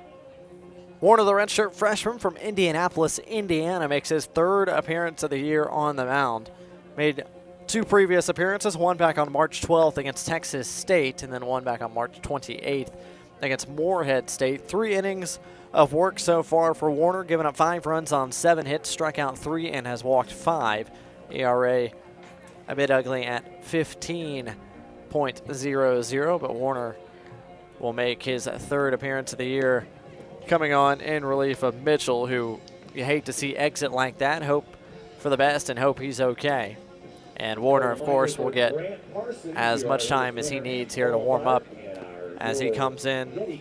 Warner, the redshirt freshman from Indianapolis, Indiana, makes his 3rd appearance of the year on the mound. Made 2 previous appearances, one back on March 12th against Texas State, and then one back on March 28th against Morehead State. 3 innings of work so far for Warner, giving up 5 runs on 7 hits, struck out 3, and has walked 5. ERA a bit ugly at 15.00, but Warner will make his 3rd appearance of the year, coming on in relief of Mitchell, who you hate to see exit like that. Hope for the best and hope he's okay. And Warner, of course, will get as much time as he needs here to warm up as he comes in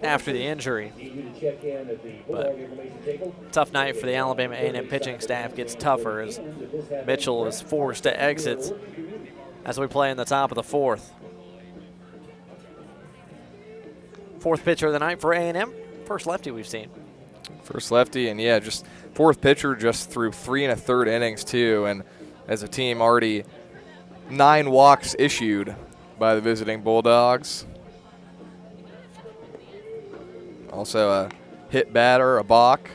after the injury. But tough night for the Alabama A&M pitching staff. Gets tougher as Mitchell is forced to exit as we play in the top of the 4th. 4th pitcher of the night for A&M. First lefty we've seen. First lefty, and yeah, just 4th pitcher just through 3 1/3 innings too, and as a team already 9 walks issued by the visiting Bulldogs. Also a hit batter, a balk.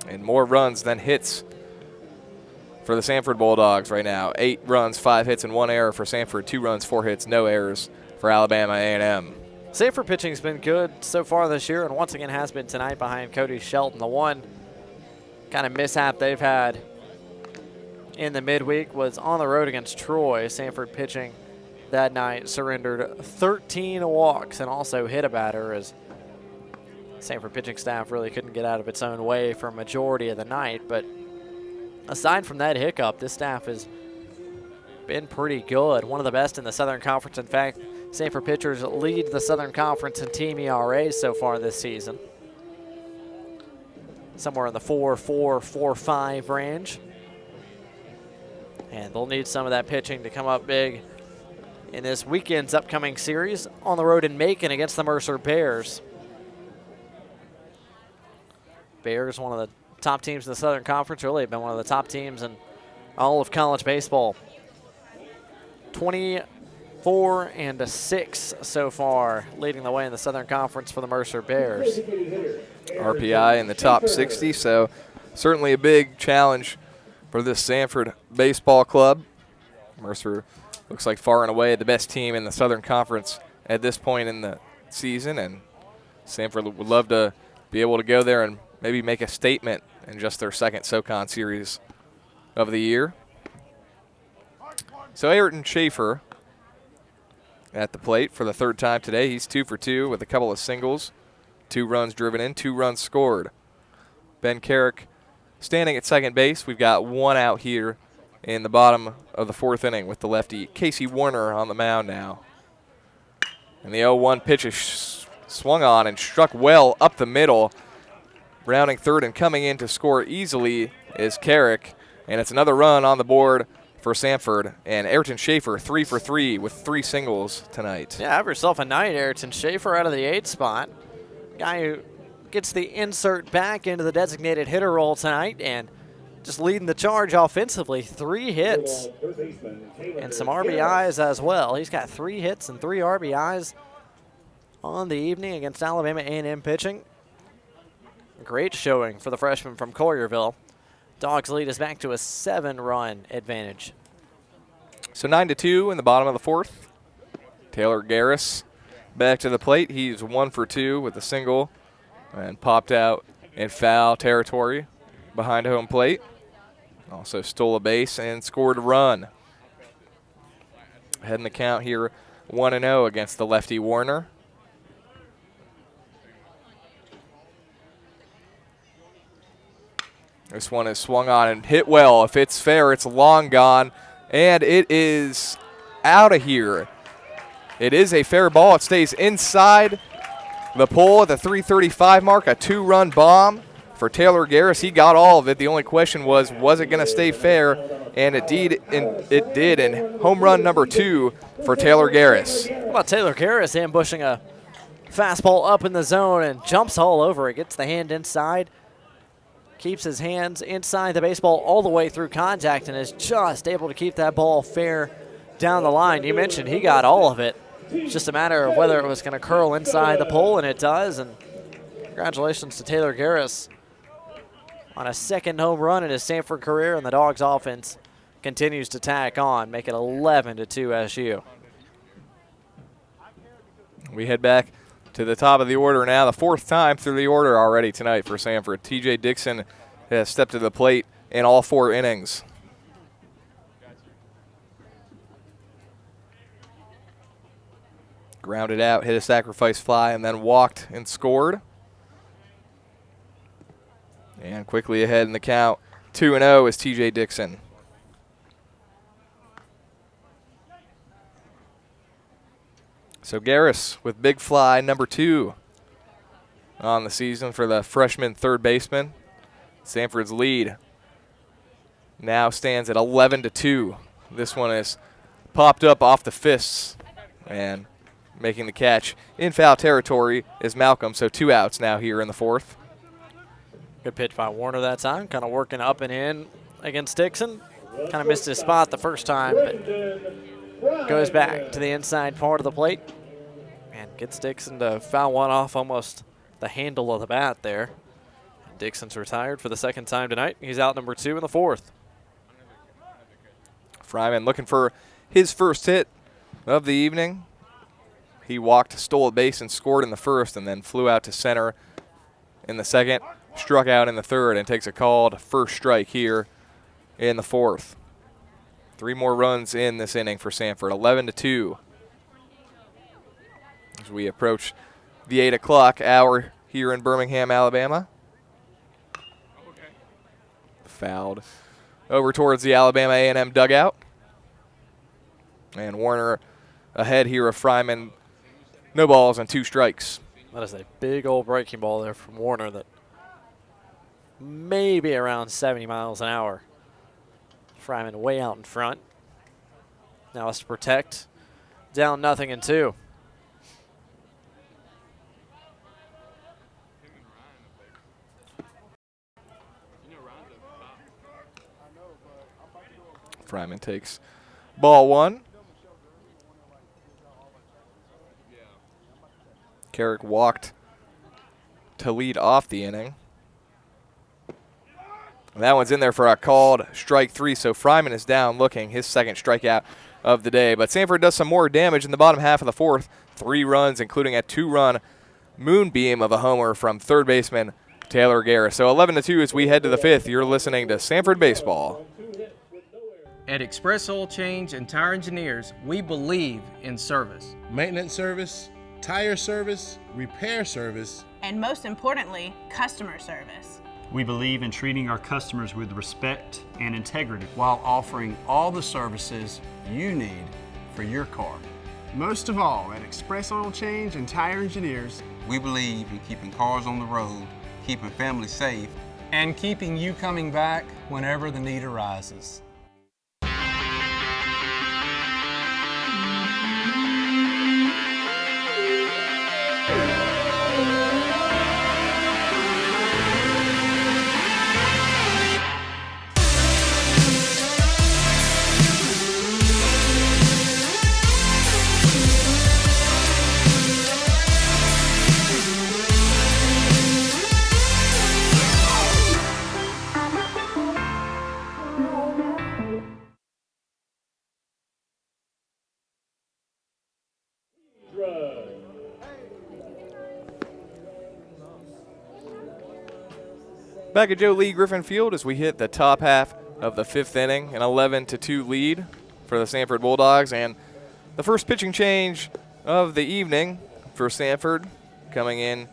And more runs than hits for the Samford Bulldogs right now. 8 runs, 5 hits, and 1 error for Samford. 2 runs, 4 hits, no errors for Alabama A&M. Samford pitching's been good so far this year, and once again has been tonight behind Cody Shelton. The one kind of mishap they've had in the midweek was on the road against Troy. Samford pitching that night surrendered 13 walks and also hit a batter, as Samford pitching staff really couldn't get out of its own way for a majority of the night. But aside from that hiccup, this staff has been pretty good. One of the best in the Southern Conference. In fact, Samford pitchers lead the Southern Conference in team ERA so far this season. Somewhere in the 4.4, 4.5 range. And they'll need some of that pitching to come up big in this weekend's upcoming series on the road in Macon against the Mercer Bears. Bears, one of the top teams in the Southern Conference, really have been one of the top teams in all of college baseball. 24-6 so far, leading the way in the Southern Conference for the Mercer Bears. RPI in the top 60, so certainly a big challenge for this Samford baseball club. Mercer looks like far and away the best team in the Southern Conference at this point in the season, and Samford would love to be able to go there and maybe make a statement in just their second SoCon series of the year. So Ayrton Schaefer at the plate for the third time today. He's 2 for 2 with a couple of singles, 2 runs driven in, 2 runs scored. Ben Carrick standing at second base. We've got 1 out here in the bottom of the 4th inning with the lefty Casey Warner on the mound now. And the 0-1 pitch is swung on and struck well up the middle. Rounding third and coming in to score easily is Carrick. And it's another run on the board for Samford. And Ayrton Schaefer 3 for 3 with 3 singles tonight. Yeah, have yourself a night, Ayrton Schaefer out of the 8th spot. Guy who gets the insert back into the designated hitter role tonight and just leading the charge offensively. 3 hits and some RBIs as well. He's got 3 hits and 3 RBIs on the evening against Alabama A&M pitching. Great showing for the freshman from Collierville. Dogs lead us back to a 7-run advantage. So 9-2 in the bottom of the 4th. Taylor Garris back to the plate. He's 1 for 2 with a single and popped out in foul territory behind home plate. Also stole a base and scored a run. Heading the count here 1-0 against the lefty Warner. This one is swung on and hit well. If it's fair, it's long gone, and it is out of here. It is a fair ball. It stays inside the pole at the 335 mark, a 2-run bomb for Taylor Garris. He got all of it. The only question was it going to stay fair? And it did, and home run number 2 for Taylor Garris. How about Taylor Garris ambushing a fastball up in the zone and jumps all over it, gets the hand inside, keeps his hands inside the baseball all the way through contact, and is just able to keep that ball fair down the line. You mentioned he got all of it. It's just a matter of whether it was going to curl inside the pole, and it does. And congratulations to Taylor Garris on a 2nd home run in his Samford career, and the Dogs offense continues to tack on, make it 11-2 SU. We head back to the top of the order now, the 4th time through the order already tonight for Samford. TJ Dixon has stepped to the plate in all 4 innings. Grounded out, hit a sacrifice fly, and then walked and scored. And quickly ahead in the count, 2-0 is TJ Dixon. So Garris with big fly number 2 on the season for the freshman 3rd baseman. Samford's lead now stands at 11-2. This one is popped up off the fists, and making the catch in foul territory is Malcolm. So 2 outs now here in the 4th. Good pitch by Warner that time, kind of working up and in against Dixon. Kind of missed his spot the first time, but goes back to the inside part of the plate and gets Dixon to foul one off almost the handle of the bat there. Dixon's retired for the 2nd time tonight. He's out number 2 in the 4th. Fryman looking for his first hit of the evening. He walked, stole a base, and scored in the 1st, and then flew out to center in the 2nd, struck out in the 3rd, and takes a called first strike here in the 4th. 3 more runs in this inning for Samford, 11-2. As we approach the 8 o'clock hour here in Birmingham, Alabama. Fouled over towards the Alabama A&M dugout. And Warner ahead here of Fryman. No balls and 2 strikes. That is a big old breaking ball there from Warner that may be around 70 miles an hour. Fryman way out in front. Now has to protect. Down 0-2. Fryman takes ball 1. Carrick walked to lead off the inning. And that one's in there for a called strike 3, so Fryman is down looking, his second strikeout of the day. But Samford does some more damage in the bottom half of the 4th. 3 runs, including a 2-run moonbeam of a homer from third baseman Taylor Garris. So 11-2 as we head to the 5th. You're listening to Samford Baseball. At Express Oil Change and Tire Engineers, we believe in service. Maintenance service, tire service, repair service, and most importantly, customer service. We believe in treating our customers with respect and integrity while offering all the services you need for your car. Most of all, at Express Oil Change and Tire Engineers, we believe in keeping cars on the road, keeping families safe, and keeping you coming back whenever the need arises. Back at Joe Lee Griffin Field as we hit the top half of the 5th inning, an 11-2 lead for the Samford Bulldogs. And the first pitching change of the evening for Samford, coming in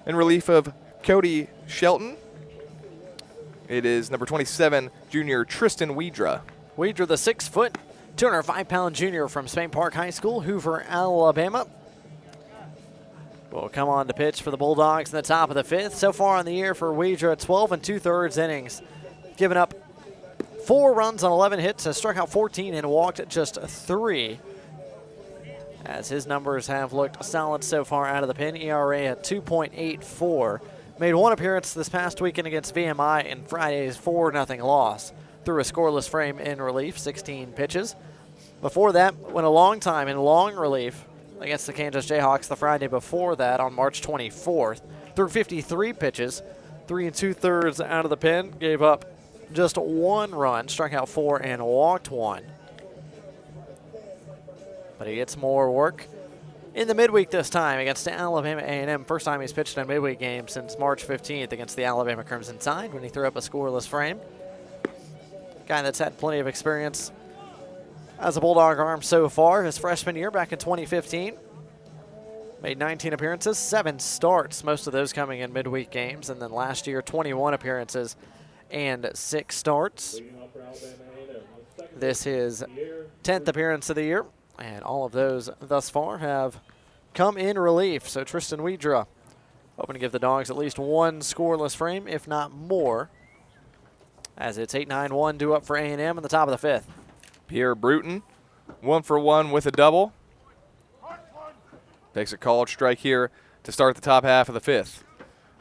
relief of Cody Shelton. It is number 27, junior Tristan Wedra. Wedra, the 6-foot, 205-pound junior from Spain Park High School, Hoover, Alabama, will come on to pitch for the Bulldogs in the top of the 5th. So far in the year for Wedra, 12 2/3 innings, giving up 4 runs on 11 hits, has struck out 14 and walked just 3. As his numbers have looked solid so far out of the pen, ERA at 2.84. Made 1 appearance this past weekend against VMI in Friday's 4-0 loss. Threw a scoreless frame in relief, 16 pitches. Before that, went a long time in long relief against the Kansas Jayhawks the Friday before that on March 24th. Threw 53 pitches, 3 2/3 out of the pen, gave up just 1 run, struck out 4 and walked 1. But he gets more work in the midweek this time against Alabama A&M. First time he's pitched in a midweek game since March 15th against the Alabama Crimson Tide when he threw up a scoreless frame. Guy that's had plenty of experience as a Bulldog arm so far. His freshman year back in 2015. Made 19 appearances, 7 starts, most of those coming in midweek games. And then last year, 21 appearances and 6 starts. This is 10th appearance of the year. And all of those thus far have come in relief. So Tristan Wedra hoping to give the Dogs at least 1 scoreless frame, if not more. As it's 8-9-1 due up for A&M in the top of the 5th. Pierre Bruton, 1 for 1 with a double. Takes a called strike here to start the top half of the 5th.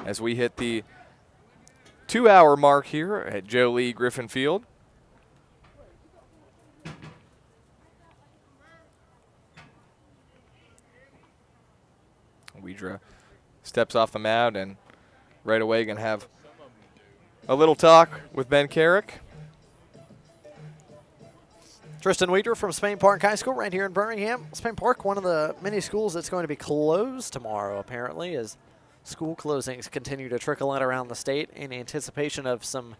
As we hit the 2-hour mark here at Joe Lee Griffin Field. Wedra steps off the mound and right away going to have a little talk with Ben Carrick. Tristan Wedra from Spain Park High School right here in Birmingham. Spain Park, one of the many schools that's going to be closed tomorrow, apparently, as school closings continue to trickle in around the state in anticipation of some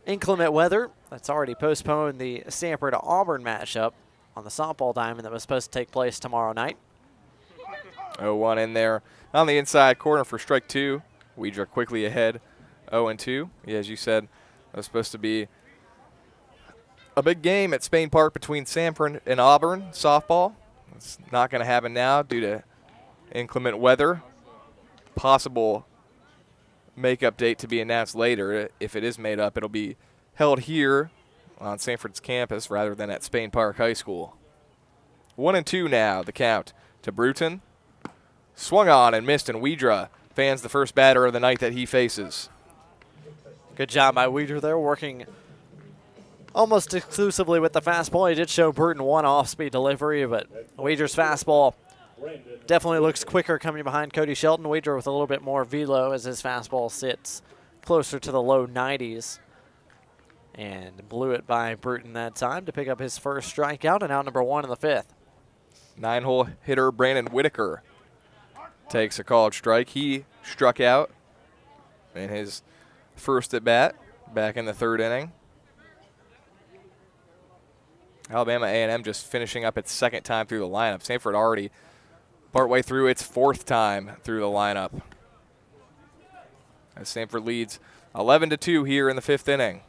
inclement weather that's already postponed the Samford Auburn matchup on the softball diamond that was supposed to take place tomorrow night. 0-1 in there on the inside corner for strike two. Weidra quickly ahead, 0-2. Yeah, as you said, it was supposed to be a big game at Spain Park between Samford and Auburn softball. It's not going to happen now due to inclement weather. Possible makeup date to be announced later. If it is made up, it'll be held here on Samford's campus rather than at Spain Park High School. 1-2 now, the count to Bruton. Swung on and missed, and Weidra fans the first batter of the night that he faces. Good job by Weidra there, working almost exclusively with the fastball. He did show Bruton one off-speed delivery, but Weidra's fastball definitely looks quicker coming behind Cody Shelton. Weidra with a little bit more velo as his fastball sits closer to the low 90s. And blew it by Bruton that time to pick up his first strikeout and out number one in the fifth. 9-hole hitter Brandon Whitaker takes a called strike. He struck out in his first at bat back in the third inning. Alabama A&M just finishing up its second time through the lineup. Samford already partway through its fourth time through the lineup. As Samford leads 11-2 here in the fifth inning.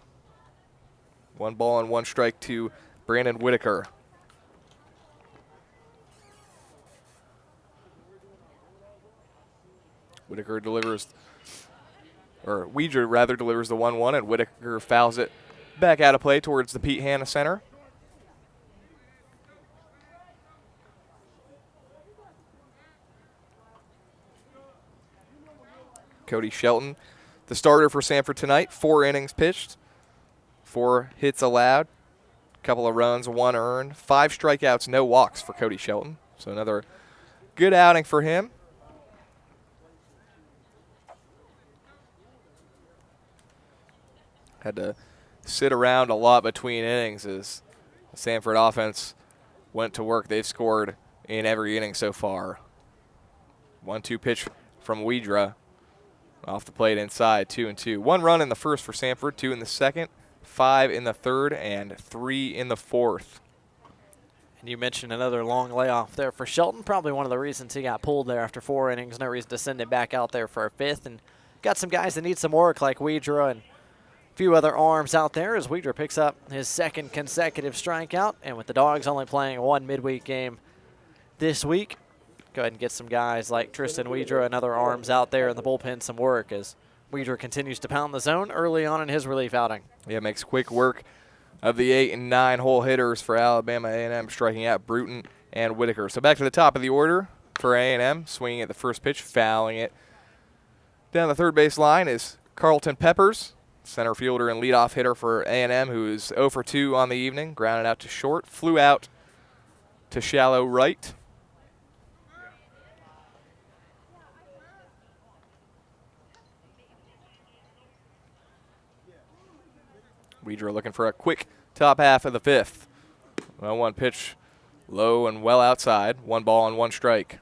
1 ball and 1 strike to Brandon Whitaker. Whitaker delivers, or Weidra rather delivers the 1-1, and Whitaker fouls it back out of play towards the Pete Hanna Center. Cody Shelton, the starter for Samford tonight. 4 innings pitched, 4 hits allowed, a couple of runs, 1 earned, 5 strikeouts, no walks for Cody Shelton. So another good outing for him. Had to sit around a lot between innings as the Samford offense went to work. They've scored in every inning so far. 1-2 pitch from Weidra. Off the plate inside, 2-2. 1 run in the first for Samford, 2 in the second, 5 in the third, and 3 in the fourth. And you mentioned another long layoff there for Shelton. Probably one of the reasons he got pulled there after 4 innings. No reason to send him back out there for a fifth. And got some guys that need some work like Weidra and a few other arms out there as Weidra picks up his second consecutive strikeout. And with the Dogs only playing 1 midweek game this week, go ahead and get some guys like Tristan Weidra and other arms out there in the bullpen some work as Weidra continues to pound the zone early on in his relief outing. Yeah, makes quick work of the 8 and 9 hole hitters for Alabama A&M, striking out Bruton and Whitaker. So back to the top of the order for A&M, swinging at the first pitch, fouling it down the third base line is Carlton Peppers, center fielder and leadoff hitter for A&M, who is 0 for 2 on the evening, grounded out to short, flew out to shallow right. Weidra looking for a quick top half of the fifth. 1 pitch, low and well outside. 1 ball and 1 strike.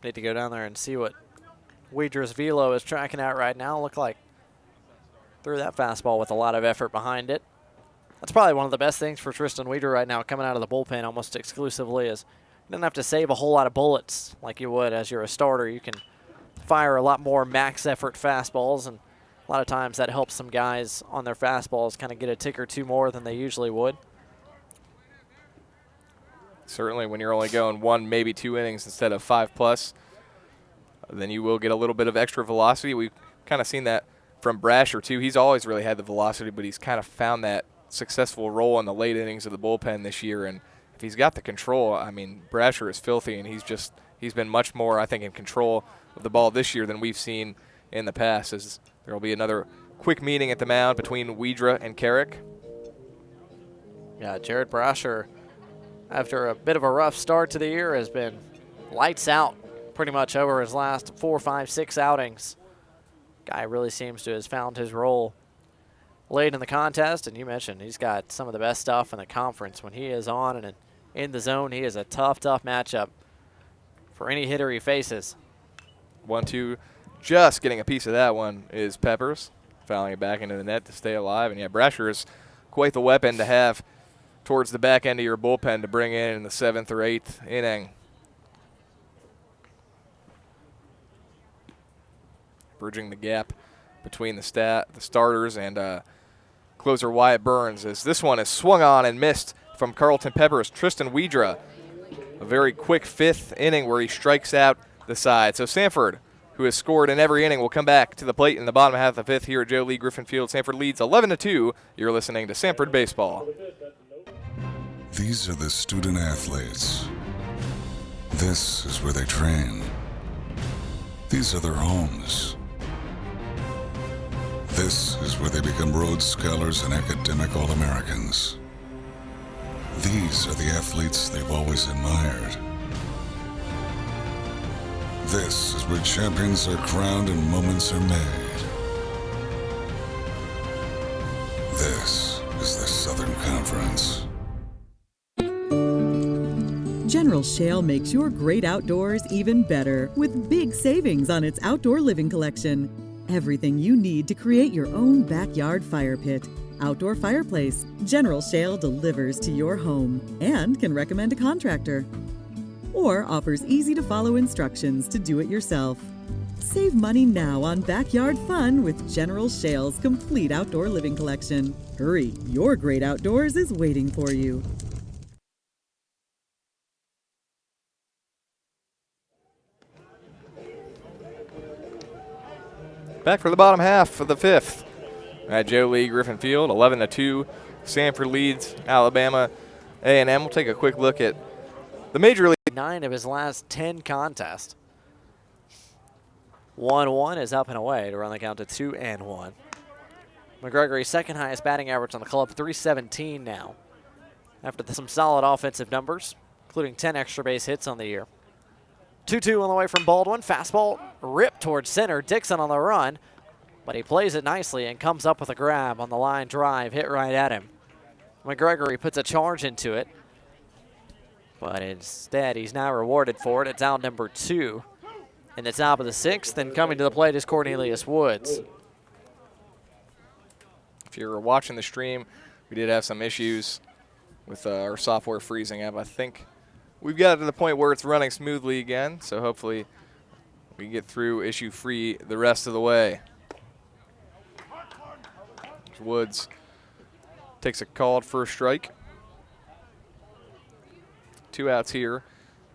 Need to go down there and see what Weidra's velo is tracking out right now. Look like threw that fastball with a lot of effort behind it. That's probably one of the best things for Tristan Weidra right now, coming out of the bullpen almost exclusively, is you don't have to save a whole lot of bullets like you would as you're a starter. You can fire a lot more max effort fastballs, and a lot of times that helps some guys on their fastballs kind of get a tick or two more than they usually would. Certainly when you're only going 1, maybe 2 innings instead of 5+, then you will get a little bit of extra velocity. We've kind of seen that from Brasher, too. He's always really had the velocity, but he's kind of found that successful role in the late innings of the bullpen this year. And if he's got the control, I mean, Brasher is filthy, and he's been much more, I think, in control of the ball this year than we've seen in the past. As there will be another quick meeting at the mound between Weidra and Carrick. Yeah, Jared Brasher, after a bit of a rough start to the year, has been lights out pretty much over his last 4, 5, 6 outings. Guy really seems to have found his role late in the contest, and you mentioned he's got some of the best stuff in the conference. When he is on and in the zone, he is a tough, tough matchup for any hitter he faces. 1-2, just getting a piece of that one is Peppers. fouling it back into the net to stay alive. And yeah, Brasher is quite the weapon to have towards the back end of your bullpen to bring in the 7th or 8th inning. Bridging the gap between the starters and closer Wyatt Burns, as this one is swung on and missed from Carlton Pepper's Tristan Wedra. A very quick 5th inning where he strikes out the side. So Samford, who has scored in every inning, will come back to the plate in the bottom half of the 5th here at Joe Lee Griffin Field. Samford leads 11-2. You're listening to Samford Baseball. These are the student athletes. This is where they train. These are their homes. This is where they become Rhodes Scholars and academic All-Americans. These are the athletes they've always admired. This is where champions are crowned and moments are made. This is the Southern Conference. General Shale makes your great outdoors even better with big savings on its outdoor living collection. Everything you need to create your own backyard fire pit, outdoor fireplace, General Shale delivers to your home and can recommend a contractor. Or offers easy-to-follow instructions to do it yourself. Save money now on backyard fun with General Shale's complete outdoor living collection. Hurry, your great outdoors is waiting for you. Back for the bottom half of the 5th at Joe Lee Griffin Field, 11-2. Samford leads Alabama A&M. We'll take a quick look at the Major League. 9 of his last 10 contests. 1-1 is up and away to run the count to 2-1. McGregory's second highest batting average on the club, 317 now. After some solid offensive numbers, including 10 extra base hits on the year. 2-2 on the way from Baldwin. Fastball ripped towards center. Dixon on the run, but he plays it nicely and comes up with a grab on the line drive, hit right at him. McGregory puts a charge into it, but instead he's now rewarded for it. It's out number 2 in the top of the 6th, and coming to the plate is Cornelius Woods. If you're watching the stream, we did have some issues with our software freezing up. I think we've got to the point where it's running smoothly again, so hopefully we can get through issue-free the rest of the way. Woods takes a called first strike. 2 outs here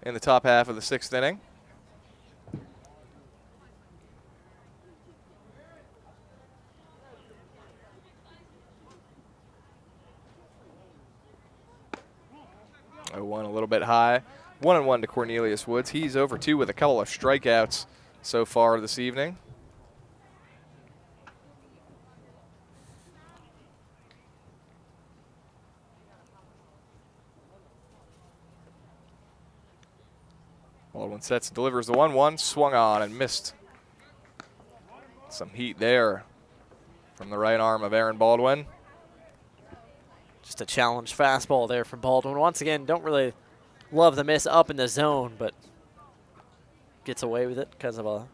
in the top half of the 6th inning. One a little bit high. 1-1 to Cornelius Woods. He's over 2 with a couple of strikeouts so far this evening. Baldwin sets, delivers the 1-1, swung on and missed. Some heat there from the right arm of Aaron Baldwin. Just a challenge fastball there from Baldwin. Once again, don't really love the miss up in the zone, but gets away with it because of a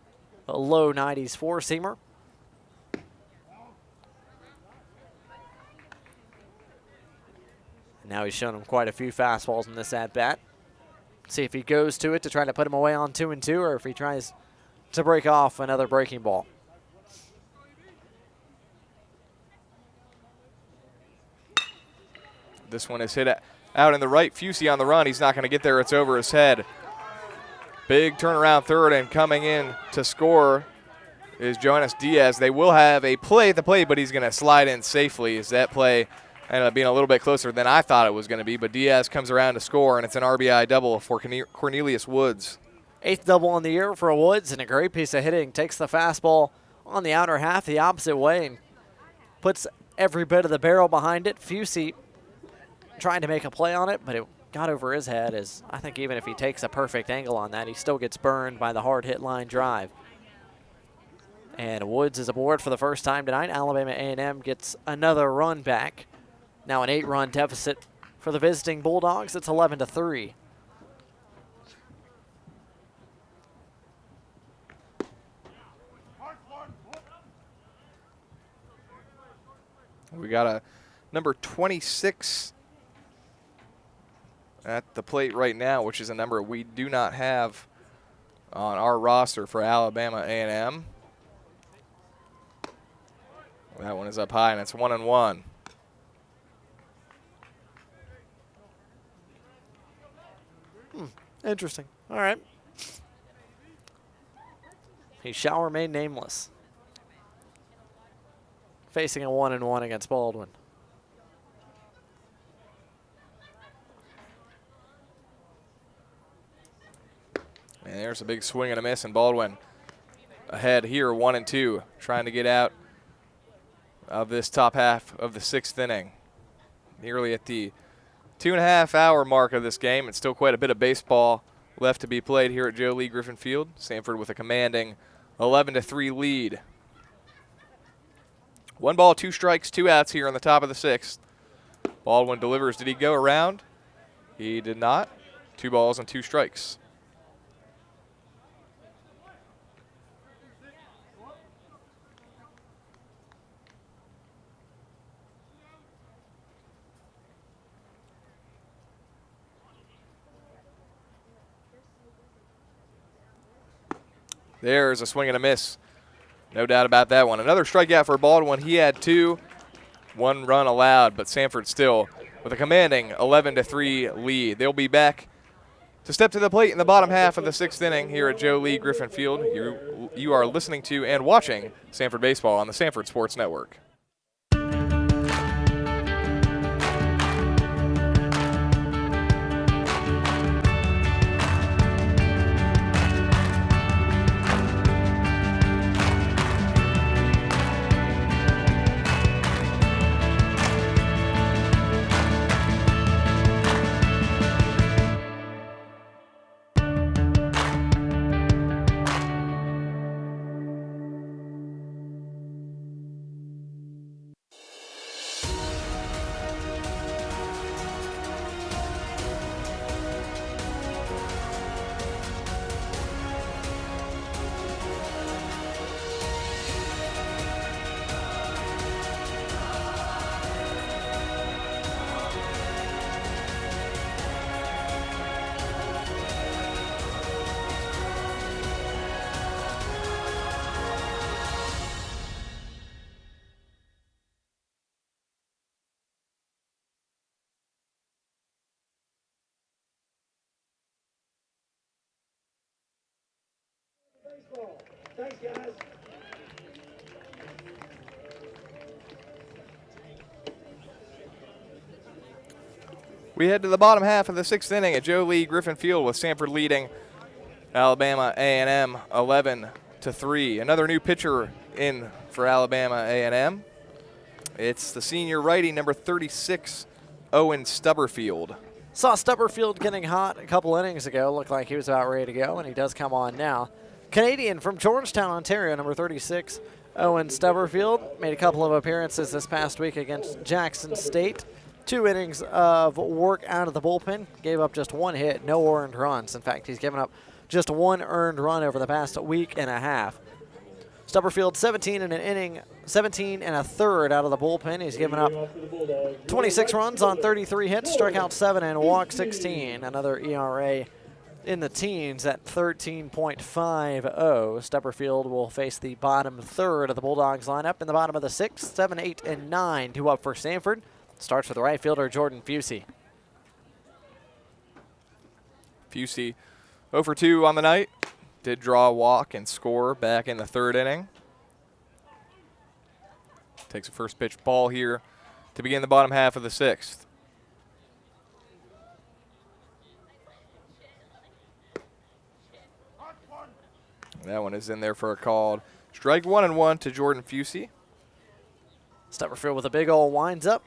low 90s four-seamer. Now he's shown him quite a few fastballs in this at-bat. See if he goes to it to try to put him away on 2-2, or if he tries to break off another breaking ball. This one is hit out in the right. Fusey on the run. He's not going to get there. It's over his head. Big turnaround third, and coming in to score is Jonas Diaz. They will have a play at the plate, but he's going to slide in safely as that play ended up being a little bit closer than I thought it was going to be, but Diaz comes around to score, and it's an RBI double for Cornelius Woods. 8th double on the year for Woods, and a great piece of hitting. Takes the fastball on the outer half the opposite way and puts every bit of the barrel behind it. Fusey trying to make a play on it, but it got over his head, as I think even if he takes a perfect angle on that, he still gets burned by the hard hit line drive. And Woods is aboard for the first time tonight. Alabama A&M gets another run back. Now an 8-run deficit for the visiting Bulldogs. It's 11-3. We got a number 26 at the plate right now, which is a number we do not have on our roster for Alabama A&M. That one is up high, and it's 1-1. Interesting. All right. He shall remain nameless. Facing a 1-1 against Baldwin. And there's a big swing and a miss, and Baldwin ahead here, 1-2, trying to get out of this top half of the 6th inning. Nearly at the 2.5-hour mark of this game. It's still quite a bit of baseball left to be played here at Joe Lee Griffin Field. Samford with a commanding 11-3 lead. 1 ball, 2 strikes, 2 outs here on the top of the 6th. Baldwin delivers. Did he go around? He did not. 2 balls and 2 strikes. There's a swing and a miss. No doubt about that one. Another strikeout for Baldwin. He had 2, 1 run allowed, but Samford still with a commanding 11-3 lead. They'll be back to step to the plate in the bottom half of the 6th inning here at Joe Lee Griffin Field. You are listening to and watching Samford Baseball on the Samford Sports Network. Thanks, guys. We head to the bottom half of the 6th inning at Joe Lee Griffin Field with Samford leading Alabama A&M 11-3. Another new pitcher in for Alabama A&M. It's the senior righty, number 36, Owen Stubberfield. Saw Stubberfield getting hot a couple innings ago. Looked like he was about ready to go, and he does come on now. Canadian from Georgetown, Ontario, number 36, Owen Stubberfield. Made a couple of appearances this past week against Jackson State. 2 innings of work out of the bullpen. Gave up just 1 hit, no earned runs. In fact, he's given up just 1 earned run over the past week and a half. Stubberfield 17 in an inning, 17 and a third out of the bullpen. He's given up 26 runs on 33 hits, struck out 7 and walked 16. Another ERA in the teens at 13.50. Stubberfield will face the bottom third of the Bulldogs lineup in the bottom of the 6th, 7, 8, and 9. 2 up for Samford. Starts with the right fielder, Jordan Fusey. Fusey 0 for 2 on the night. Did draw a walk and score back in the 3rd inning. Takes a first pitch ball here to begin the bottom half of the 6th. That one is in there for a called strike 1-1 to Jordan Fusey. Stubberfield with a big old winds up.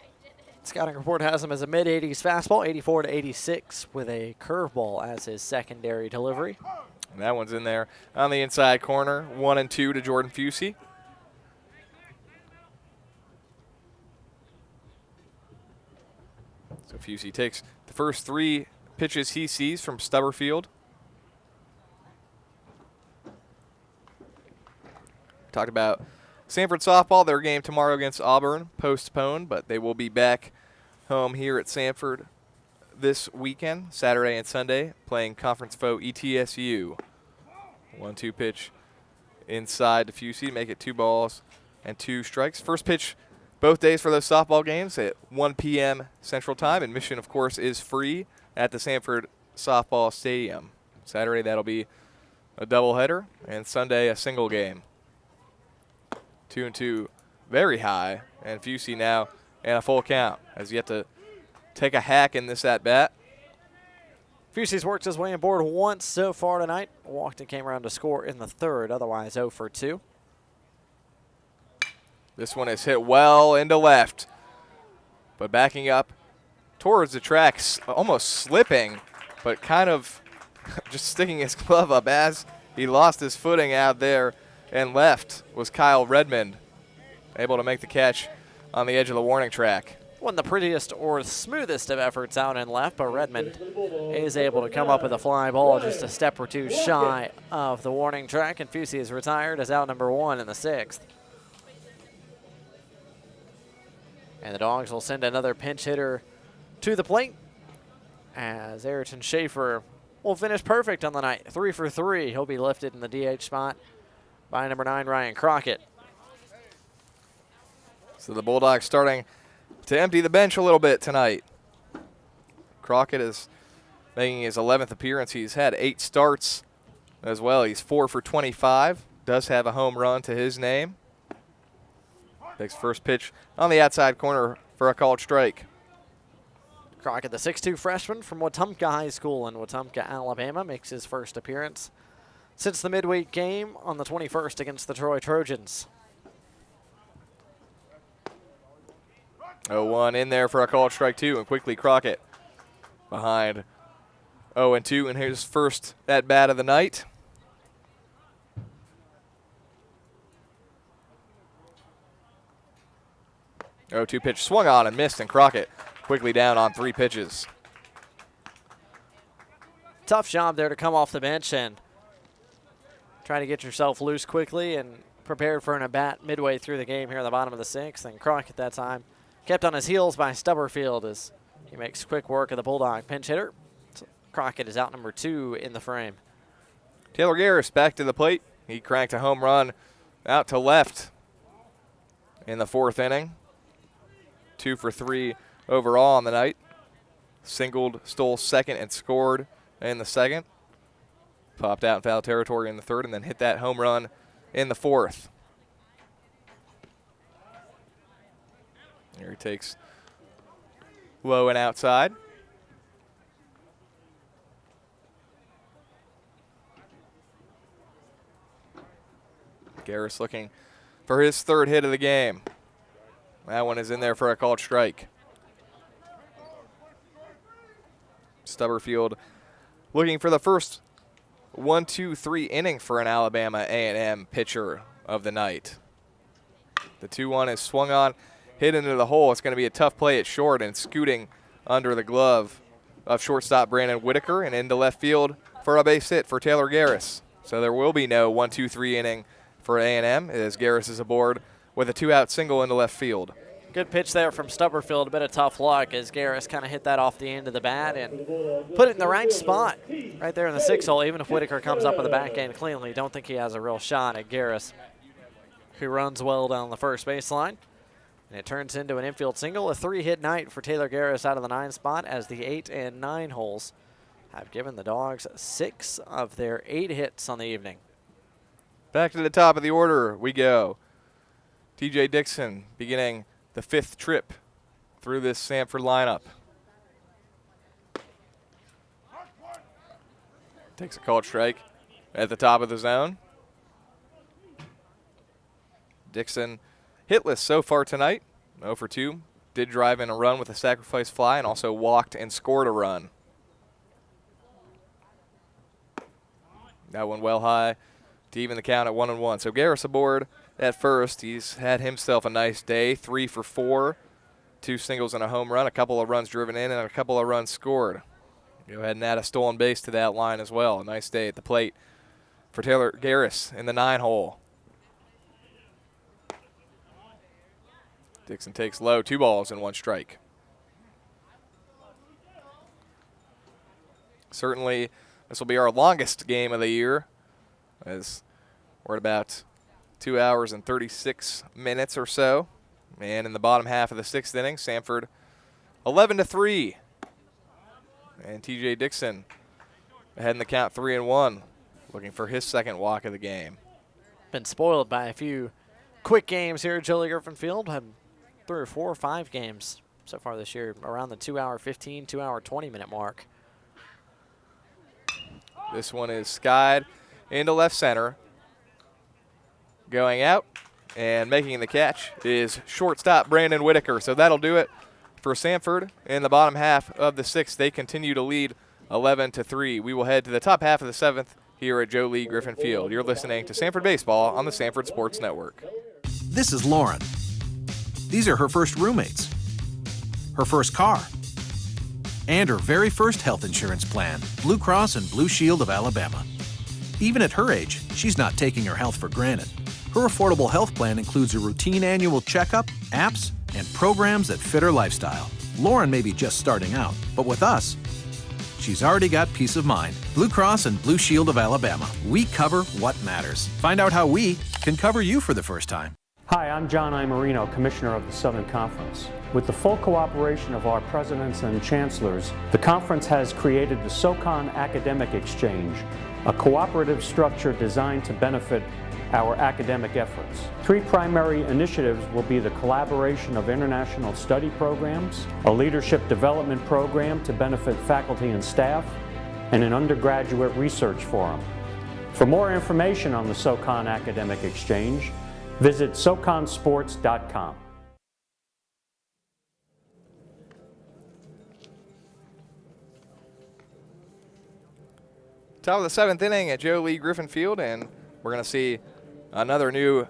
Scouting report has him as a mid-80s fastball, 84-86, with a curveball as his secondary delivery. And that one's in there on the inside corner, 1-2 to Jordan Fusey. So Fusey takes the first 3 pitches he sees from Stubberfield. Talked about Samford softball, their game tomorrow against Auburn, postponed, but they will be back home here at Samford this weekend, Saturday and Sunday, playing conference foe ETSU. 1-2 pitch inside to Fusey, make it 2 balls and 2 strikes. First pitch both days for those softball games at 1 p.m. Central Time. Admission, of course, is free at the Samford Softball Stadium. Saturday, that'll be a doubleheader, and Sunday, a single game. 2-2, very high, and Fusey now in a full count. Has yet to take a hack in this at-bat. Fusey's worked his way on board once so far tonight. Walked and came around to score in the third, otherwise 0 for 2. This one is hit well into left, but backing up towards the track, almost slipping, but kind of just sticking his glove up as he lost his footing out there and left was Kyle Redmond, able to make the catch on the edge of the warning track. Wasn't the prettiest or smoothest of efforts out and left, but Redmond is able to come up with a fly ball just a step or two shy of the warning track, and Fusey is retired as out number 1 in the 6th. And the Dogs will send another pinch hitter to the plate as Ayrton Schaefer will finish perfect on the night. 3 for 3. He'll be lifted in the DH spot by number 9, Ryan Crockett. So the Bulldogs starting to empty the bench a little bit tonight. Crockett is making his 11th appearance. He's had 8 starts as well. He's 4 for 25. Does have a home run to his name. Takes first pitch on the outside corner for a called strike. Crockett, the 6'2 freshman from Wetumpka High School in Wetumpka, Alabama, makes his first appearance since the midweek game on the 21st against the Troy Trojans. 0-1 in there for a called strike 2, and quickly Crockett behind 0-2 in his first at-bat of the night. Oh, 2 pitch swung on and missed, and Crockett quickly down on 3 pitches. Tough job there to come off the bench and try to get yourself loose quickly and prepared for an at-bat midway through the game here in the bottom of the 6th. And Crockett that time kept on his heels by Stubberfield as he makes quick work of the Bulldog pinch hitter. So Crockett is out number 2 in the frame. Taylor Garris back to the plate. He cranked a home run out to left in the 4th inning. 2 for 3 overall on the night. Singled, stole second, and scored in the 2nd. Popped out in foul territory in the 3rd, and then hit that home run in the 4th. Here he takes low and outside. Garris looking for his 3rd hit of the game. That one is in there for a called strike. Stubberfield looking for the first 1-2-3 inning for an Alabama A&M pitcher of the night. The 2-1 is swung on, hit into the hole. It's going to be a tough play at short, and scooting under the glove of shortstop Brandon Whitaker and into left field for a base hit for Taylor Garris. So there will be no 1-2-3 inning for A&M as Garris is aboard with a 2-out single into left field. Good pitch there from Stubberfield. A bit of tough luck as Garris kind of hit that off the end of the bat and put it in the right spot right there in the 6 hole. Even if Whitaker comes up with the back end cleanly, don't think he has a real shot at Garris, who runs well down the first baseline. And it turns into an infield single, a 3-hit night for Taylor Garris out of the 9 spot as the 8 and 9 holes have given the Dogs 6 of their 8 hits on the evening. Back to the top of the order we go. TJ Dixon beginning the 5th trip through this Samford lineup. Takes a called strike at the top of the zone. Dixon hitless so far tonight, 0 for 2. Did drive in a run with a sacrifice fly and also walked and scored a run. That one well high to even the count at 1-1. So Garris aboard at first. He's had himself a nice day, 3 for 4. 2 singles and a home run, a couple of runs driven in and a couple of runs scored. Go ahead and add a stolen base to that line as well. A nice day at the plate for Taylor Garris in the 9 hole. Dixon takes low, 2 balls and 1 strike. Certainly, this will be our longest game of the year, as we're at about 2 hours and 36 minutes or so. And in the bottom half of the 6th inning, Samford 11-3. And TJ Dixon ahead in the count 3-1, looking for his second walk of the game. Been spoiled by a few quick games here at Jolie Griffin Field. Had 3 or 4 or 5 games so far this year, around the 2 hour 15, 2 hour 20 minute mark. This one is skied into left center. Going out and making the catch is shortstop Brandon Whitaker. So that'll do it for Samford in the bottom half of the 6th. They continue to lead 11-3. We will head to the top half of the 7th here at Jolie Griffin Field. You're listening to Samford Baseball on the Samford Sports Network. This is Lauren. These are her first roommates, her first car, and her very first health insurance plan, Blue Cross and Blue Shield of Alabama. Even at her age, she's not taking her health for granted. Her affordable health plan includes a routine annual checkup, apps, and programs that fit her lifestyle. Lauren may be just starting out, but with us, she's already got peace of mind. Blue Cross and Blue Shield of Alabama. We cover what matters. Find out how we can cover you for the first time. Hi, I'm John Imarino, Commissioner of the Southern Conference. With the full cooperation of our presidents and chancellors, the conference has created the SoCon Academic Exchange, a cooperative structure designed to benefit our academic efforts. 3 primary initiatives will be the collaboration of international study programs, a leadership development program to benefit faculty and staff, and an undergraduate research forum. For more information on the SoCon Academic Exchange, visit soconsports.com. Top of the 7th inning at Jolie Griffin Field, and we're going to see another new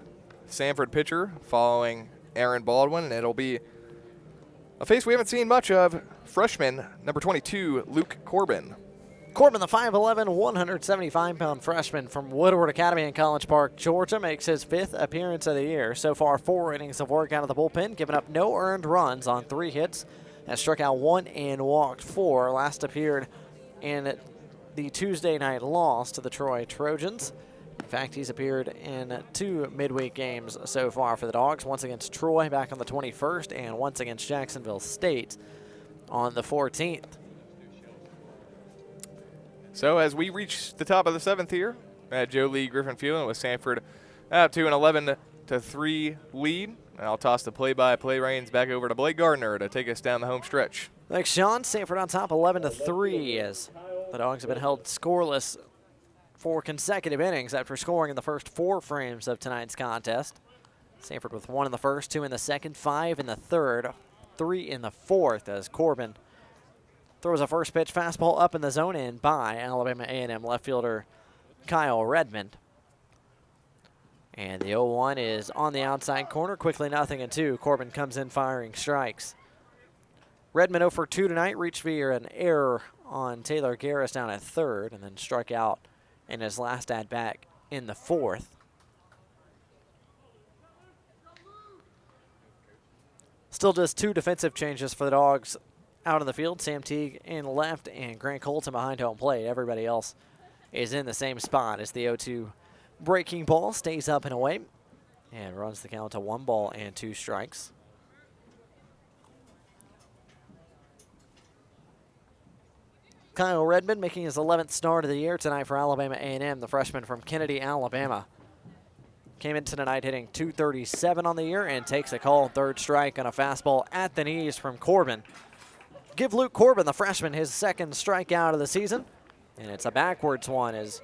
Samford pitcher following Aaron Baldwin, and it'll be a face we haven't seen much of, freshman number 22, Luke Corbin. Corbin, the 5'11", 175-pound freshman from Woodward Academy in College Park, Georgia, makes his 5th appearance of the year. So far, 4 innings of work out of the bullpen, giving up no earned runs on 3 hits, has struck out 1 and walked 4. Last appeared in the Tuesday night loss to the Troy Trojans. In fact, he's appeared in 2 midweek games so far for the Dogs, once against Troy back on the 21st and once against Jacksonville State on the 14th. So as we reach the top of the 7th here at Jolie Griffin Field, with Samford up to an 11-3 lead, and I'll toss the play-by-play reins back over to Blake Gardner to take us down the home stretch. Thanks, Sean. Samford on top 11-3 as the Dogs have been held scoreless for consecutive innings after scoring in the first 4 frames of tonight's contest. Samford with 1 in the first, 2 in the second, 5 in the third, 3 in the fourth as Corbin throws a first pitch fastball up in the zone in by Alabama A&M left fielder Kyle Redmond. And the 0-1 is on the outside corner, quickly 0-2. Corbin comes in firing strikes. Redmond 0 for 2 tonight, reached via an error on Taylor Garris down at third, and then struck out in his last at-bat in the 4th. Still just 2 defensive changes for the Dogs out in the field. Sam Teague in left and Grant Colton behind home plate. Everybody else is in the same spot as the 0-2 breaking ball stays up and away and runs the count to 1 ball and 2 strikes. Kyle Redmond making his 11th start of the year tonight for Alabama A&M, the freshman from Kennedy, Alabama. Came into tonight hitting .237 on the year and takes a called 3rd strike on a fastball at the knees from Corbin. Give Luke Corbin, the freshman, his 2nd strikeout of the season. And it's a backwards one as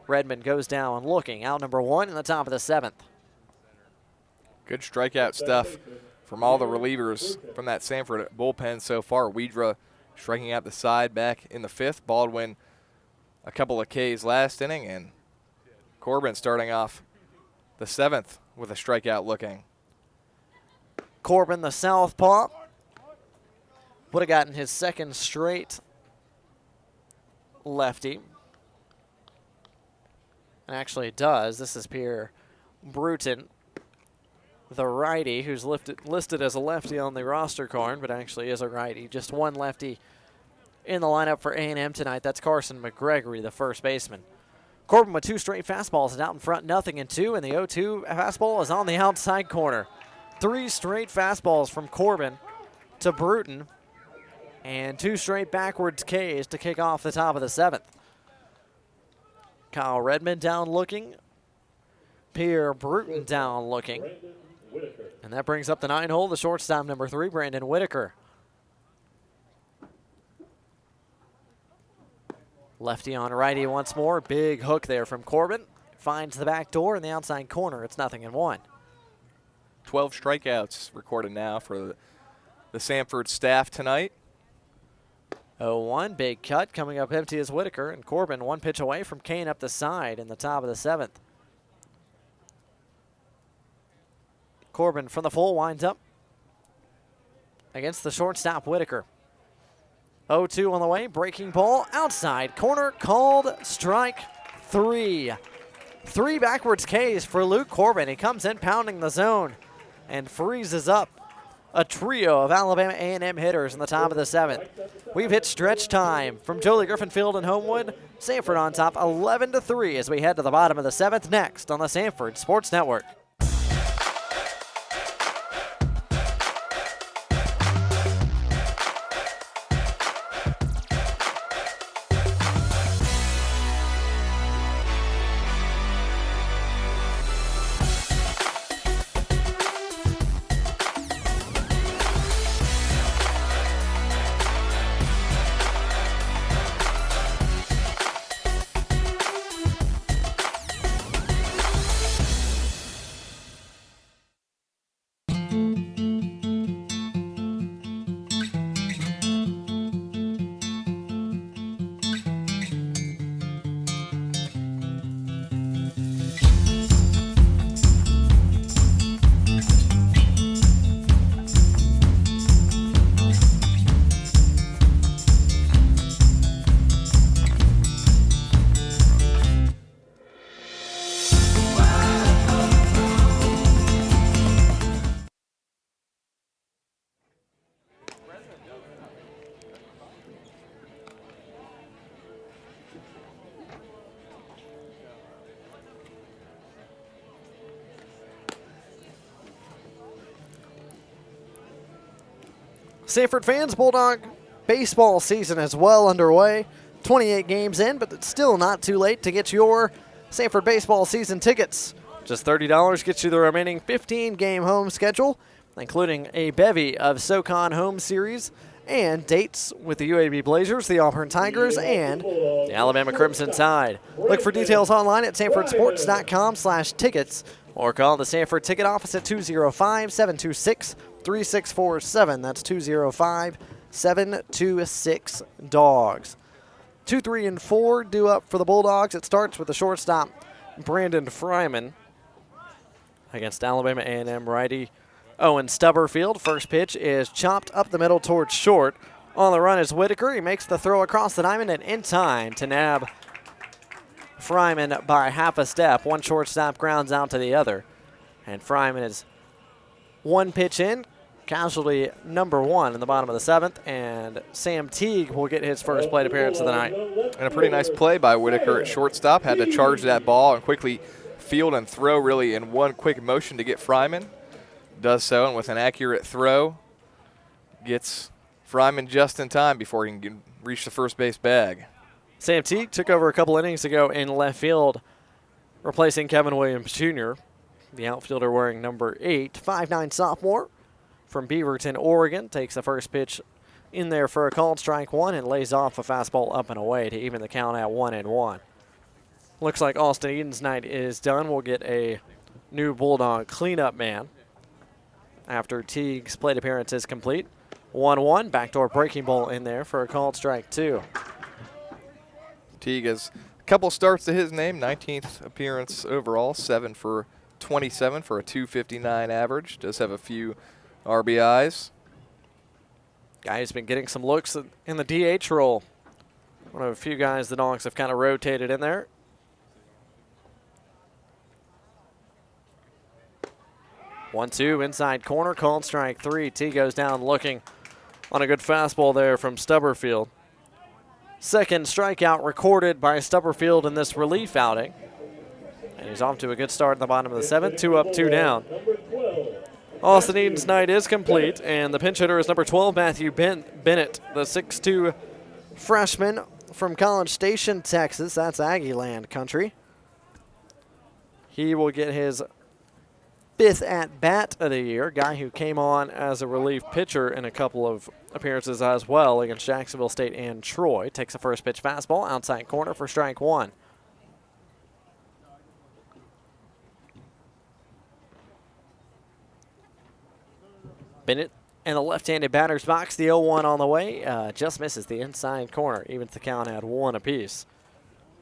Redmond goes down looking. Out number 1 in the top of the 7th. Good strikeout stuff from all the relievers from that Samford bullpen so far. Widra striking out the side back in the 5th. Baldwin a couple of Ks last inning, and Corbin starting off the 7th with a strikeout looking. Corbin, the southpaw, would have gotten his 2nd straight lefty. And actually does. This is Pierre Bruton the righty, who's listed as a lefty on the roster card, but actually is a righty. Just one lefty in the lineup for A&M tonight. That's Carson McGregory, the first baseman. Corbin with 2 straight fastballs and out in front, 0-2, and the 0-2 fastball is on the outside corner. 3 straight fastballs from Corbin to Bruton, and 2 straight backwards Ks to kick off the top of the 7th. Kyle Redmond down looking. Pierre Bruton down looking. And that brings up the 9 hole, the shortstop number 3, Brandon Whitaker. Lefty on righty once more. Big hook there from Corbin. Finds the back door in the outside corner. It's 0-1. 12 strikeouts recorded now for the Samford staff tonight. 0-1, big cut coming up empty as Whitaker, and Corbin 1 pitch away from Kane up the side in the top of the 7th. Corbin from the full winds up against the shortstop Whitaker. 0-2 on the way, breaking ball outside corner, called strike 3. 3 backwards Ks for Luke Corbin. He comes in pounding the zone and freezes up a trio of Alabama A&M hitters in the top of the 7th. We've hit stretch time from Jolie Griffin Field in Homewood. Samford on top 11-3 as we head to the bottom of the 7th next on the Samford Sports Network. Samford fans, Bulldog baseball season is well underway. 28 games in, but it's still not too late to get your Samford baseball season tickets. Just $30 gets you the remaining 15-game home schedule, including a bevy of SoCon home series and dates with the UAB Blazers, the Auburn Tigers, and the Alabama Crimson Tide. Look for details online at sanfordsports.com/tickets or call the Samford ticket office at 205-726-3647. That's 205-726-DOGS. 2, 3, and 4 due up for the Bulldogs. It starts with the shortstop, Brandon Fryman, against Alabama A&M righty Owen Stubberfield. First pitch is chopped up the middle towards short. On the run is Whitaker. He makes the throw across the diamond and in time to nab Fryman by half a step. One shortstop grounds out to the other. And Fryman is 1 pitch in, casualty number 1 in the bottom of the 7th, and Sam Teague will get his first plate appearance of the night. And a pretty nice play by Whitaker at shortstop. Had to charge that ball and quickly field and throw really in one quick motion to get Fryman. Does so, and with an accurate throw, gets Fryman just in time before he can reach the first base bag. Sam Teague took over a couple innings ago in left field, replacing Kevin Williams Jr., the outfielder wearing number 8, 5'9" sophomore from Beaverton, Oregon. Takes the first pitch in there for a called strike 1 and lays off a fastball up and away to even the count at 1-1. Looks like Austin Eden's night is done. We'll get a new Bulldog cleanup man after Teague's plate appearance is complete. 1-1, backdoor breaking ball in there for a called strike 2. Teague has a couple starts to his name, 19th appearance overall, 7 for 27 for a .259 average. Does have a few RBIs. Guy who's been getting some looks in the DH role. One of a few guys the Dogs have kind of rotated in there. 1-2 inside corner, called strike 3. T goes down looking on a good fastball there from Stubberfield. Second strikeout recorded by Stubberfield in this relief outing. And he's off to a good start in the bottom of the 7th, 2 up, 2 down. Austin Eden's night is complete, and the pinch hitter is number 12, Matthew Bennett, the 6'2 freshman from College Station, Texas. That's Aggieland country. He will get his 5th at-bat of the year, guy who came on as a relief pitcher in a couple of appearances as well against Jacksonville State and Troy. Takes the first pitch fastball, outside corner for strike 1. Bennett in the left-handed batter's box, the 0-1 on the way, just misses the inside corner, evens the count at 1 apiece.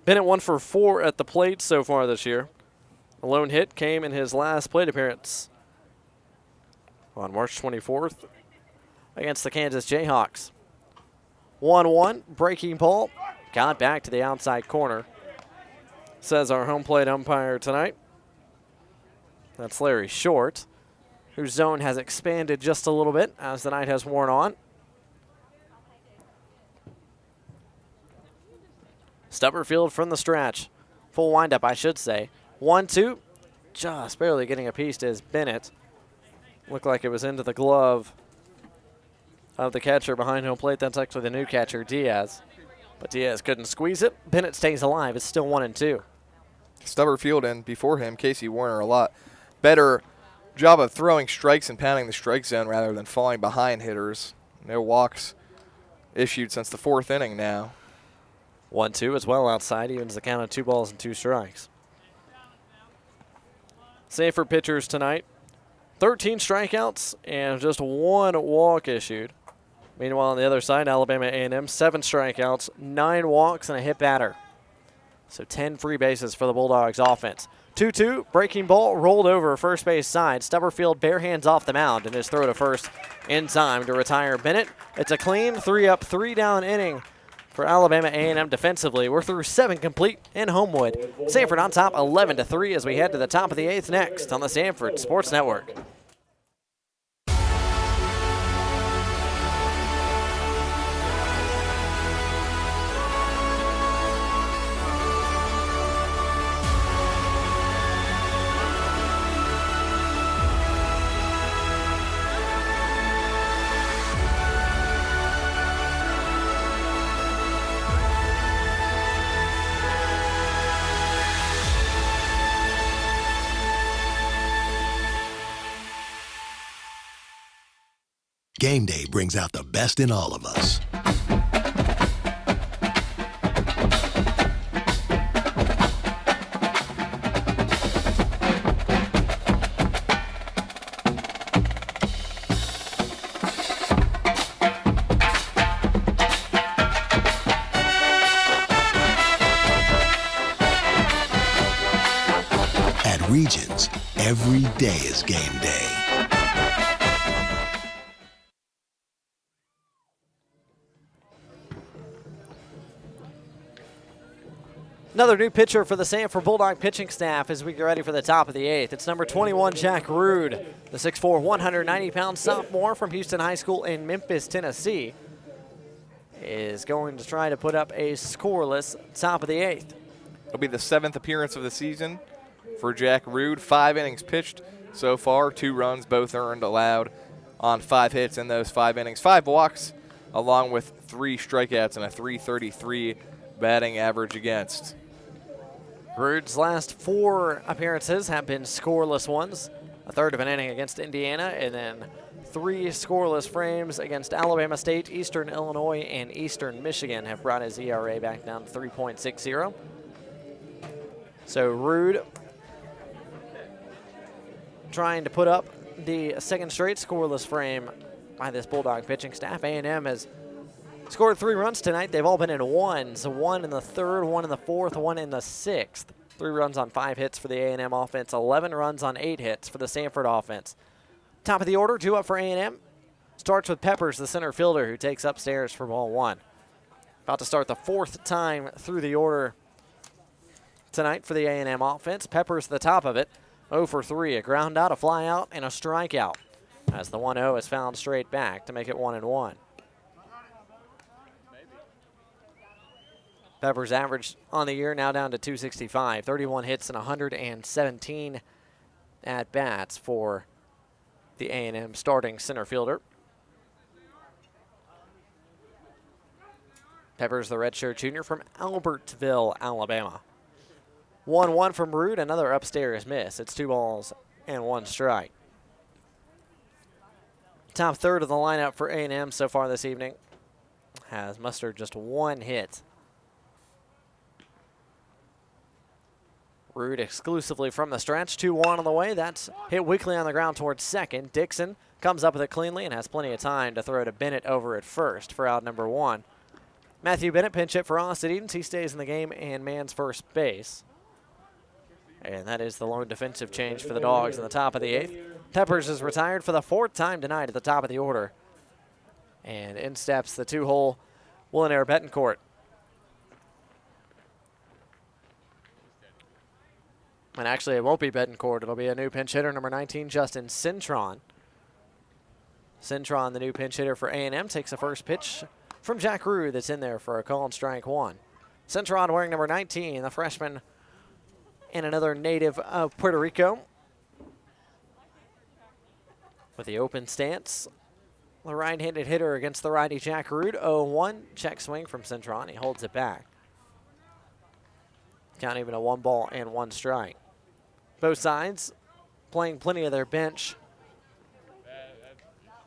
Bennett 1 for 4 at the plate so far this year. A lone hit came in his last plate appearance on March 24th against the Kansas Jayhawks. 1-1, breaking ball, got back to the outside corner, says our home plate umpire tonight. That's Larry Short, whose zone has expanded just a little bit as the night has worn on. Stubberfield from the stretch. Full windup, I should say. 1-2, just barely getting a piece as Bennett. Looked like it was into the glove of the catcher behind home plate. That's actually the new catcher, Diaz. But Diaz couldn't squeeze it. Bennett stays alive. It's still 1-2. Stubberfield and before him, Casey Warner, a lot better job of throwing strikes and pounding the strike zone rather than falling behind hitters. No walks issued since the 4th inning now. 1-2 as well outside, evens the count of 2 balls and 2 strikes. Samford pitchers tonight, 13 strikeouts and just 1 walk issued. Meanwhile, on the other side, Alabama A&M, 7 strikeouts, 9 walks, and a hit batter. So 10 free bases for the Bulldogs offense. 2-2, breaking ball, rolled over first base side. Stubberfield bare hands off the mound and his throw to first in time to retire Bennett. It's a clean 3 up, 3 down inning for Alabama A&M defensively. We're through 7 complete in Homewood. Samford on top 11-3 as we head to the top of the 8th next on the Samford Sports Network. Game day brings out the best in all of us. At Regions, every day is game day. Another new pitcher for the Samford Bulldog pitching staff as we get ready for the top of the 8th. It's number 21, Jack Rude, the 6'4", 190-pound sophomore from Houston High School in Memphis, Tennessee, is going to try to put up a scoreless top of the 8th. It'll be the 7th appearance of the season for Jack Rude. 5 innings pitched so far, 2 runs, both earned, allowed on 5 hits in those 5 innings. 5 walks, along with 3 strikeouts and a .333 batting average against. Rude's last 4 appearances have been scoreless ones. A third of an inning against Indiana, and then 3 scoreless frames against Alabama State, Eastern Illinois, and Eastern Michigan have brought his ERA back down to 3.60. So Rude trying to put up the 2nd straight scoreless frame by this Bulldog pitching staff. A&M has scored 3 runs tonight. They've all been in ones. 1 in the 3rd, 1 in the 4th, 1 in the 6th. 3 runs on 5 hits for the A&M offense. 11 runs on 8 hits for the Samford offense. Top of the order, 2 up for A&M. Starts with Peppers, the center fielder, who takes upstairs for ball 1. About to start the 4th time through the order tonight for the A&M offense. Peppers the top of it. 0 for 3, a ground out, a fly out, and a strikeout, as the 1-0 is found straight back to make it 1-1. Peppers average on the year now down to 265, 31 hits and 117 at-bats for the A&M starting center fielder. Peppers, the redshirt junior from Albertville, Alabama. 1-1 from Root, another upstairs miss. It's 2 balls and 1 strike. Top third of the lineup for A&M so far this evening has mustered just 1 hit. Root exclusively from the stretch. 2-1 on the way. That's hit weakly on the ground towards second. Dixon comes up with it cleanly and has plenty of time to throw to Bennett over at first for out number 1. Matthew Bennett pinch hit for Austin Edens. He stays in the game and mans first base. And that is the lone defensive change for the Dogs in the top of the 8th. Peppers is retired for the 4th time tonight at the top of the order. And in steps the 2-hole Willinaire Betancourt. And actually, it won't be Betancourt. It'll be a new pinch hitter, number 19, Justin Cintron. Cintron, the new pinch hitter for A&M, takes the first pitch from Jack Rue that's in there for a call and strike 1. Cintron wearing number 19, the freshman and another native of Puerto Rico. With the open stance, the right-handed hitter against the righty Jack Rue. 0-1, check swing from Cintron. He holds it back. Count even a 1 ball and 1 strike. Both sides playing plenty of their bench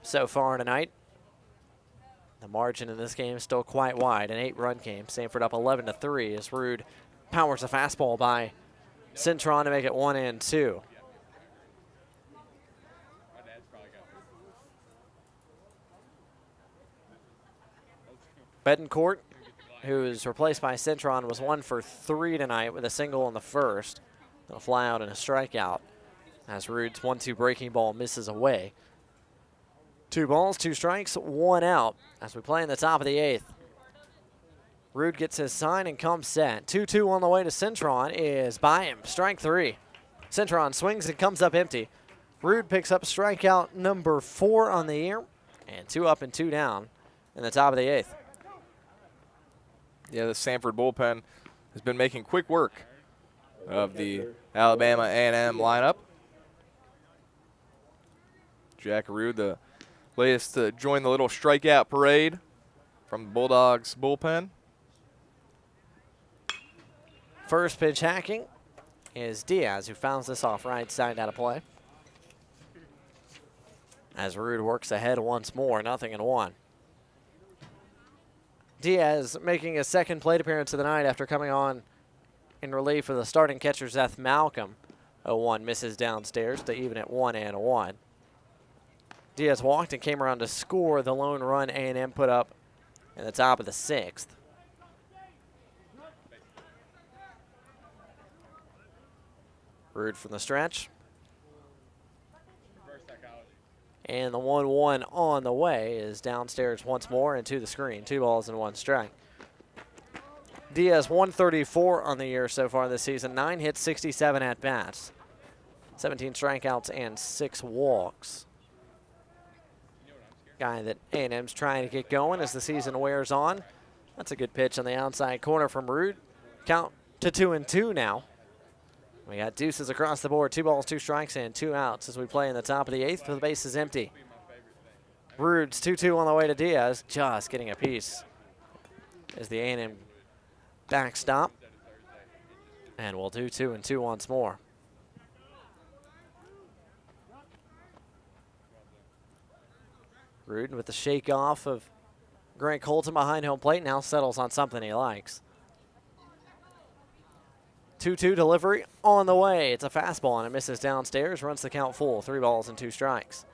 so far tonight. The margin in this game is still quite wide, an 8-run game. Samford up 11-3 as Rude powers a fastball by Cintron to make it 1-2. Betancourt, who is replaced by Cintron, was 1 for 3 tonight with a single in the first, and a fly out and a strikeout as Rude's 1-2 breaking ball misses away. 2 balls, 2 strikes, 1 out as we play in the top of the 8th. Rude gets his sign and comes set. 2-2 on the way to Cintron is by him. Strike 3. Cintron swings and comes up empty. Rude picks up strikeout number 4 on the year, and 2 up and 2 down in the top of the 8th. Yeah, the Samford bullpen has been making quick work of the Alabama A&M lineup. Jack Rue, the latest to join the little strikeout parade from the Bulldogs bullpen. First pitch hacking is Diaz, who fouls this off right side out of play. As Rude works ahead once more, 0-1. Diaz making a second plate appearance of the night after coming on in relief of the starting catcher, Seth Malcolm. 0-1 misses downstairs to even at 1-1. Diaz walked and came around to score the lone run A&M put up in the top of the 6th. Rude from the stretch. And the 1-1 on the way is downstairs once more and to the screen. 2 balls and 1 strike. Diaz 134 on the year so far this season. 9 hits, 67 at-bats. 17 strikeouts and 6 walks. Guy that A&M's trying to get going as the season wears on. That's a good pitch on the outside corner from Rude. Count to 2-2 now. We got deuces across the board. 2 balls, 2 strikes, and 2 outs as we play in the top of the 8th with the bases empty. Rude's 2-2 on the way to Diaz, just getting a piece as the A&M backstop. And we'll do 2-2 once more. Rude with the shake off of Greg Colton behind home plate now settles on something he likes. 2-2 delivery on the way. It's a fastball and it misses downstairs. Runs the count full. 3 balls and 2 strikes.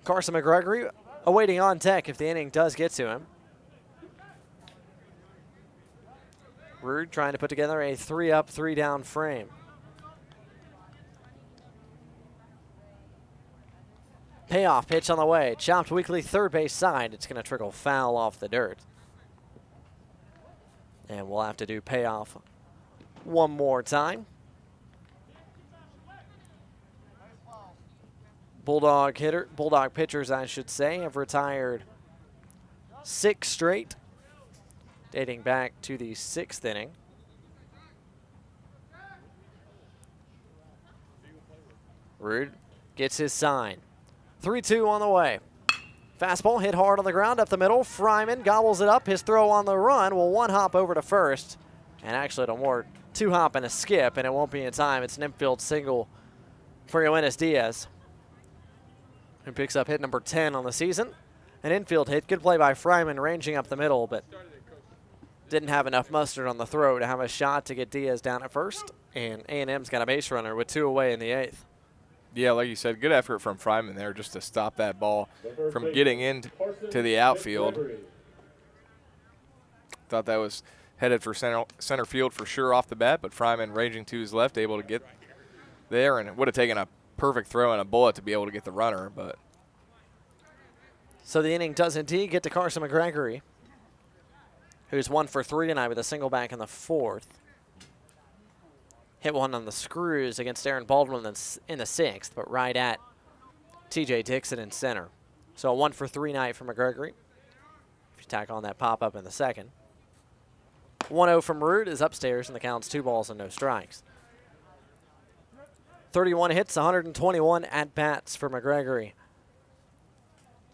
Carson McGregory awaiting on deck if the inning does get to him. Rude trying to put together a 3-up, 3-down frame. Payoff pitch on the way. Chopped weakly third base side. It's going to trickle foul off the dirt. And we'll have to do payoff one more time. Bulldog pitchers, I should say, have retired 6 straight, dating back to the 6th inning. Rude gets his sign. 3-2 on the way. Fastball hit hard on the ground up the middle. Fryman gobbles it up. His throw on the run will one hop over to first. And actually it'll more 2 hop and a skip, and it won't be in time. It's an infield single for Yoenis Diaz, who picks up hit number 10 on the season. An infield hit. Good play by Fryman ranging up the middle, but didn't have enough mustard on the throw to have a shot to get Diaz down at first. And A&M's got a base runner with 2 away in the 8th. Yeah, like you said, good effort from Fryman there just to stop that ball from getting into the outfield. Thought that was headed for center field for sure off the bat, but Fryman ranging to his left, able to get there, and it would have taken a perfect throw and a bullet to be able to get the runner. But so the inning does indeed get to Carson McGregory, who's 1 for 3 tonight with a single back in the 4th. Hit one on the screws against Aaron Baldwin in the 6th, but right at TJ Dixon in center. So a 1 for 3 night for McGregory. If you tack on that pop-up in the 2nd. 1-0 from Root is upstairs, and the count's 2 balls and no strikes. 31 hits, 121 at-bats for McGregory.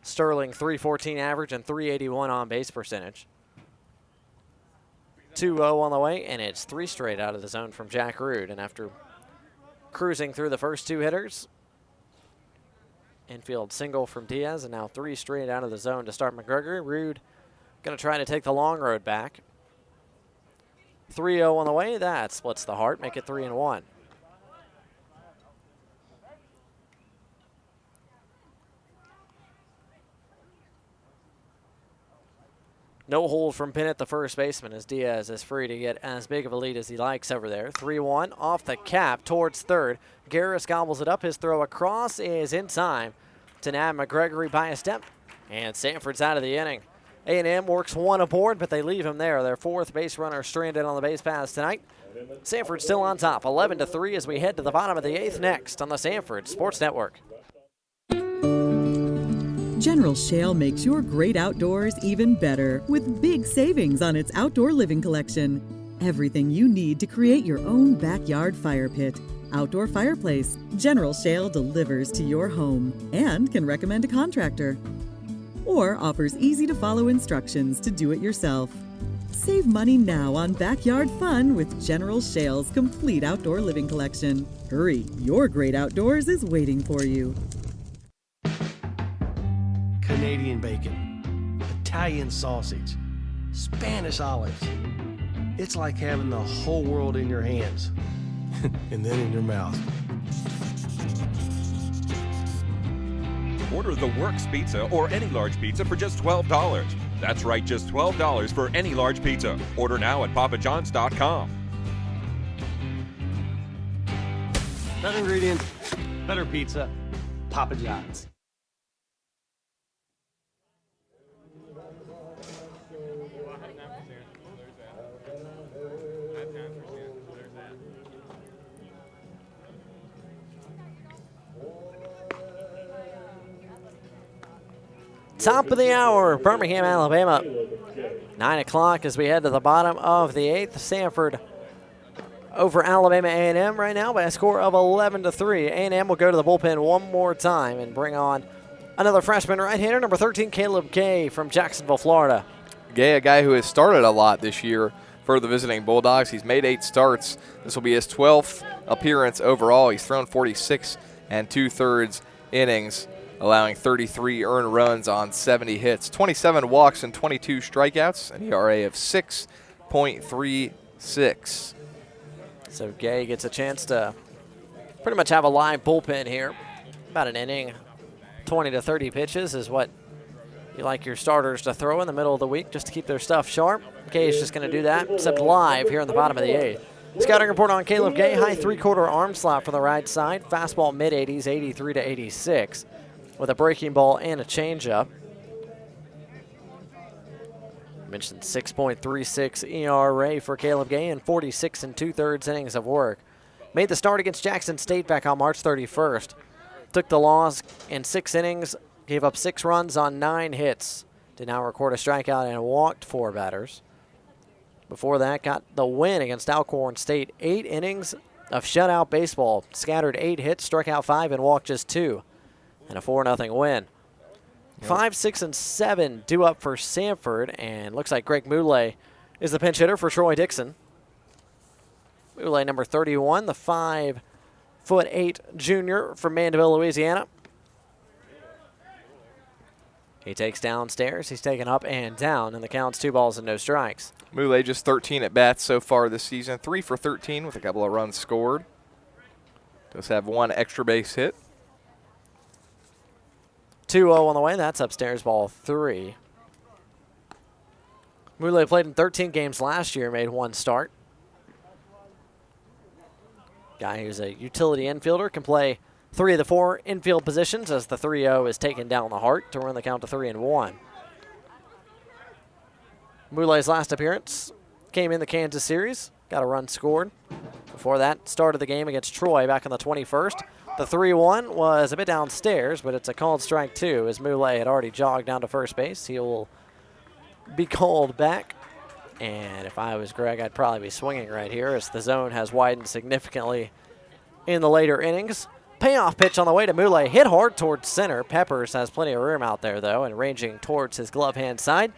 Sterling, .314 average and .381 on-base percentage. 2-0 on the way, and it's 3 straight out of the zone from Jack Rood. And after cruising through the first 2 hitters, infield single from Diaz, and now 3 straight out of the zone to start McGregory. Rood going to try to take the long road back. 3-0 on the way. That splits the heart, make it 3-1. No hold from Bennett, the first baseman, as Diaz is free to get as big of a lead as he likes over there. 3-1 off the cap towards third. Garris gobbles it up. His throw across is in time to nab McGregory by a step. And Samford's out of the inning. A&M works 1 aboard, but they leave him there. Their 4th base runner stranded on the base paths tonight. Samford still on top, 11-3 as we head to the bottom of the 8th next on the Samford Sports Network. General Shale makes your great outdoors even better with big savings on its outdoor living collection. Everything you need to create your own backyard fire pit. Outdoor fireplace, General Shale delivers to your home and can recommend a contractor. Or offers easy-to-follow instructions to do it yourself. Save money now on backyard fun with General Shale's complete outdoor living collection. Hurry, your great outdoors is waiting for you. Canadian bacon, Italian sausage, Spanish olives. It's like having the whole world in your hands and then in your mouth. Order the Works Pizza or any large pizza for just $12. That's right, just $12 for any large pizza. Order now at papajohns.com. Better ingredients, better pizza, Papa John's. Top of the hour, Birmingham, Alabama. 9 o'clock as we head to the bottom of the 8th. Samford over Alabama A&M right now by a score of 11-3. A&M will go to the bullpen one more time and bring on another freshman right-hander, number 13, Caleb Gay from Jacksonville, Florida. Gay, a guy who has started a lot this year for the visiting Bulldogs. He's made 8 starts. This will be his 12th appearance overall. He's thrown 46 2/3 innings, allowing 33 earned runs on 70 hits, 27 walks and 22 strikeouts, an ERA of 6.36. So Gay gets a chance to pretty much have a live bullpen here. About an inning, 20 to 30 pitches is what you like your starters to throw in the middle of the week just to keep their stuff sharp. Gay is just going to do that, except live here in the bottom of the 8th. Scouting report on Caleb Gay, high 3/4 arm slot for the right side, fastball mid-80s, 83 to 86. With a breaking ball and a changeup. I mentioned 6.36 ERA for Caleb Gay and 46 2/3 innings of work. Made the start against Jackson State back on March 31st. took the loss in 6 innings, gave up 6 runs on 9 hits. Did not record a strikeout and walked 4 batters. Before that, got the win against Alcorn State. 8 innings of shutout baseball. Scattered 8 hits, struck out 5, and walked just 2. And a 4-0 win. 5, 6, and 7 due up for Samford, and looks like Greg Moulay is the pinch hitter for Troy Dixon. Moulay, number 31, the 5'8" junior from Mandeville, Louisiana. He takes downstairs. He's taken up and down, and the count's 2 balls and no strikes. Moulay just 13 at bats so far this season, 3 for 13 with a couple of runs scored. Does have 1 extra base hit. 2-0 on the way. That's upstairs, ball 3. Moulay played in 13 games last year, made 1 start. Guy who's a utility infielder, can play 3 of the 4 infield positions as the 3-0 is taken down the heart to run the count to 3-1. Moulay's last appearance came in the Kansas series, got a run scored. Before that, started the game against Troy back on the 21st. The 3-1 was a bit downstairs, but it's a called strike 2 as Moulay had already jogged down to first base. He will be called back. And if I was Greg, I'd probably be swinging right here as the zone has widened significantly in the later innings. Payoff pitch on the way to Moulay. Hit hard towards center. Peppers has plenty of room out there, though, and ranging towards his glove hand side,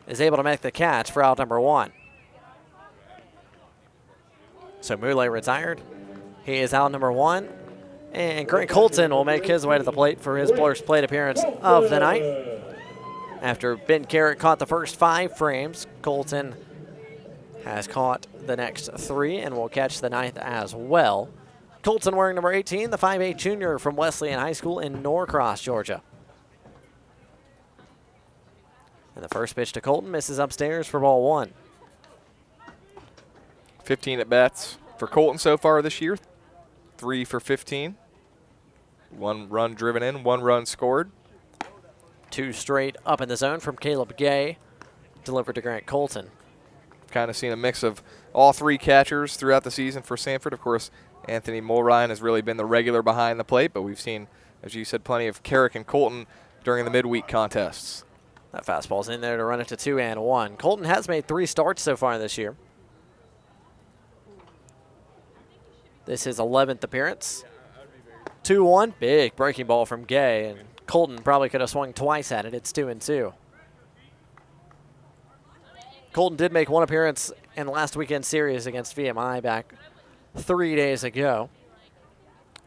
is able to make the catch for out number 1. So Moulay retired. He is out number 1. And Grant Colton will make his way to the plate for his first plate appearance of the night. After Ben Carrick caught the first 5 frames, Colton has caught the next 3 and will catch the 9th as well. Colton wearing number 18, the 5'8" junior from Wesleyan High School in Norcross, Georgia. And the first pitch to Colton misses upstairs for ball 1. 15 at bats for Colton so far this year. 3 for 15. 1 run driven in, 1 run scored. 2 straight up in the zone from Caleb Gay, delivered to Grant Colton. Kind of seen a mix of all 3 catchers throughout the season for Samford. Of course, Anthony Mulryan has really been the regular behind the plate, but we've seen, as you said, plenty of Carrick and Colton during the midweek contests. That fastball's in there to run it to 2-1. Colton has made 3 starts so far this year. This is his 11th appearance. 2-1, big breaking ball from Gay, and Colton probably could have swung twice at it. It's 2-2. Colton did make 1 appearance in last weekend's series against VMI back 3 days ago.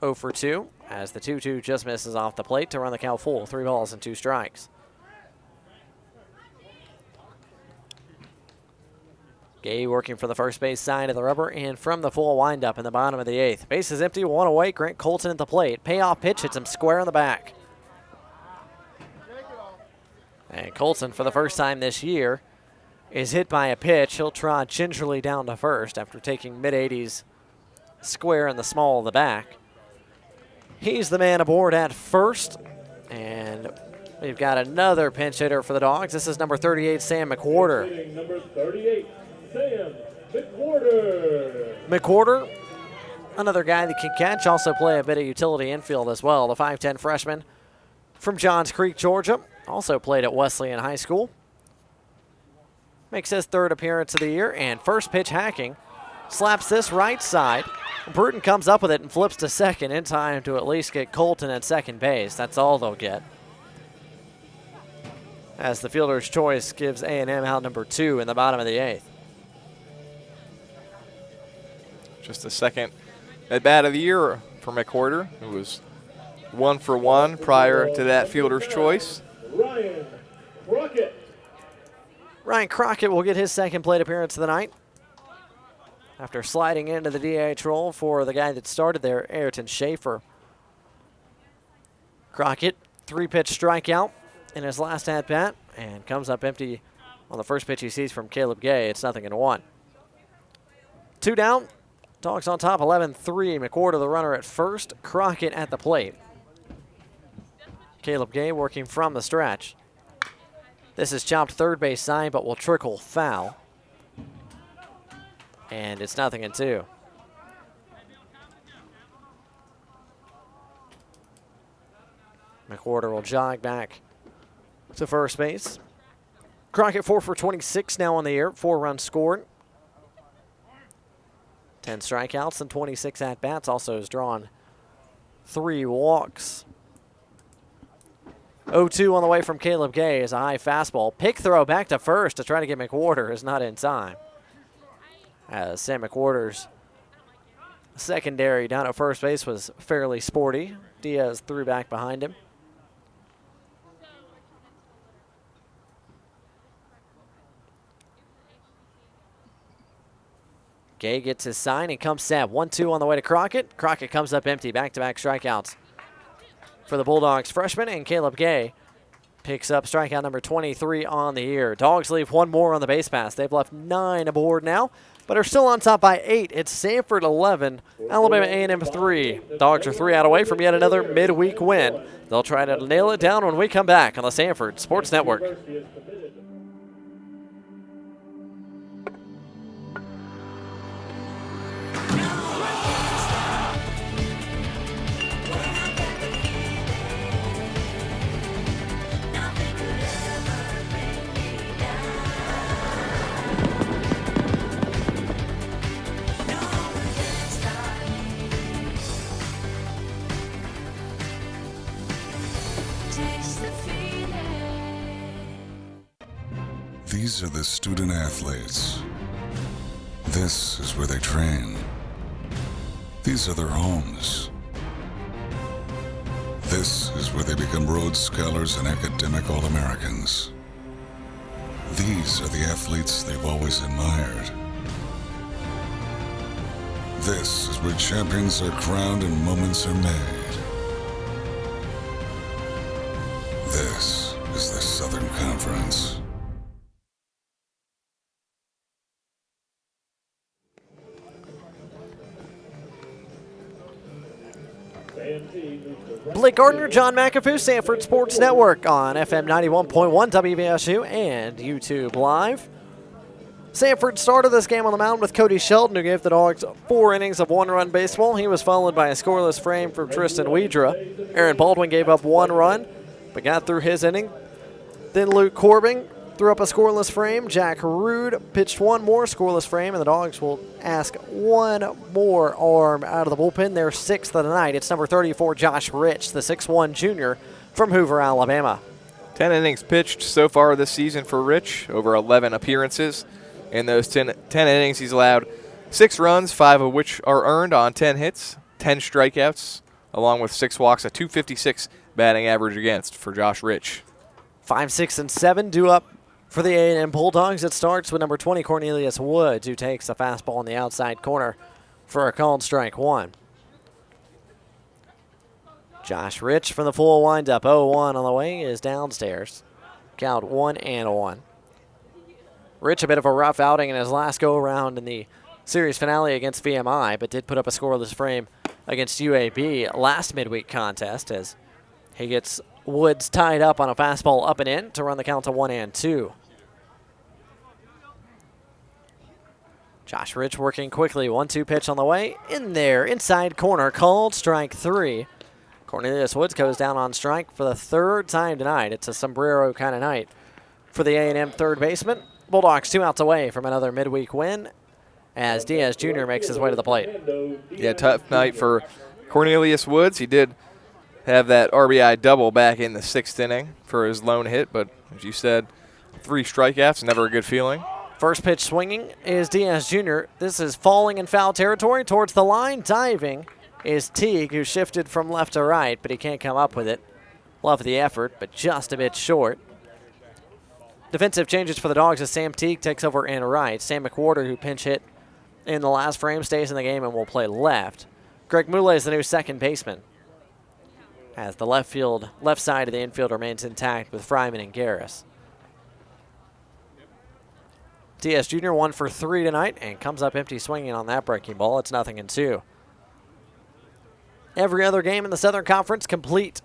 0 for 2 as the 2-2 just misses off the plate to run the count full. 3 balls and 2 strikes. Gay working for the first base side of the rubber and from the full windup in the bottom of the 8th. Base is empty, 1 away. Grant Colton at the plate. Payoff pitch hits him square in the back. And Colton, for the first time this year, is hit by a pitch. He'll trot gingerly down to first after taking mid-80s square in the small of the back. He's the man aboard at first, and we've got another pinch hitter for the Dogs. This is number 38, Sam McWhorter. Number 38, Sam McWhorter. McWhorter, another guy that can catch, also play a bit of utility infield as well. The 5'10" freshman from Johns Creek, Georgia, also played at Wesleyan High School. Makes his 3rd appearance of the year, and first pitch hacking. Slaps this right side. Bruton comes up with it and flips to second in time to at least get Colton at second base. That's all they'll get, as the fielder's choice gives A&M out number 2 in the bottom of the 8th. Just the 2nd at-bat of the year for McWhorter, who was 1 for 1 prior to that fielder's choice. Ryan Crockett. Ryan Crockett will get his 2nd plate appearance of the night after sliding into the DH role for the guy that started there, Ayrton Schaefer. Crockett, 3-pitch strikeout in his last at-bat and comes up empty on the first pitch he sees from Caleb Gay. It's 0-1. 2 down. Dogs on top, 11-3. McWhorter the runner at first. Crockett at the plate. Caleb Gay working from the stretch. This is chopped third base side, but will trickle foul. And it's 0-2. McWhorter will jog back to first base. Crockett 4 for 26 now on the year, 4 runs scored. 10 strikeouts and 26 at-bats. Also has drawn 3 walks. 0-2 on the way from Caleb Gay is a high fastball. Pick throw back to first to try to get McWhorter is not in time. As Sam McWhorter's secondary down at first base was fairly sporty. Diaz threw back behind him. Gay gets his sign and comes set. 1-2 on the way to Crockett. Crockett comes up empty. Back-to-back strikeouts for the Bulldogs freshman, and Caleb Gay picks up strikeout number 23 on the year. Dogs leave 1 more on the base pass. They've left 9 aboard now, but are still on top by 8. It's Samford 11, Alabama A&M 3. Dogs are 3 out away from yet another midweek win. They'll try to nail it down when we come back on the Samford Sports Network. These are the student athletes. This is where they train. These are their homes. This is where they become Rhodes Scholars and academic All-Americans. These are the athletes they've always admired. This is where champions are crowned and moments are made. This is the Southern Conference. Blake Gardner, John McAfee, Samford Sports Network on FM 91.1 WVSU and YouTube Live. Samford started this game on the mound with Cody Shelton, who gave the Dogs 4 innings of 1-run baseball. He was followed by a scoreless frame from Tristan Wedra. Aaron Baldwin gave up 1 run, but got through his inning. Then Luke Corbin threw up a scoreless frame. Jack Rude pitched 1 more scoreless frame, and the Dogs will ask 1 more arm out of the bullpen. Their 6th of the night. It's number 34, Josh Rich, the 6'1 junior from Hoover, Alabama. 10 innings pitched so far this season for Rich, over 11 appearances. In those 10 innings, he's allowed 6 runs, 5 of which are earned on 10 hits, 10 strikeouts, along with 6 walks, a .256 batting average against for Josh Rich. 5, 6, and 7 due up for the A&M Bulldogs. It starts with number 20, Cornelius Woods, who takes a fastball in the outside corner for a called strike 1. Josh Rich from the full windup, 0-1 on the way, is downstairs. Count 1-1. Rich, a bit of a rough outing in his last go-around in the series finale against VMI, but did put up a scoreless frame against UAB last midweek contest as he gets Woods tied up on a fastball up and in to run the count to 1-2. Josh Rich working quickly. 1-2 pitch on the way. In there, inside corner, called strike 3. Cornelius Woods goes down on strike for the 3rd time tonight. It's a sombrero kind of night for the A&M third baseman. Bulldogs 2 outs away from another midweek win as Diaz Jr. makes his way to the plate. Yeah, tough night for Cornelius Woods. He did have that RBI double back in the 6th inning for his lone hit, but as you said, 3 strikeouts, never a good feeling. First pitch swinging is Diaz Jr. This is falling in foul territory towards the line. Diving is Teague, who shifted from left to right, but he can't come up with it. Love the effort, but just a bit short. Defensive changes for the Dogs as Sam Teague takes over in right. Sam McWhorter, who pinch hit in the last frame, stays in the game and will play left. Greg Moulay is the new second baseman, as the left side of the infield remains intact with Fryman and Garris. Diaz Jr. 1 for 3 tonight and comes up empty swinging on that breaking ball. It's 0-2. Every other game in the Southern Conference complete.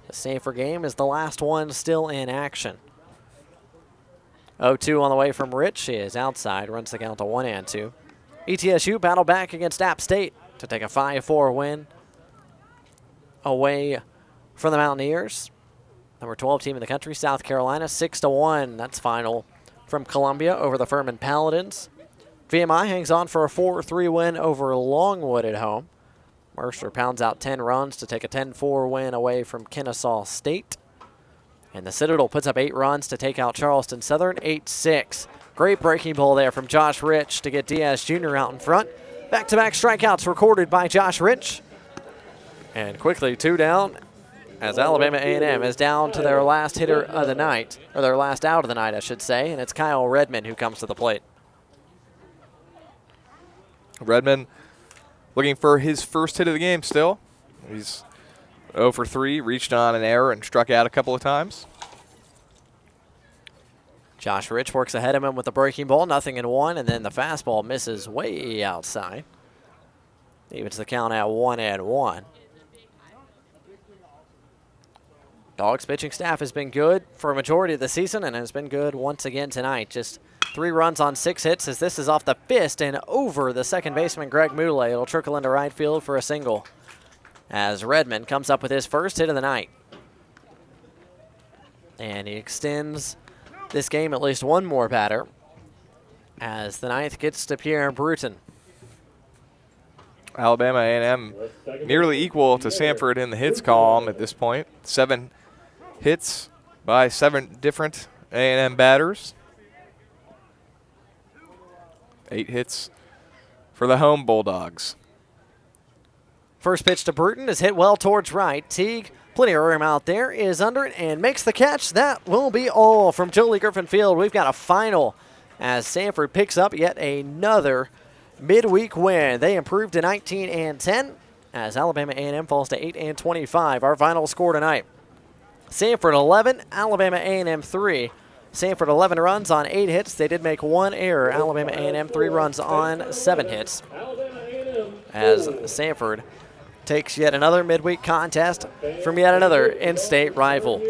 The Samford game is the last one still in action. 0-2 on the way from Rich. He is outside, runs the count to 1-2. ETSU battled back against App State to take a 5-4 win away for the Mountaineers. Number 12 team in the country, South Carolina, 6-1. That's final from Columbia over the Furman Paladins. VMI hangs on for a 4-3 win over Longwood at home. Mercer pounds out 10 runs to take a 10-4 win away from Kennesaw State. And the Citadel puts up 8 runs to take out Charleston Southern, 8-6. Great breaking ball there from Josh Rich to get Diaz Jr. out in front. Back-to-back strikeouts recorded by Josh Rich. And quickly 2 down as Alabama A&M is down to their last hitter of the night, or their last out of the night, I should say, and it's Kyle Redmond who comes to the plate. Redmond looking for his first hit of the game still. He's 0 for 3, reached on an error and struck out a couple of times. Josh Rich works ahead of him with the breaking ball, 0-1, and then the fastball misses way outside. Evens the count at 1-1. Dogs pitching staff has been good for a majority of the season and has been good once again tonight. Just 3 runs on 6 hits as this is off the fist and over the second baseman, Greg Moulay. It'll trickle into right field for a single as Redmond comes up with his first hit of the night. And he extends this game at least one more batter as the 9th gets to Pierre Bruton. Alabama A&M nearly equal to Samford in the hits column at this point. 7 hits by 7 different A&M batters. 8 hits for the home Bulldogs. First pitch to Bruton is hit well towards right. Teague, plenty of room out there, is under it and makes the catch. That will be all from Jolie Griffin Field. We've got a final as Samford picks up yet another midweek win. They improved to 19-10 as Alabama A&M falls to 8-25. Our final score tonight: Samford 11, Alabama A&M 3. Samford 11 runs on 8 hits. They did make 1 error. Alabama A&M 3 runs on 7 hits. As Samford takes yet another midweek contest from yet another in-state rival.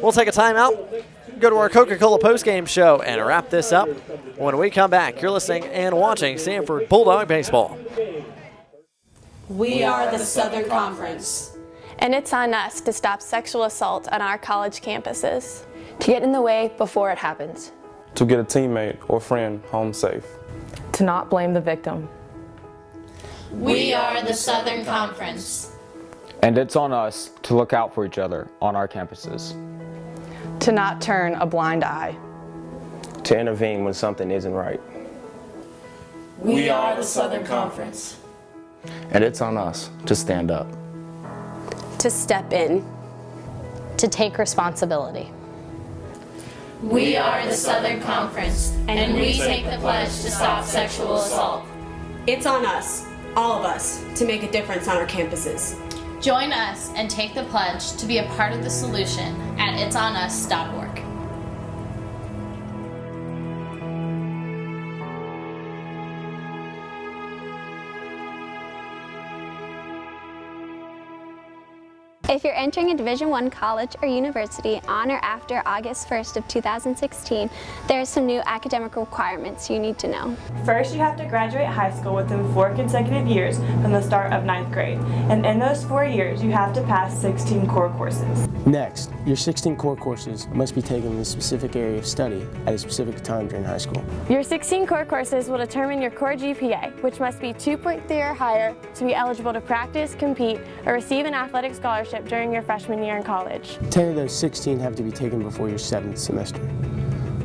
We'll take a timeout, go to our Coca-Cola postgame show, and wrap this up. When we come back, you're listening and watching Samford Bulldog Baseball. We are the Southern Conference. And it's on us to stop sexual assault on our college campuses. To get in the way before it happens. To get a teammate or friend home safe. To not blame the victim. We are the Southern Conference. And it's on us to look out for each other on our campuses. To not turn a blind eye. To intervene when something isn't right. We are the Southern Conference. And it's on us to stand up. To step in. To take responsibility. We are the Southern Conference, and we take the pledge to stop sexual assault. It's on us, all of us, to make a difference on our campuses. Join us and take the pledge to be a part of the solution at itsonus.org. If you're entering a Division I college or university on or after August 1st of 2016, there are some new academic requirements you need to know. First, you have to graduate high school within 4 consecutive years from the start of 9th grade. And in those 4 years, you have to pass 16 core courses. Next, your 16 core courses must be taken in a specific area of study at a specific time during high school. Your 16 core courses will determine your core GPA, which must be 2.3 or higher to be eligible to practice, compete, or receive an athletic scholarship during your freshman year in college. 10 of those 16 have to be taken before your 7th semester.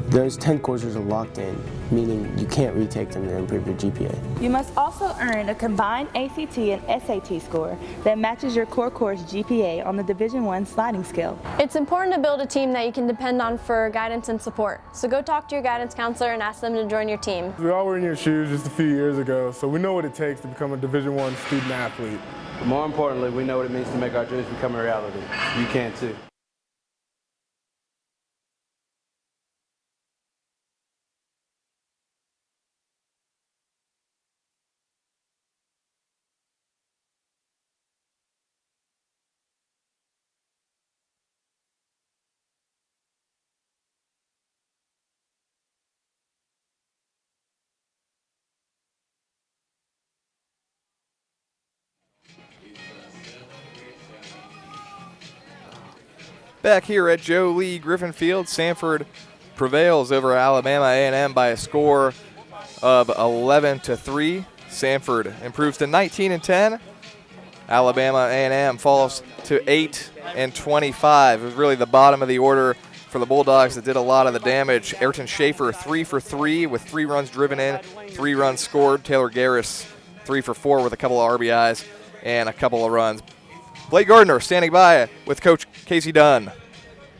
Those 10 courses are locked in, meaning you can't retake them to improve your GPA. You must also earn a combined ACT and SAT score that matches your core course GPA on the Division I sliding scale. It's important to build a team that you can depend on for guidance and support. So go talk to your guidance counselor and ask them to join your team. We all were in your shoes just a few years ago, so we know what it takes to become a Division I student athlete. But more importantly, we know what it means to make our dreams become a reality. You can too. Back here at Joe Lee Griffin Field, Samford prevails over Alabama A&M by a score of 11-3. Samford improves to 19-10. Alabama A&M falls to 8-25. It was really the bottom of the order for the Bulldogs that did a lot of the damage. Ayrton Schaefer 3 for 3 with 3 runs driven in, 3 runs scored. Taylor Garris 3 for 4 with a couple of RBIs and a couple of runs. Blake Gardner standing by with Coach Casey Dunn.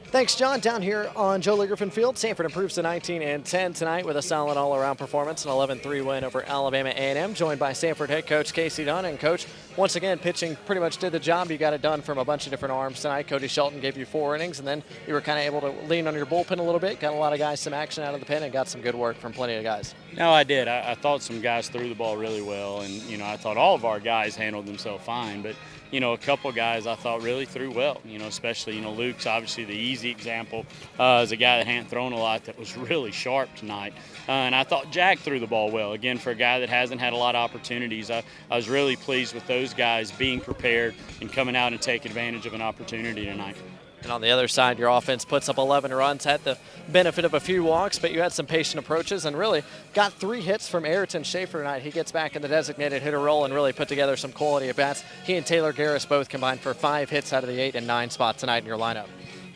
Thanks, John. Down here on Joe Lee Griffin Field, Samford improves to 19-10 tonight with a solid all-around performance, an 11-3 win over Alabama A&M, joined by Samford head coach Casey Dunn. And, Coach, once again, pitching pretty much did the job. You got it done from a bunch of different arms tonight. Cody Shelton gave you 4 innings, and then you were kind of able to lean on your bullpen a little bit, got a lot of guys some action out of the pen, and got some good work from plenty of guys. No, I did. I thought some guys threw the ball really well, and, I thought all of our guys handled themselves fine, but a couple guys I thought really threw well, especially, Luke's obviously the easy example as a guy that hadn't thrown a lot that was really sharp tonight. And I thought Jack threw the ball well. Again, for a guy that hasn't had a lot of opportunities, I was really pleased with those guys being prepared and coming out and taking advantage of an opportunity tonight. And on the other side, your offense puts up 11 runs, had the benefit of a few walks, but you had some patient approaches and really got 3 hits from Ayrton Schaefer tonight. He gets back in the designated hitter role and really put together some quality at bats. He and Taylor Garris both combined for 5 hits out of the 8 and 9 spots tonight in your lineup.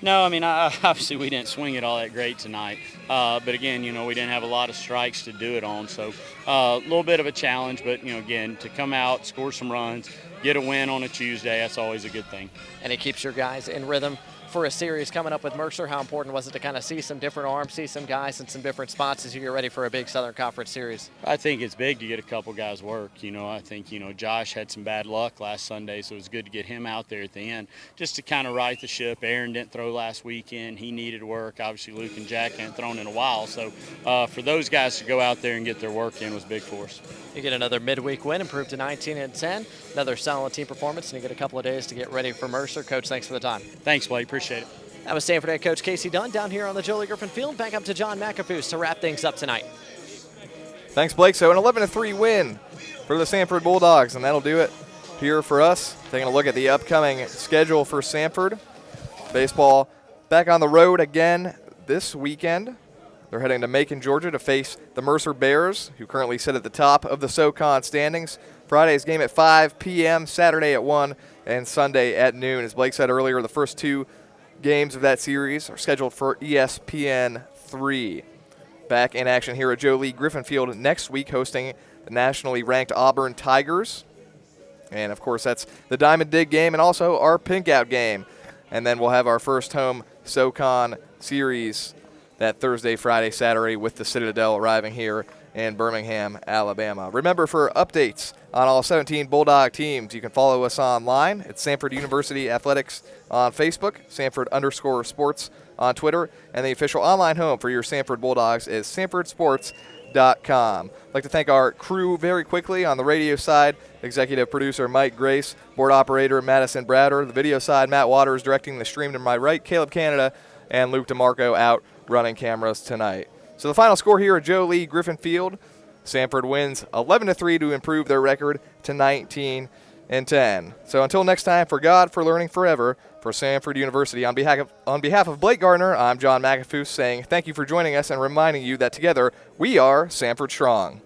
No, obviously we didn't swing it all that great tonight. But again, we didn't have a lot of strikes to do it on. So a little bit of a challenge, but, again, to come out, score some runs, get a win on a Tuesday, that's always a good thing. And it keeps your guys in rhythm for a series coming up with Mercer. How important was it to kind of see some different arms, see some guys in some different spots as you get ready for a big Southern Conference series? I think it's big to get a couple guys work. I think, Josh had some bad luck last Sunday, so it was good to get him out there at the end just to kind of right the ship. Aaron didn't throw last weekend. He needed work. Obviously, Luke and Jack hadn't thrown in a while. So for those guys to go out there and get their work in was big for us. You get another midweek win, improved to 19-10. Another solid team performance, and you get a couple of days to get ready for Mercer. Coach, thanks for the time. Thanks, Blake. Appreciate it. That was Samford head coach Casey Dunn down here on the Joe Lee Griffin Field. Back up to John McAfoose to wrap things up tonight. Thanks, Blake. So an 11-3 win for the Samford Bulldogs, and that'll do it here for us. Taking a look at the upcoming schedule for Samford. Baseball back on the road again this weekend. They're heading to Macon, Georgia to face the Mercer Bears, who currently sit at the top of the SoCon standings. Friday's game at 5 p.m., Saturday at 1, and Sunday at noon. As Blake said earlier, the first 2 games of that series are scheduled for ESPN 3. Back in action here at Joe Lee Griffin Field next week, hosting the nationally ranked Auburn Tigers. And, of course, that's the Diamond Dig game and also our Pink Out game. And then we'll have our first home SoCon series that Thursday, Friday, Saturday with the Citadel arriving here in Birmingham, Alabama. Remember, for updates on all 17 Bulldog teams, you can follow us online at Samford University Athletics on Facebook, Samford_sports on Twitter, and the official online home for your Samford Bulldogs is SamfordSports.com. I'd like to thank our crew very quickly on the radio side, executive producer Mike Grace, board operator Madison Browder, the video side Matt Waters directing the stream to my right, Caleb Canada, and Luke DeMarco out running cameras tonight. So the final score here at Joe Lee Griffin Field, Samford wins 11-3 to improve their record to 19-10. So until next time, for God, for learning forever, for Samford University, on behalf of Blake Gardner, I'm John McAfoose saying thank you for joining us and reminding you that together we are Samford Strong.